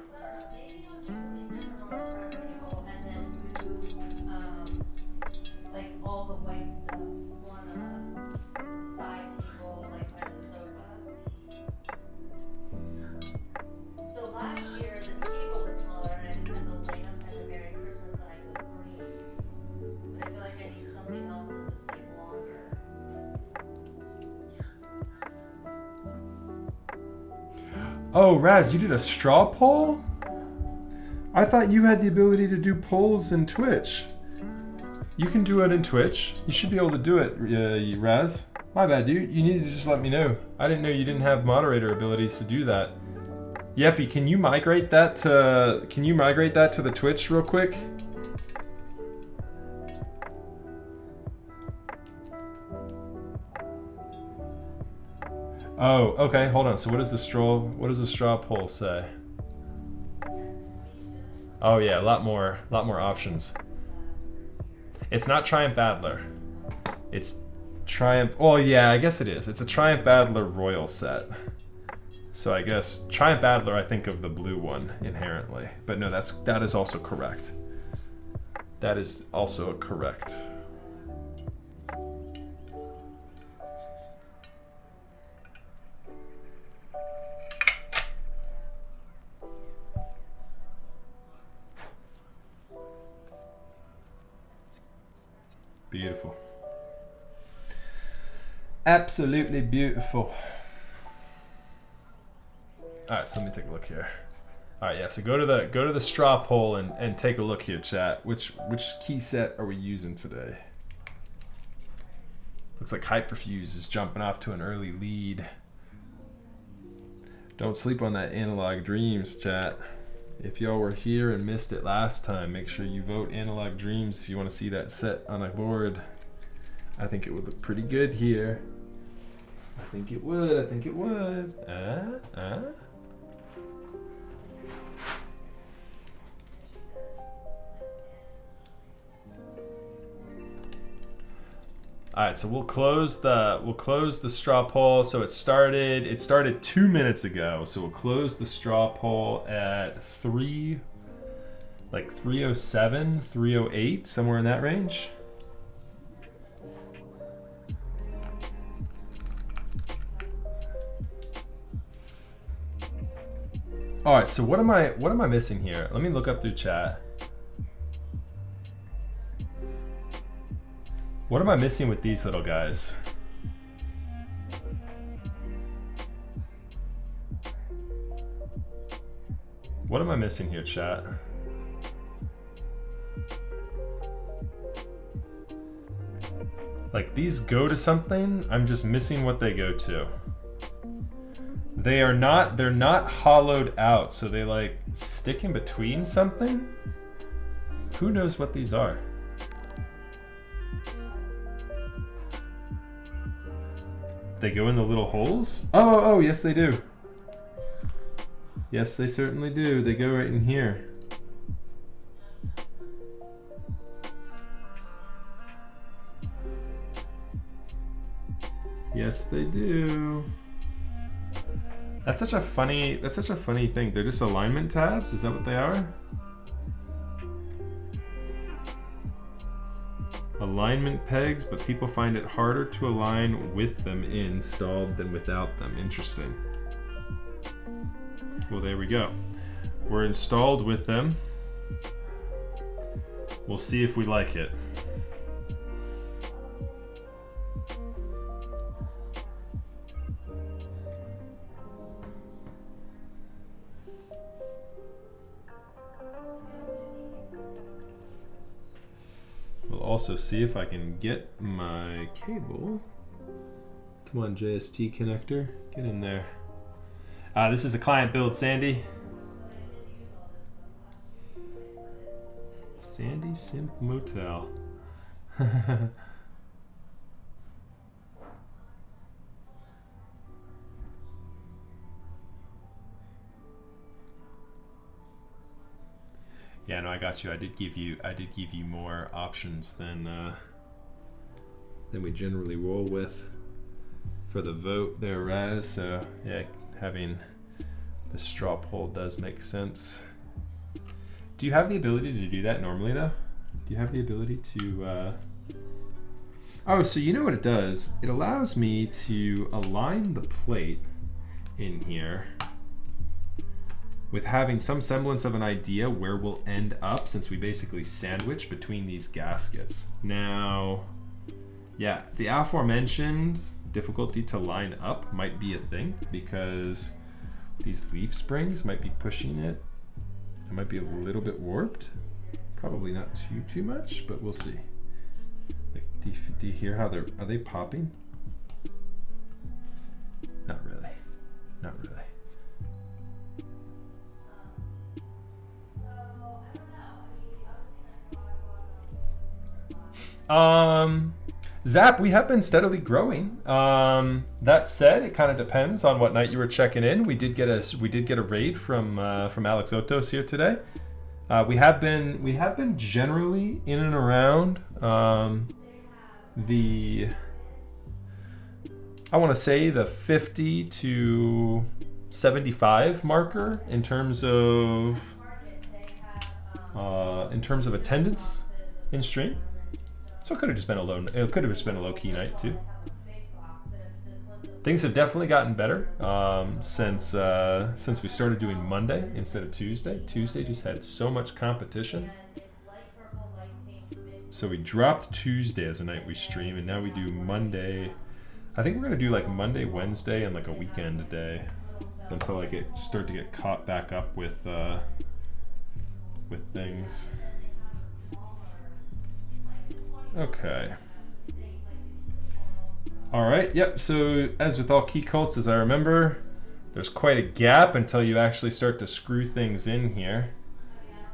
Oh, Raz, you did a straw poll? I thought you had the ability to do polls in Twitch. You can do it in Twitch. You should be able to do it, Raz. My bad, dude. You needed to just let me know. I didn't know you didn't have moderator abilities to do that. Yeffy, can you migrate that to the Twitch real quick? Oh, okay. Hold on. So what does the straw poll say? Oh yeah, a lot more options. It's not Triumph Adler. It's Triumph. Oh yeah, I guess it is. It's a Triumph Adler Royal set. So I guess Triumph Adler, I think of the blue one inherently, but no, that is also correct. That is also correct. Beautiful. Absolutely beautiful. All right, so let me take a look here. All right, yeah. So go to the straw poll and take a look here, chat. Which key set are we using today? Looks like Hyperfuse is jumping off to an early lead. Don't sleep on that Analog Dreams, chat. If y'all were here and missed it last time, make sure you vote Analog Dreams if you want to see that set on a board. I think it would look pretty good here. I think it would. I think it would. All right, so we'll close the straw poll. So it started 2 minutes ago. So we'll close the straw poll at 307, 308, somewhere in that range. All right, so what am I missing here? Let me look up through chat. What am I missing with these little guys? What am I missing here, chat? Like, these go to something, I'm just missing what they go to. They're not hollowed out, so they like stick in between something? Who knows what these are? They go in the little holes? Oh, yes they do. Yes, they certainly do. They go right in here. Yes, they do. That's such a funny thing. They're just alignment tabs? Is that what they are? Alignment pegs, but people find it harder to align with them installed than without them. Interesting. Well, there we go. We're installed with them. We'll see if we like it. We'll also see if I can get my cable. Come on, JST connector, get in there. This is a client build, Sandy. Sandy Simp Motel. Yeah, no, I got you. I did give you more options than we generally roll with for the vote there, Raz. So yeah, having the straw poll does make sense. Do you have the ability to do that normally though? Do you have the ability to Oh, so you know what it does? It allows me to align the plate in here with having some semblance of an idea where we'll end up, since we basically sandwich between these gaskets. Now, yeah, the aforementioned difficulty to line up might be a thing, because These leaf springs might be pushing it. It might be a little bit warped. Probably not too much, but we'll see. Like, do you hear how are they popping? Not really. Not really. Zap, we have been steadily growing. That said, it kind of depends on what night you were checking in. We did get a raid from Alex Otos here today. We have been generally in and around the, I want to say, the 50 to 75 marker in terms of attendance in stream. So it could have just been a low key night too. Things have definitely gotten better since we started doing Monday instead of Tuesday. Tuesday just had so much competition. So we dropped Tuesday as a night we stream, and now we do Monday. I think we're gonna do like Monday, Wednesday, and like a weekend a day until like it start to get caught back up with things. Okay. All right. Yep. So as with all key cults, as I remember, there's quite a gap until you actually start to screw things in here,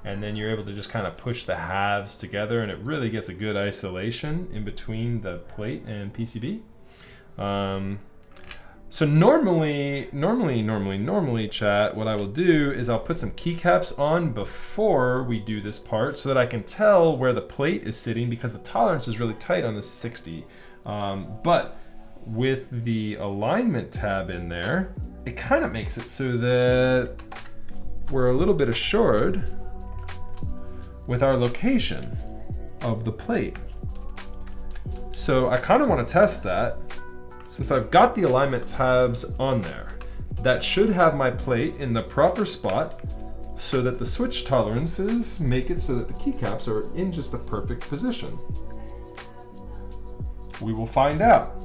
and then you're able to just kind of push the halves together, and it really gets a good isolation in between the plate and PCB. So normally, chat, what I will do is I'll put some keycaps on before we do this part so that I can tell where the plate is sitting, because the tolerance is really tight on this 60. But with the alignment tab in there, it kind of makes it so that we're a little bit assured with our location of the plate. So I kind of want to test that. Since I've got the alignment tabs on there, that should have my plate in the proper spot so that the switch tolerances make it so that the keycaps are in just the perfect position. We will find out.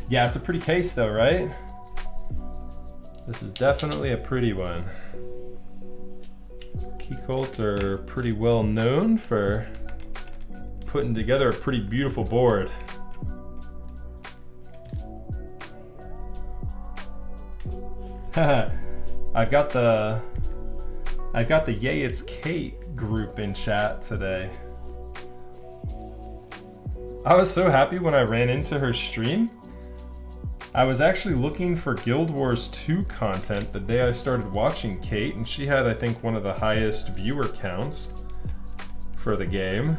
Yeah, it's a pretty case though, right? This is definitely a pretty one. Keycult are pretty well known for putting together a pretty beautiful board. I've got the Yay It's Kate group in chat today. I was so happy when I ran into her stream. I was actually looking for Guild Wars 2 content the day I started watching Kate, and she had, I think, one of the highest viewer counts for the game.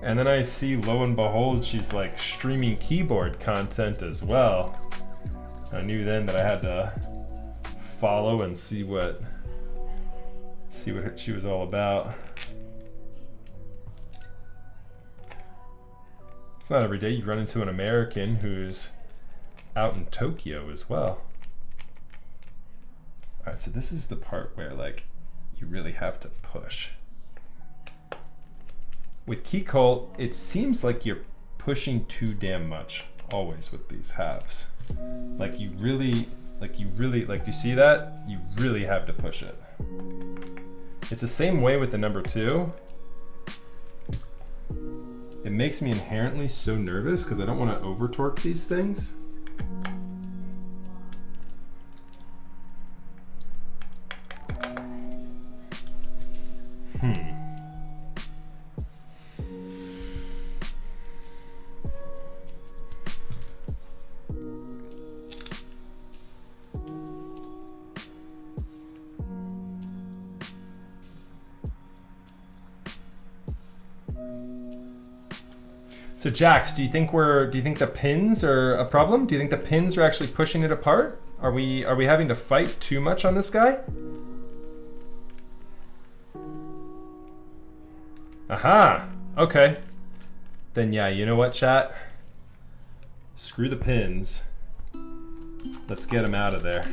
And then I see, lo and behold, she's like streaming keyboard content as well. I knew then that I had to follow and see what she was all about. It's not every day you run into an American who's out in Tokyo as well. All right, so this is the part where like you really have to push. With Keycult, it seems like you're pushing too damn much always with these halves. Like you really, do you see that? You really have to push it. It's the same way with the number 2. It makes me inherently so nervous because I don't want to over torque these things. So Jax, do you think the pins are a problem? Do you think the pins are actually pushing it apart? Are we having to fight too much on this guy? Aha! Okay. Then yeah, you know what, chat? Screw the pins. Let's get them out of there.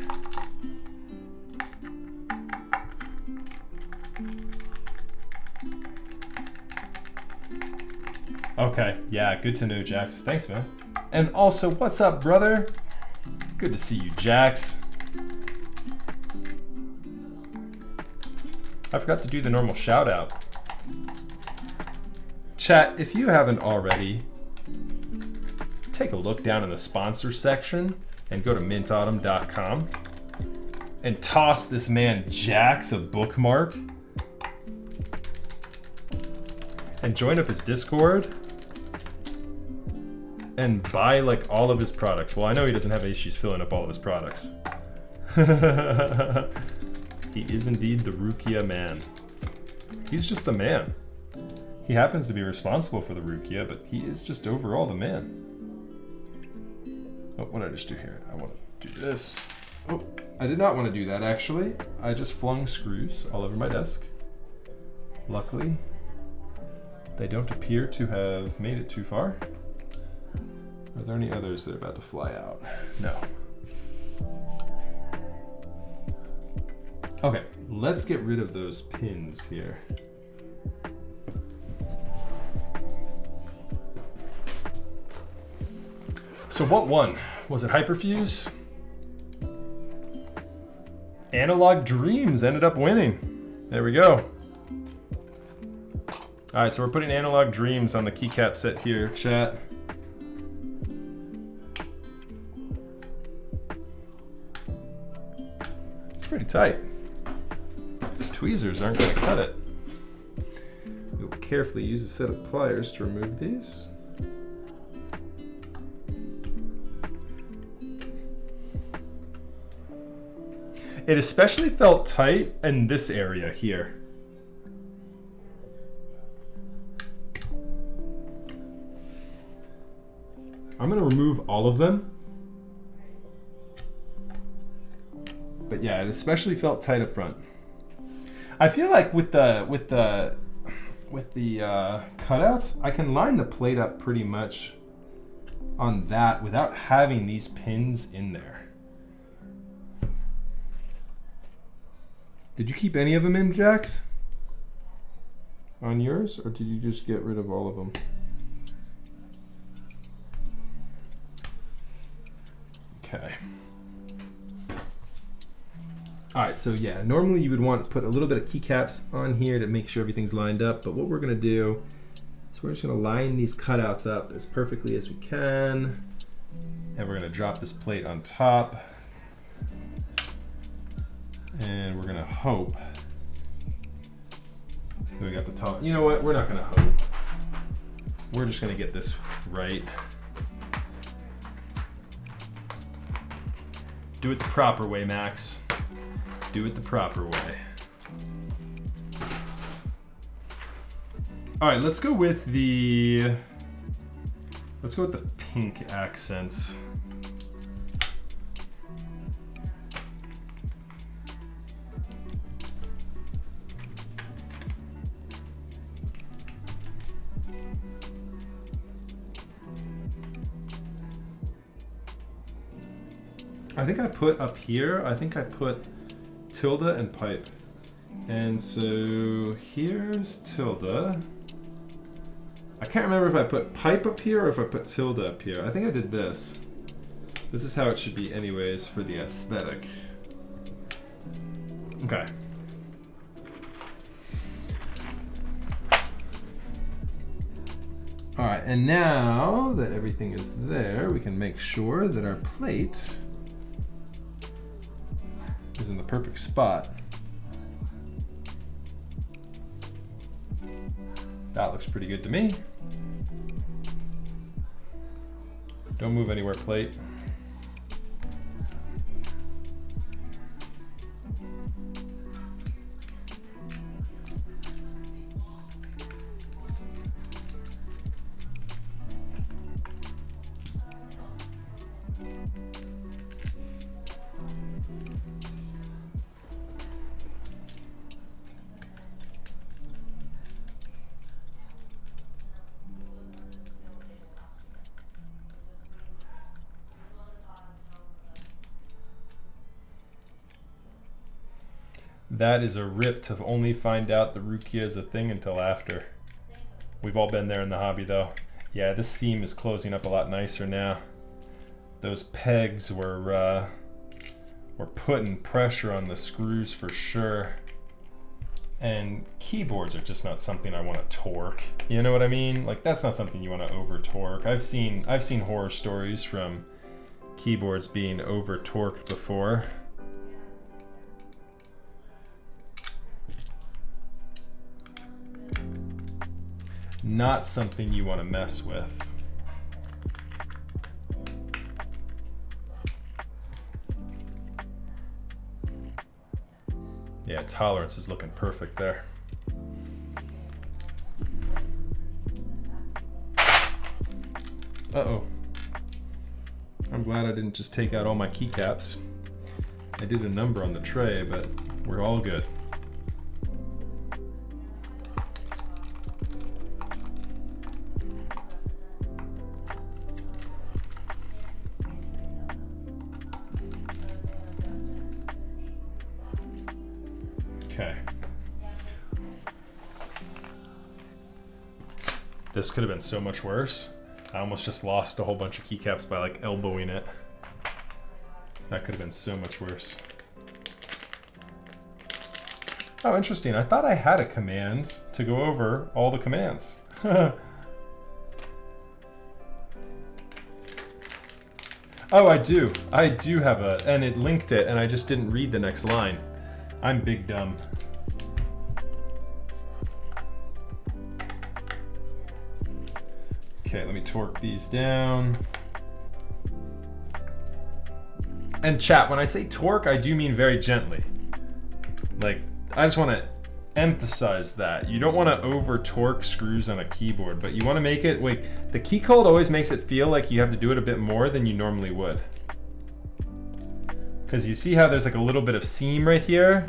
Okay, yeah, good to know, Jax. Thanks, man. And also, what's up, brother? Good to see you, Jax. I forgot to do the normal shout out. Chat, if you haven't already, take a look down in the sponsor section and go to mintautumn.com and toss this man Jax a bookmark and join up his Discord and buy like all of his products. Well, I know he doesn't have issues filling up all of his products. He is indeed the Rukia man. He's just the man. He happens to be responsible for the Rukia, but he is just overall the man. Oh, what did I just do here? I want to do this. Oh, I did not want to do that actually. I just flung screws all over my desk. Luckily, they don't appear to have made it too far. Are there any others that are about to fly out? No. Okay, let's get rid of those pins here. So what won? Was it Hyperfuse? Analog Dreams ended up winning. There we go. All right, so we're putting Analog Dreams on the keycap set here, chat. It's pretty tight. Tweezers aren't going to cut it. We'll carefully use a set of pliers to remove these. It especially felt tight in this area here. I'm going to remove all of them. But yeah, it especially felt tight up front. I feel like with the cutouts, I can line the plate up pretty much on that without having these pins in there. Did you keep any of them in, Jax? On yours, or did you just get rid of all of them? Okay. All right, so yeah, normally you would want to put a little bit of keycaps on here to make sure everything's lined up, but what we're gonna do is we're just gonna line these cutouts up as perfectly as we can, and we're gonna drop this plate on top, and we're gonna hope that we got the top. You know what, we're not gonna hope. We're just gonna get this right. Do it the proper way, Max. Do it the proper way. All right, let's go with the pink accents. I think I put up here, I put tilde and pipe. And so here's tilde. I can't remember if I put pipe up here or if I put tilde up here. I think I did this. This is how it should be anyways for the aesthetic. Okay. All right, and now that everything is there, we can make sure that our plate is in the perfect spot. That looks pretty good to me. Don't move anywhere, plate. That is a rip to only find out the Rukia is a thing until after. We've all been there in the hobby though. Yeah, this seam is closing up a lot nicer now. Those pegs were putting pressure on the screws for sure. And keyboards are just not something I want to torque. You know what I mean? Like, that's not something you want to over torque. I've seen horror stories from keyboards being over torqued before. Not something you want to mess with. Yeah, tolerance is looking perfect there. Uh-oh. I'm glad I didn't just take out all my keycaps. I did a number on the tray, but we're all good. Okay. This could have been so much worse. I almost just lost a whole bunch of keycaps by like elbowing it. That could have been so much worse. Oh, interesting. I thought I had a command to go over all the commands. Oh, I do. I do have a, and it linked it, and I just didn't read the next line. I'm big dumb. Okay, let me torque these down. And chat, when I say torque, I do mean very gently. Like, I just want to emphasize that. You don't want to over torque screws on a keyboard, but you want to make it, wait, the Keycult always makes it feel like you have to do it a bit more than you normally would. Because you see how there's like a little bit of seam right here?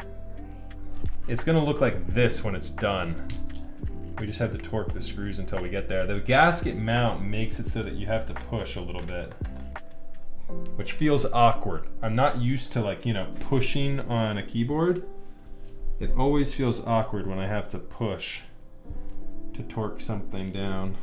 It's going to look like this when it's done. We just have to torque the screws until we get there. The gasket mount makes it so that you have to push a little bit, which feels awkward. I'm not used to, like, you know, pushing on a keyboard. It always feels awkward when I have to push to torque something down.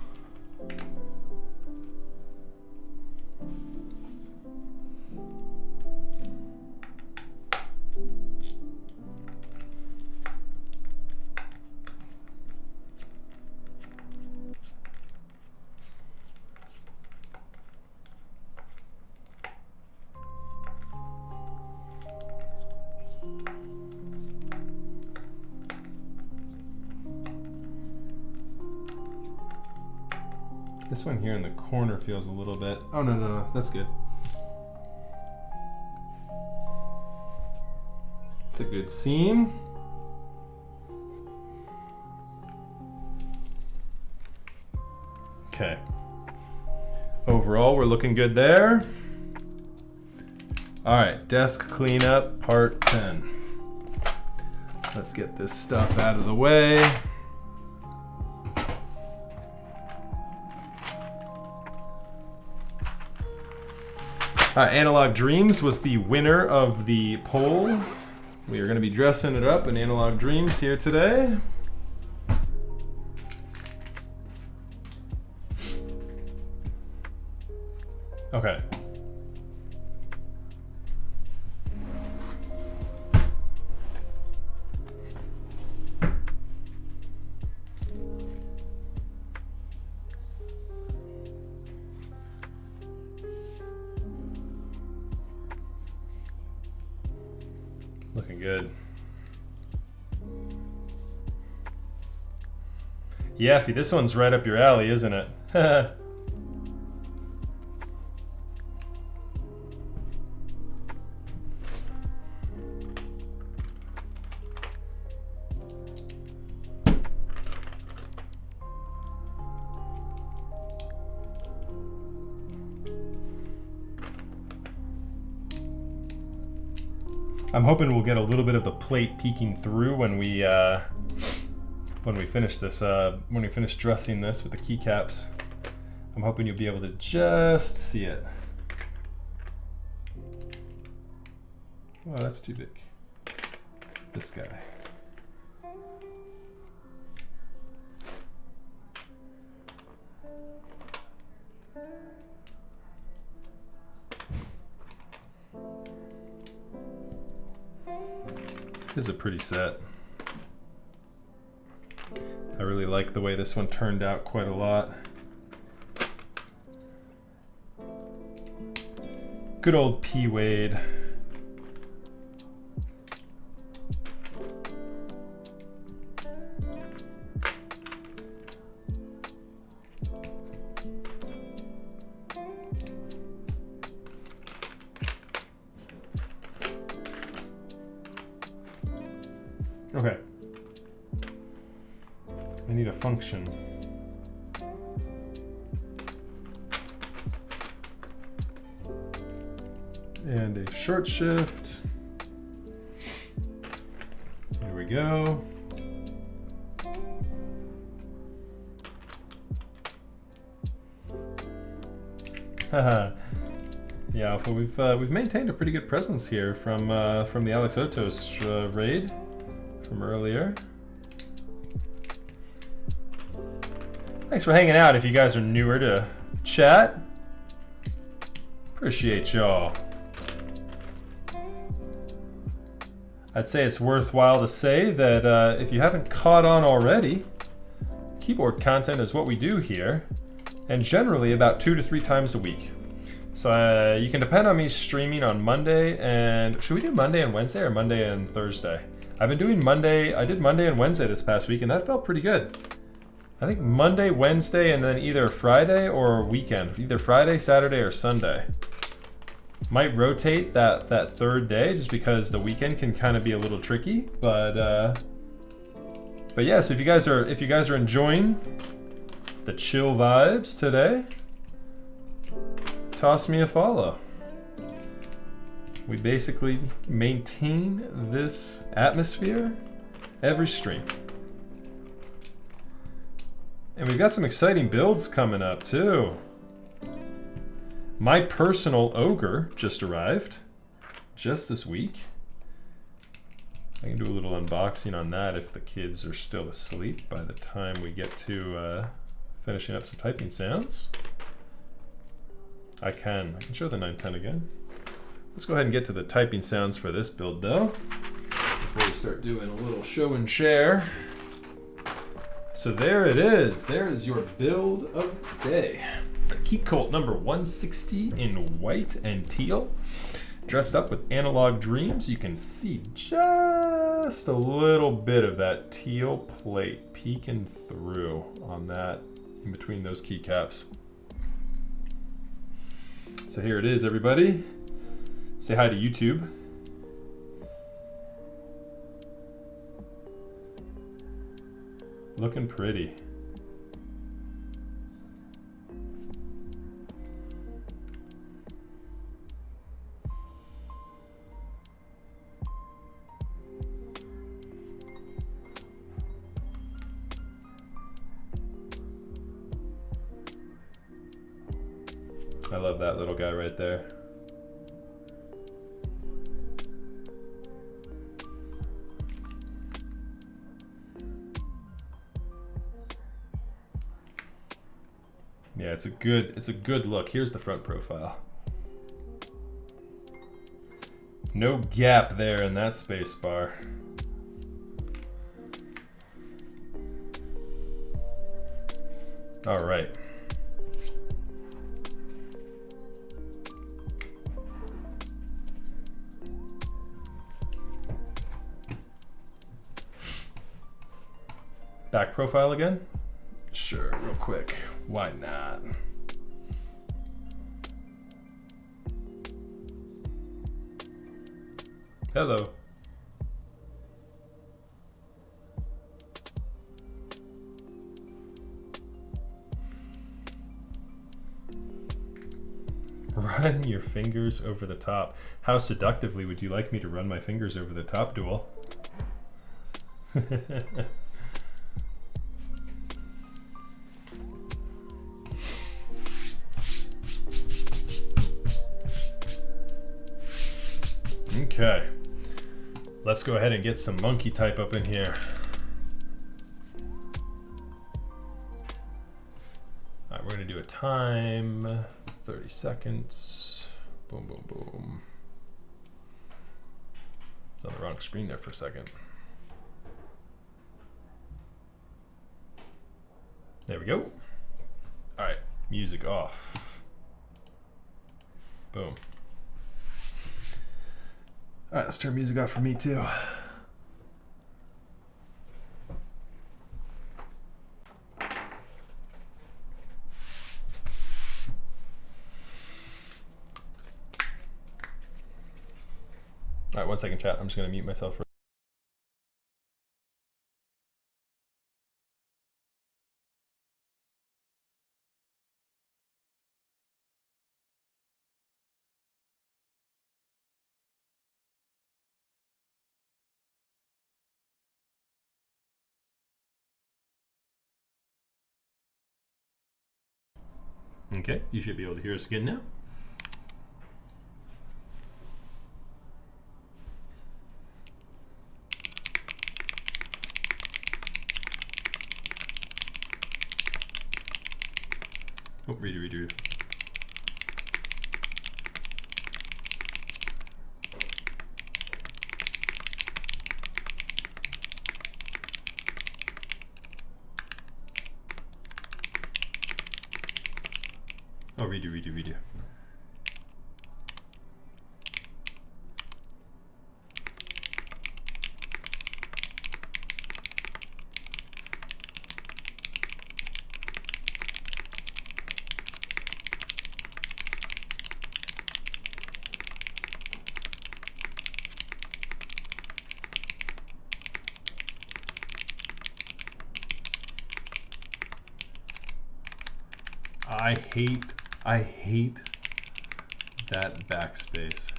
This one here in the corner feels a little bit, oh no, that's good. It's a good seam. Okay. Overall, we're looking good there. All right, desk cleanup, part 10. Let's get this stuff out of the way. Analog Dreams was the winner of the poll. We are going to be dressing it up in Analog Dreams here today. Okay. Looking good. Yeffy, this one's right up your alley, isn't it? I'm hoping we'll get a little bit of the plate peeking through when we finish this. When we finish dressing this with the keycaps, I'm hoping you'll be able to just see it. Oh, that's too big. This guy. is a pretty set. I really like the way this one turned out quite a lot. Good old P. Wade. Okay. I need a function. And a short shift. Here we go. Haha. Yeah, Alpha, we've maintained a pretty good presence here from the Alex Otos raid from earlier. Thanks for hanging out if you guys are newer to chat. Appreciate y'all. I'd say it's worthwhile to say that if you haven't caught on already, keyboard content is what we do here, and generally about 2 to 3 times a week. So you can depend on me streaming on Monday, and should we do Monday and Wednesday or Monday and Thursday? I've been doing Monday, I did Monday and Wednesday this past week, and that felt pretty good. I think Monday, Wednesday, and then either Friday or weekend. Either Friday, Saturday, or Sunday. Might rotate that third day just because the weekend can kind of be a little tricky. But yeah, so if you guys are enjoying the chill vibes today, toss me a follow. We basically maintain this atmosphere every stream. And we've got some exciting builds coming up too. My personal ogre just arrived just this week. I can do a little unboxing on that if the kids are still asleep by the time we get to finishing up some typing sounds. I can show the 910 again. Let's go ahead and get to the typing sounds for this build though, before we start doing a little show and share. So there it is. There is your build of the day. The Keycult number 160 in white and teal. Dressed up with analog dreams. You can see just a little bit of that teal plate peeking through on that, in between those keycaps. So here it is, everybody. Say hi to YouTube. Looking pretty. I love that little guy right there. Yeah, it's a good look. Here's the front profile. No gap there in that space bar. All right. Back profile again? Sure, real quick. Why not? Hello. Run your fingers over the top. How seductively would you like me to run my fingers over the top, Duel? Okay, let's go ahead and get some monkey type up in here. All right, we're gonna do a time, 30 seconds. Boom, boom, boom. On the wrong screen there for a second. There we go. All right, music off. Boom. All right, let's turn music off for me too. All right, 1 second, chat. I'm just gonna mute myself for. Okay, you should be able to hear us again now. Oh, redo. Oh, redo. I hate that backspace.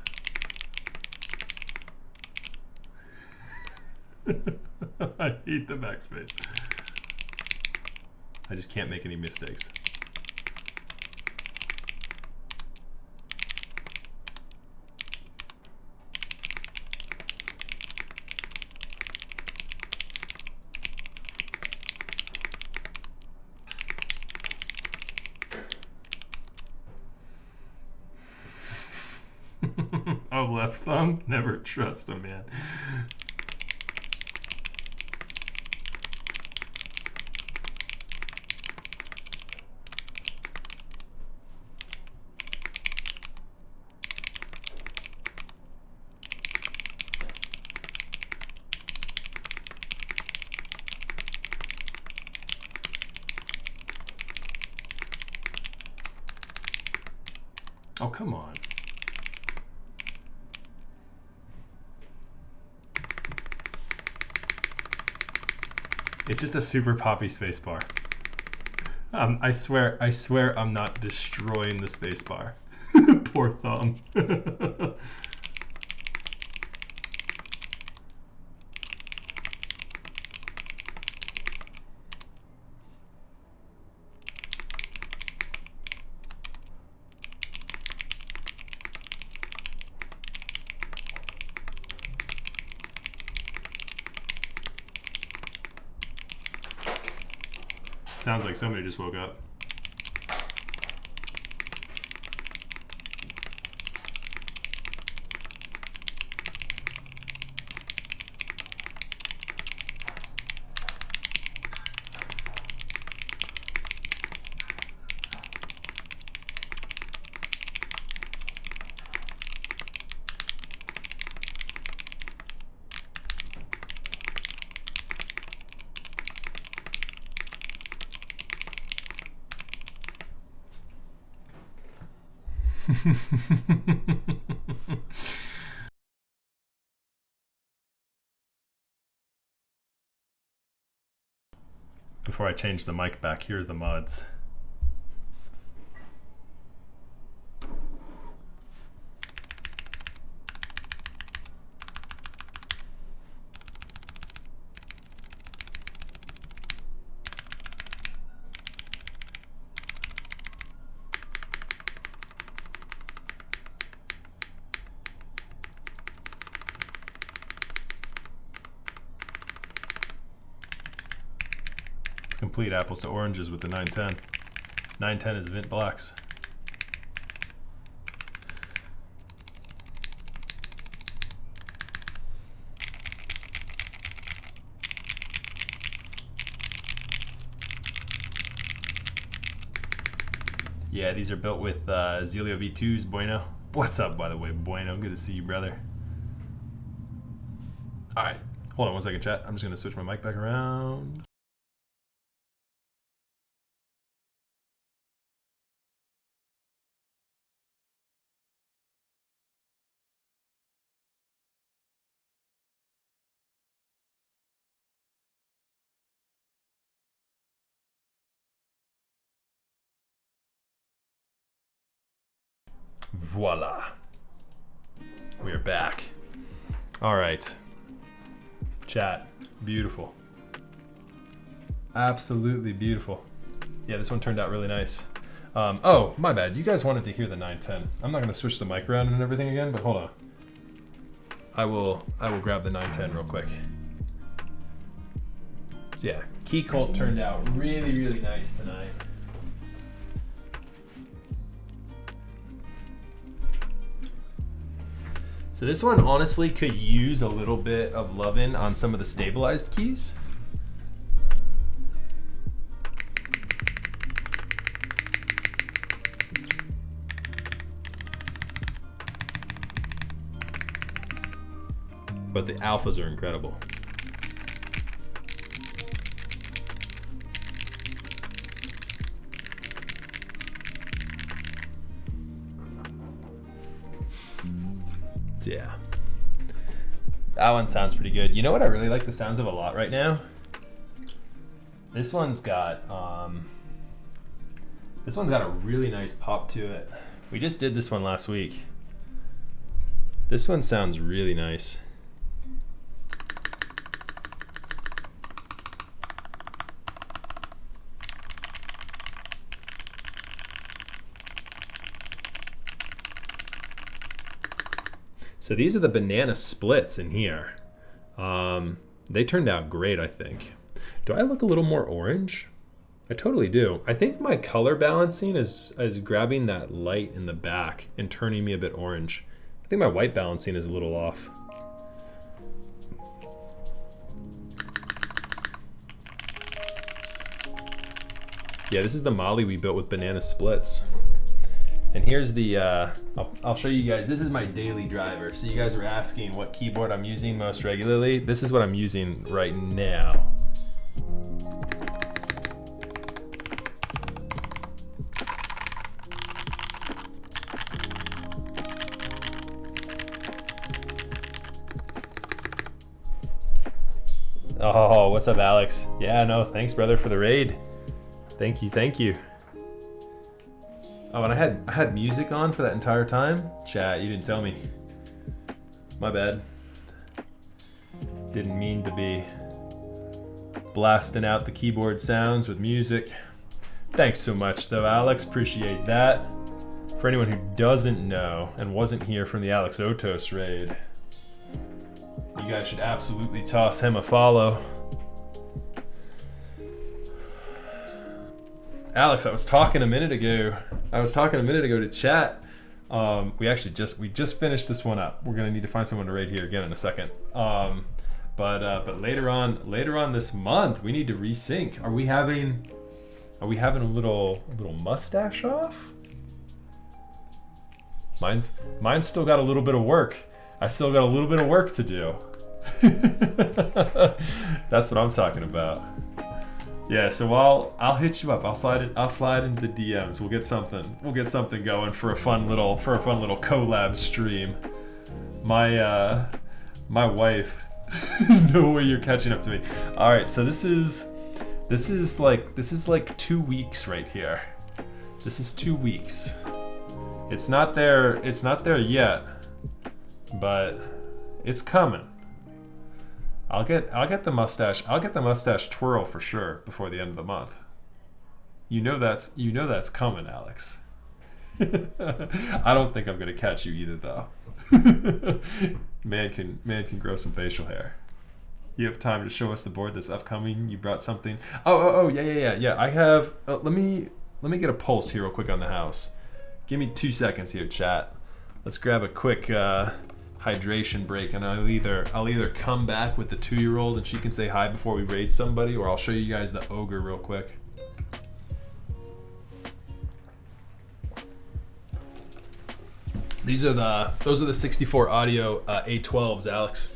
I hate the backspace. I just can't make any mistakes. Oh, left thumb? Never trust a man. Oh, come on. It's just a super poppy spacebar. I swear I'm not destroying the spacebar. Poor thumb. Sounds like somebody just woke up. Before I change the mic back, here's the mods. Complete apples to oranges with the 910. 910 is Vint Blacks. Yeah, these are built with Zealio V2s, Bueno. What's up, by the way, Bueno? Good to see you, brother. All right, hold on one second, chat. I'm just gonna switch my mic back around. Voila. We are back. All right. Chat. Beautiful. Absolutely beautiful. Yeah, this one turned out really nice. Oh, my bad. You guys wanted to hear the 910. I'm not going to switch the mic around and everything again, but hold on. I will grab the 910 real quick. So yeah, Keycult turned out really, really nice tonight. So this one honestly could use a little bit of loving on some of the stabilized keys. But the alphas are incredible. Yeah. That one sounds pretty good. You know what I really like the sounds of a lot right now? This one's got a really nice pop to it. We just did this one last week. This one sounds really nice. So these are the banana splits in here. They turned out great, I think. Do I look a little more orange? I totally do. I think my color balancing is grabbing that light in the back and turning me a bit orange. I think my white balancing is a little off. Yeah, this is the Molly we built with banana splits. And here's the, I'll show you guys, this is my daily driver. So you guys were asking what keyboard I'm using most regularly. This is what I'm using right now. Oh, what's up, Alex? Yeah, no, thanks, brother, for the raid. Thank you, thank you. Oh, and I had music on for that entire time? Chat, you didn't tell me. My bad. Didn't mean to be blasting out the keyboard sounds with music. Thanks so much, though, Alex. Appreciate that. For anyone who doesn't know and wasn't here from the Alex Otos raid, you guys should absolutely toss him a follow. Alex, I was talking a minute ago to chat. We just finished this one up. We're gonna need to find someone to raid here again in a second. But later on this month, we need to resync. Are we having a little mustache off? Mine's still got a little bit of work. I still got a little bit of work to do. That's what I'm talking about. Yeah, so I'll hit you up. I'll slide into the DMs. We'll get something going for a fun little collab stream. My wife. No way you're catching up to me. All right, so this is like 2 weeks right here. This is 2 weeks. It's not there yet, but it's coming. I'll get the mustache twirl for sure before the end of the month. You know that's coming, Alex. I don't think I'm gonna catch you either, though. Man can grow some facial hair. You have time to show us the board that's upcoming. You brought something. Oh yeah. I have. Let me get a pulse here real quick on the house. Give me 2 seconds here, chat. Let's grab a quick hydration break, and I'll either come back with the 2-year-old and she can say hi before we raid somebody, or I'll show you guys the ogre real quick. Those are the 64 audio A12s, Alex.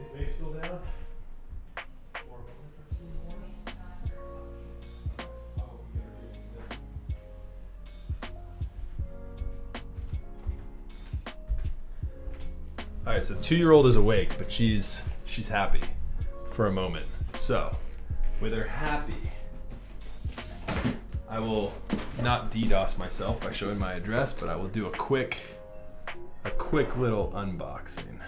Is Maeve still down? All right, so 2-year-old is awake, but she's happy for a moment. So, with her happy, I will not DDoS myself by showing my address, but I will do a quick little unboxing.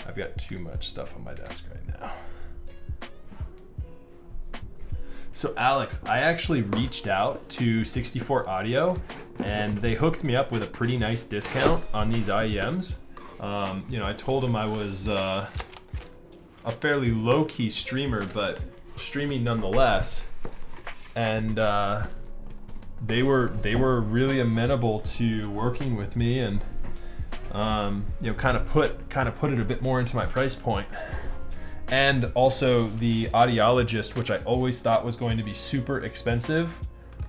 I've got too much stuff on my desk right now. So Alex, I actually reached out to 64 Audio, and they hooked me up with a pretty nice discount on these IEMs. You know, I told them I was a fairly low-key streamer, but streaming nonetheless. And they were really amenable to working with me, and you know, kind of put it a bit more into my price point. And also the audiologist, which I always thought was going to be super expensive,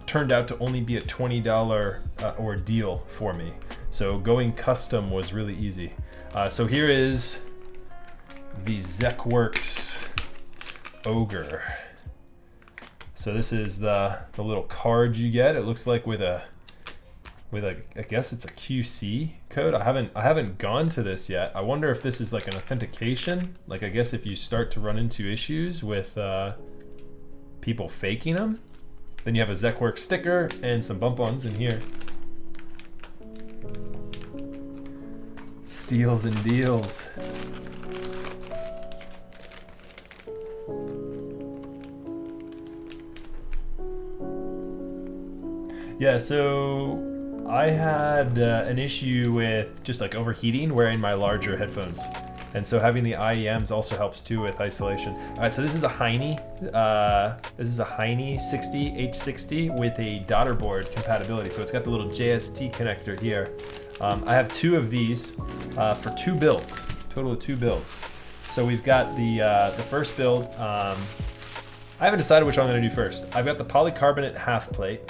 turned out to only be a $20 ordeal for me. So going custom was really easy. So here is the ZechWorks Ogre. So this is the little card you get. It looks like with a I guess it's a QC code. I haven't gone to this yet. I wonder if this is like an authentication. Like, I guess if you start to run into issues with people faking them, then you have a ZechWorks sticker and some bump-ons in here. Steals and deals. Yeah, so I had an issue with just like overheating wearing my larger headphones. And so having the IEMs also helps too with isolation. All right, so this is a Heine. This is a Heine 60H60 with a daughter board compatibility. So it's got the little JST connector here. I have 2 of these for 2 builds, total of 2 builds. So we've got the first build. I haven't decided which one I'm gonna do first. I've got the polycarbonate half plate,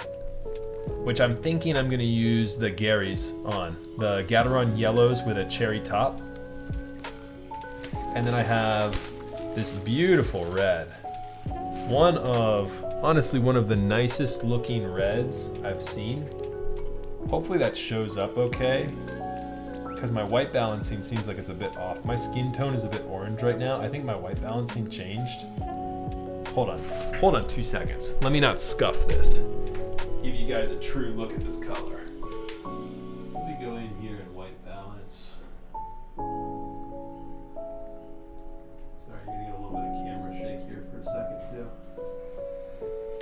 which I'm thinking I'm gonna use the Garys on. The Gateron yellows with a cherry top. And then I have this beautiful red. Honestly, one of the nicest looking reds I've seen. Hopefully that shows up okay, because my white balancing seems like it's a bit off. My skin tone is a bit orange right now. I think my white balancing changed. Hold on 2 seconds. Let me not scuff this. Give you guys a true look at this color. Let me go in here and white balance. Sorry, you're gonna get a little bit of camera shake here for a second too.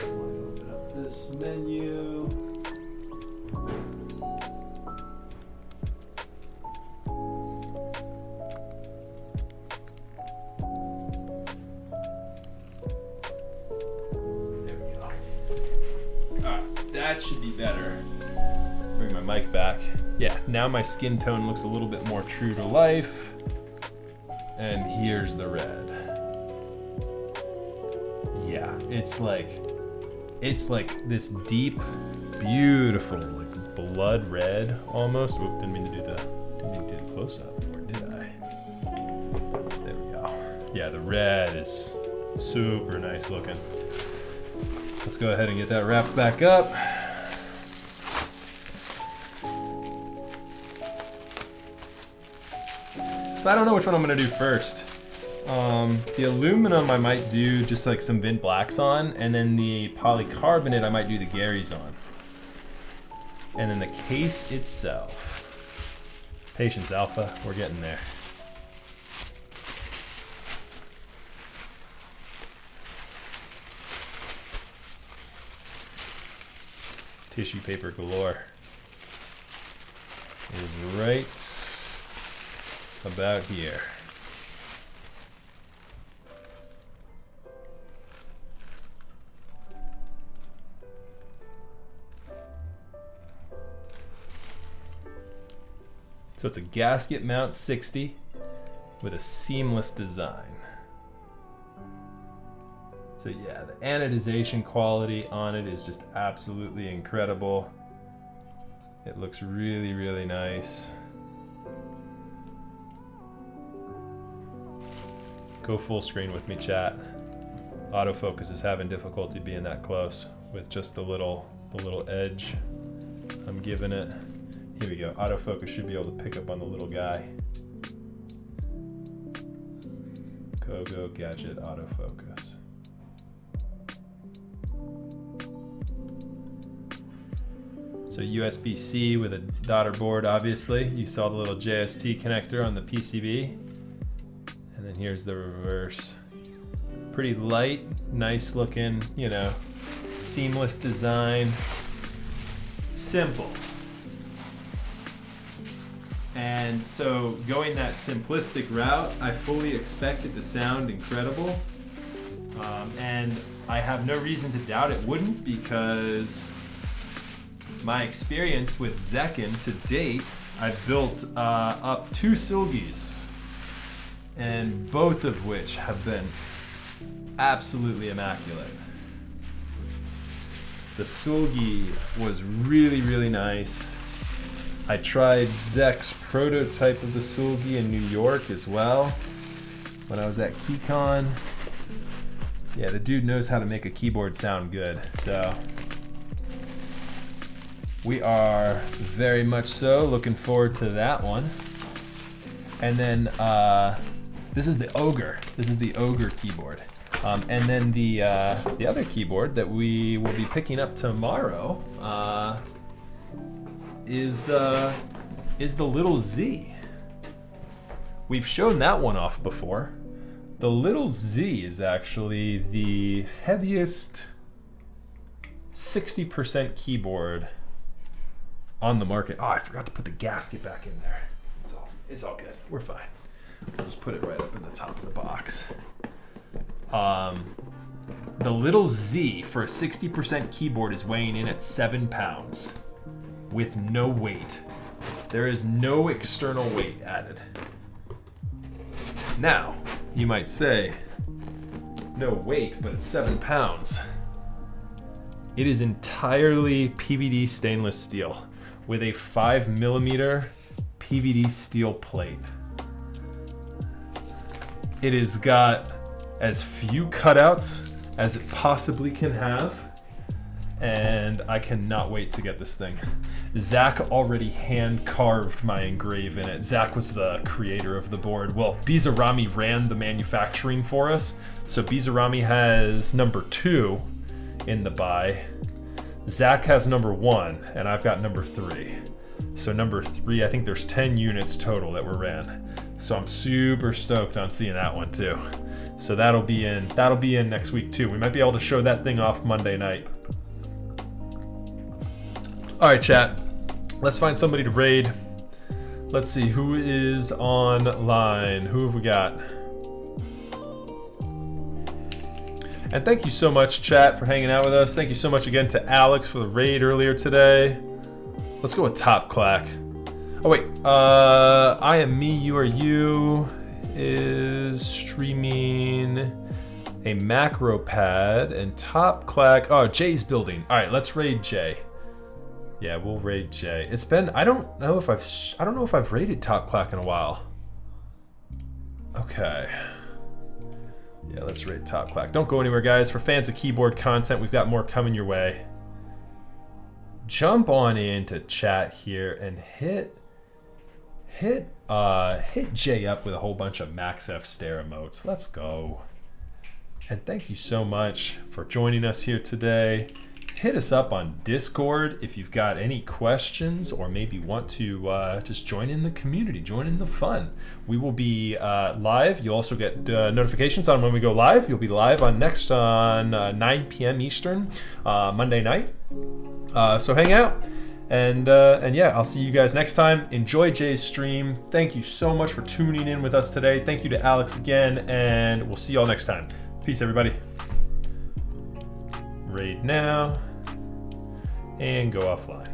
I want to open up this menu. That should be better. Bring my mic back. Yeah, now my skin tone looks a little bit more true to life. And here's the red. Yeah, it's like this deep, beautiful, like blood red almost. Whoop, didn't mean to do the close up, or did I? There we go. Yeah, the red is super nice looking. Let's go ahead and get that wrapped back up. So I don't know which one I'm gonna do first. The aluminum I might do just like some Vint Blacks on, and then the polycarbonate I might do the Garys on. And then the case itself. Patience, Alpha, we're getting there. Tissue paper galore. It is right about here. So it's a gasket mount 60 with a seamless design. So yeah, the anodization quality on it is just absolutely incredible. It looks really, really nice. Go full screen with me, chat. Autofocus is having difficulty being that close with just the little edge I'm giving it. Here we go. Autofocus should be able to pick up on the little guy. Go gadget autofocus. So USB-C with a daughter board, obviously. You saw the little JST connector on the PCB. And then here's the reverse. Pretty light, nice looking, you know, seamless design. Simple. And so going that simplistic route, I fully expect it to sound incredible. And I have no reason to doubt it wouldn't, because my experience with Zekin to date, I've built up 2 Sulgis, and both of which have been absolutely immaculate. The Sulgi was really, really nice. I tried Zek's prototype of the Sulgi in New York as well when I was at KeyCon. Yeah, the dude knows how to make a keyboard sound good, so we are very much so looking forward to that one. And then this is the Ogre. This is the Ogre keyboard. And then the other keyboard that we will be picking up tomorrow is the Little Z. We've shown that one off before. The Little Z is actually the heaviest 60% keyboard on the market. Oh, I forgot to put the gasket back in there. It's all good. We're fine. I'll just put it right up in the top of the box. The Little Z for a 60% keyboard is weighing in at 7 pounds with no weight. There is no external weight added. Now, you might say, no weight, but it's 7 pounds. It is entirely PVD stainless steel with a 5mm PVD steel plate. It has got as few cutouts as it possibly can have, and I cannot wait to get this thing. Zach already hand carved my engrave in it. Zach was the creator of the board. Well, Bizarrami ran the manufacturing for us, so Bizarrami has number 2 in the buy. Zach has number 1, and I've got number 3. So number 3, I think there's 10 units total that were ran. So I'm super stoked on seeing that one too. So that'll be in next week too. We might be able to show that thing off Monday night. All right, chat. Let's find somebody to raid. Let's see who is online. Who have we got? And thank you so much, chat, for hanging out with us. Thank you so much again to Alex for the raid earlier today. Let's go with Top Clack. Oh wait, I am me, you are you is streaming a macro pad, and Top Clack. Oh, Jay's building. All right, let's raid Jay. Yeah, we'll raid Jay. It's been, I don't know if I've raided Top Clack in a while. Okay. Yeah, let's raid Top Clack. Don't go anywhere, guys. For fans of keyboard content, we've got more coming your way. Jump on into chat here and hit Jay up with a whole bunch of Max F stare emotes. Let's go. And thank you so much for joining us here today. Hit us up on Discord if you've got any questions or maybe want to just join in the community, join in the fun. We will be live. You'll also get notifications on when we go live. You'll be live on 9 p.m. Eastern, Monday night. So hang out. And yeah, I'll see you guys next time. Enjoy Jay's stream. Thank you so much for tuning in with us today. Thank you to Alex again, and we'll see you all next time. Peace, everybody. Raid now and go offline.